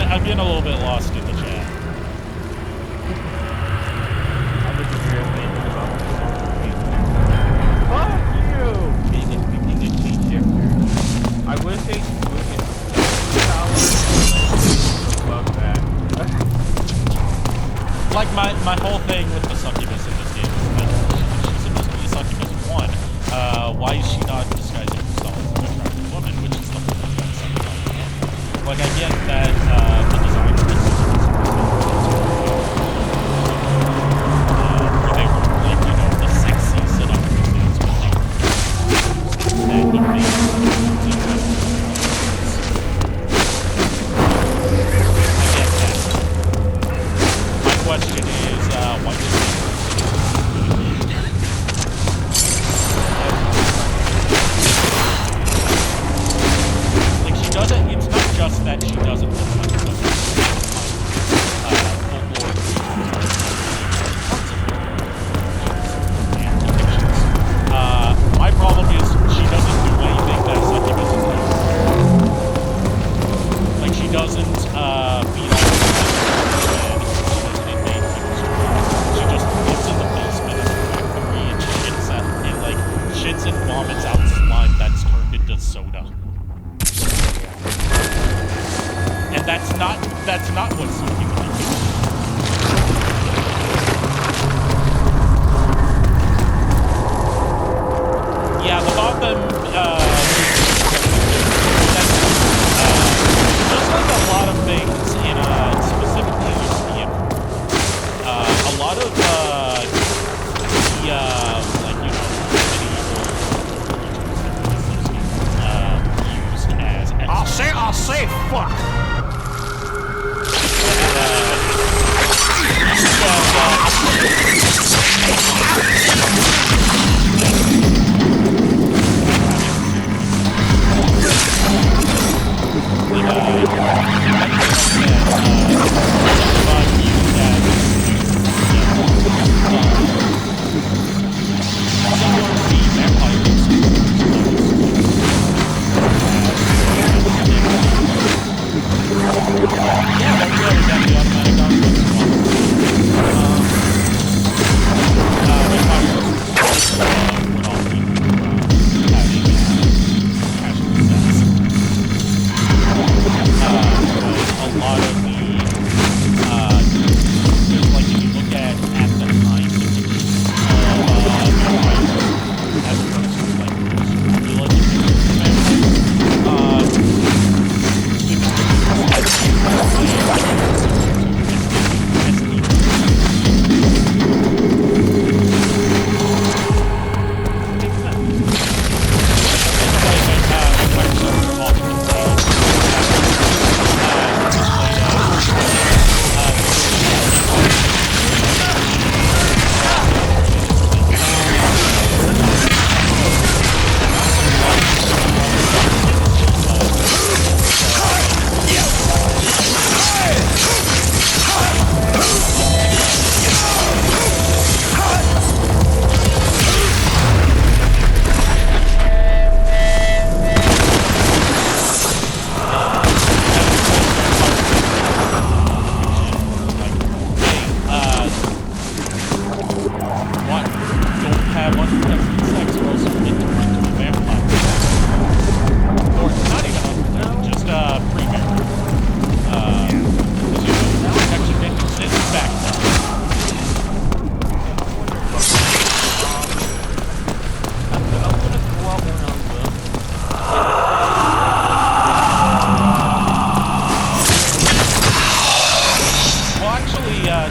I'm getting a little bit lost in the chat. I would say like my whole thing with the succubus in this game is like she's supposed to be a succubus. One, why is she not disguising herself as an attractive woman, which is the whole thing about succubus. Like I get that the design of this is where they were like, you know, the sexy sit-up routines, but they that he made question is, why does like she doesn't, it's not just that she doesn't look like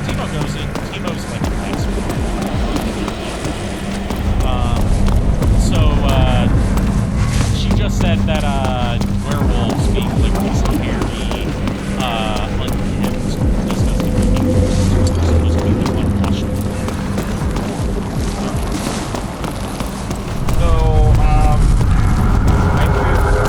Timo goes in. Timo's like an expert. So she just said that werewolves being liquid scary, unhinged, disgusting creatures are supposed to be the unwashable. So, I could remake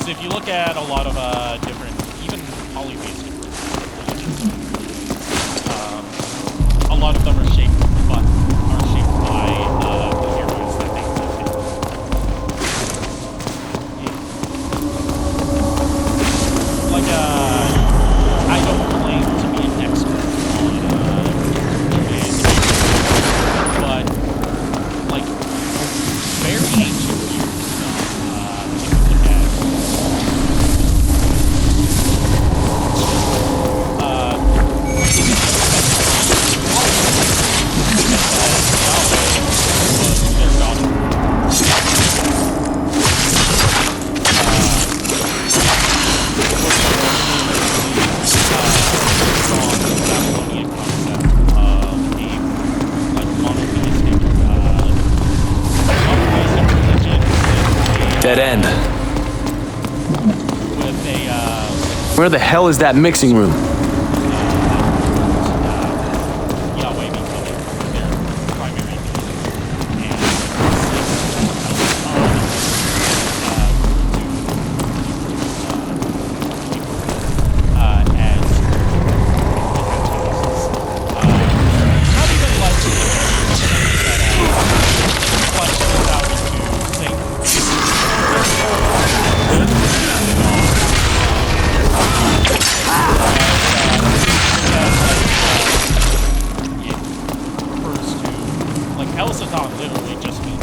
if you look at a lot of different, even polytheistic religions, a lot of them are shaped by the areas that they live in. Yeah. Like, I don't claim to be an expert on Judaism, but, like, very ancient years, if you look at Dead end. Where the hell is that mixing room? Elsaton literally just means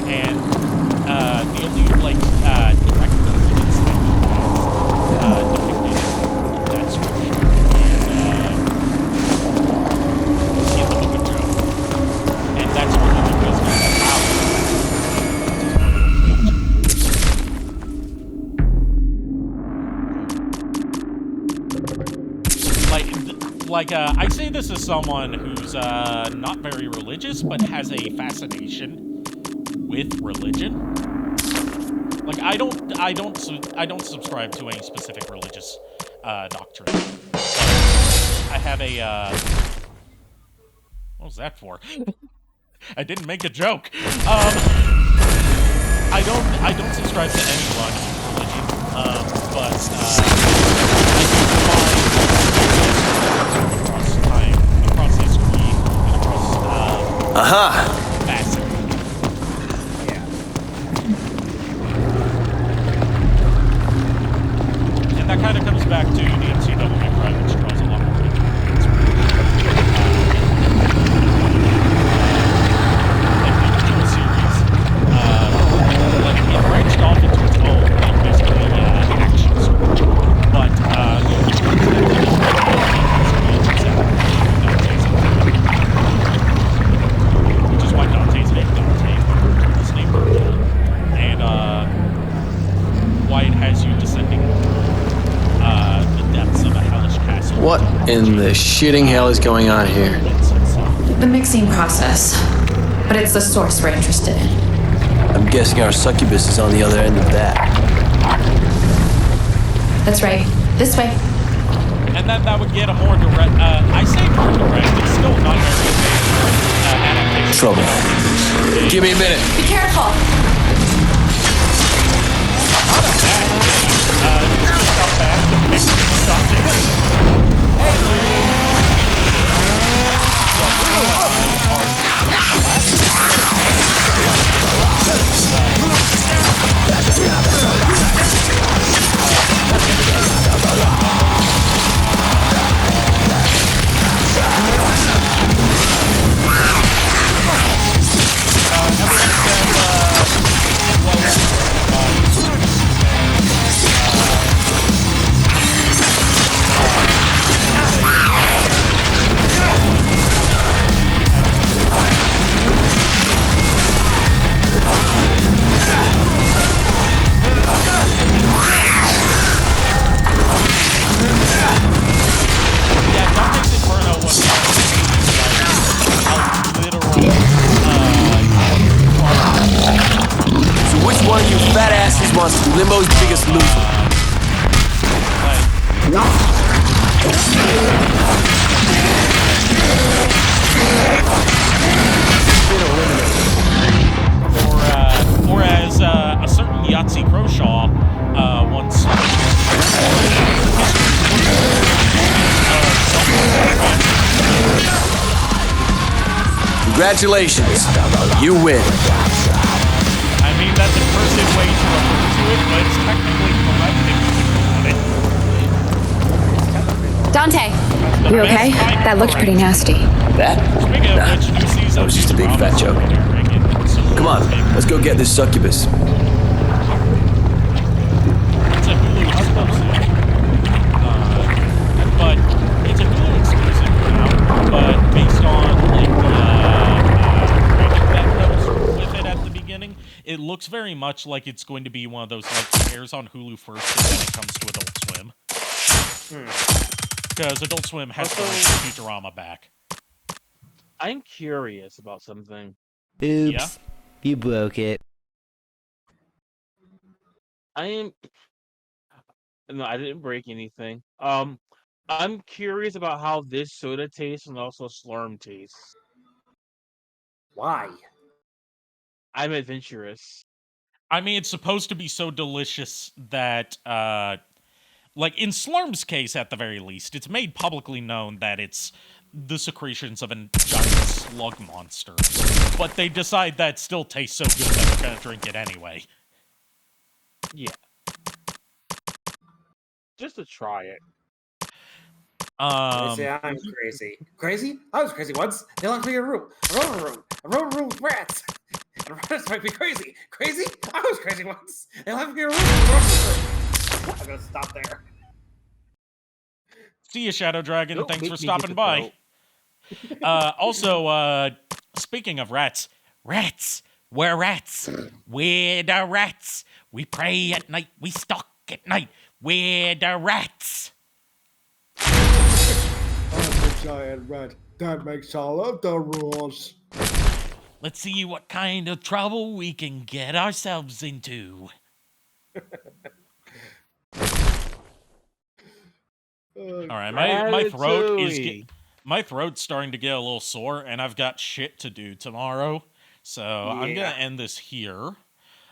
and the only like direct religions that depicted that scripture is in the Book of Job, and that's where the wisdom of I say this as someone who's not very religious, but has a fascination with religion. Like I don't subscribe to any specific religious doctrine. I have a what was that for? I didn't make a joke. I don't subscribe to any religion, but across history and across fascinating. Yeah. And that kind of comes back to DmC Devil May Cry, which draws a lot more inspiration. Like the original series, like it branched off into its own, like basically action sort, but the only ones that which is why Dante's named Dante, his name Virgil, and why it has you descending the depths of a hellish castle. What in the shitting hell is going on here? The mixing process. But it's the source we're interested in. I'm guessing our succubus is on the other end of that. That's right. This way. And then that would get a more direct, I say more direct, it's still not very adaptation. Trouble. Give me a minute. Be careful. Wants to be Limbo's biggest loser. Or as a certain Yahtzee Croshaw once. Congratulations, you win. I mean, that's a cursive way to refer to it, but it's technically correct. Dante, you okay? That looked pretty nasty. That? Nah, that was just a big fat joke. Come on, let's go get this succubus. It's a Hulu exclusive. But it's a Hulu exclusive now, but based on like it looks very much like it's going to be one of those like it airs on Hulu first and then it comes to Adult Swim. Because Adult Swim has to bring Futurama back. I'm curious about something. Oops. Yeah? You broke it. No, I didn't break anything. I'm curious about how this soda tastes and also Slurm tastes. Why? I'm adventurous. I mean, it's supposed to be so delicious that like in Slurm's case at the very least, it's made publicly known that it's the secretions of a giant slug monster. But they decide that still tastes so good that they're gonna drink it anyway. Yeah. Just to try it. They say I'm crazy. Crazy? I was crazy once. They locked me in a room. I wrote a room with rats. And rats might be crazy. Crazy? I was crazy once. They locked me in a room. I'm gonna stop there. See you, Shadow Dragon. Thanks for stopping by. Also, speaking of rats, we're rats. We're the rats. We pray at night. We stalk at night. We're the rats. I'm a giant rat. That makes all of the rules. Let's see what kind of trouble we can get ourselves into. All right, my throat's starting to get a little sore, and I've got shit to do tomorrow, so I'm gonna end this here.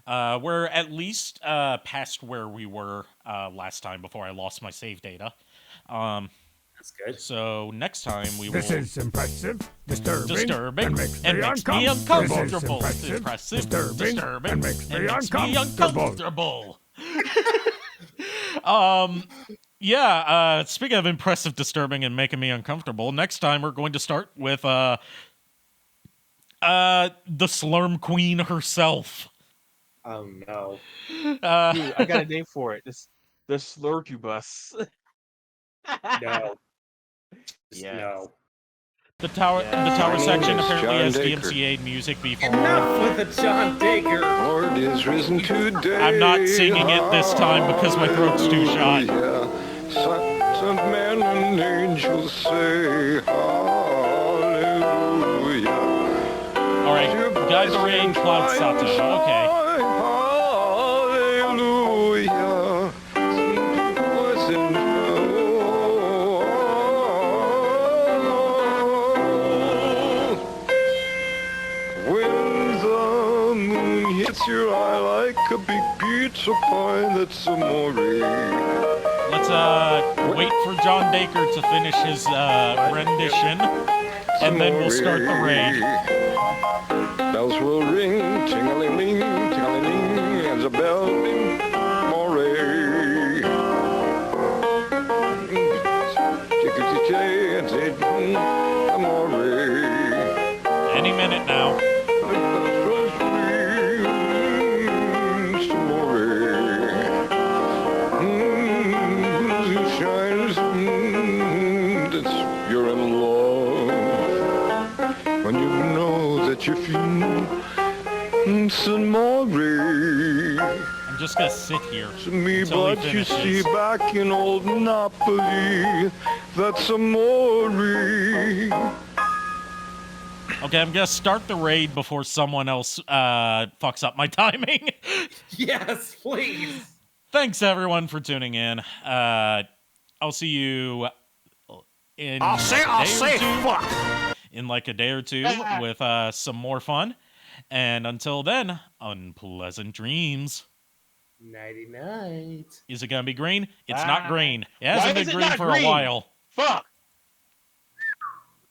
We're at least past where we were last time before I lost my save data. That's good. So next time we will. This is impressive, disturbing, and makes me uncomfortable. This is impressive, disturbing, and makes me uncomfortable. Yeah, speaking of impressive, disturbing, and making me uncomfortable, next time we're going to start with the Slurm Queen herself. Oh no. Dude, I got a name for it. The Slurcubus. No. Yeah. No. The tower section apparently has DmCA music before. Enough with the John Dacre. Lord is risen today. I'm not singing it this time because my throat's too shot. Sons of men and angels say hallelujah. All right, Guide the Rain, Cloud Sato. Okay. Hallelujah. Hits your eye like a big pizza pie. That's amore. Let's wait for John Dacre to finish his rendition, and then we'll start the raid. Bells will ring, ting-a-ling-ling, ting-a-ling-ling, and the bell ring, amore. Amore. Any minute now. You're in love when you know that you feel some more. I'm just gonna sit here Me, until he but you finishes. see, back in old Napoli, that's amore. Okay, I'm gonna start the raid before someone else fucks up my timing. Yes, please. Thanks everyone for tuning in. I'll see you in in like a day or two with some more fun. And until then, unpleasant dreams. Nighty night. Is it gonna be green? It's not green. It hasn't Why been is it green not for green? a while. Fuck.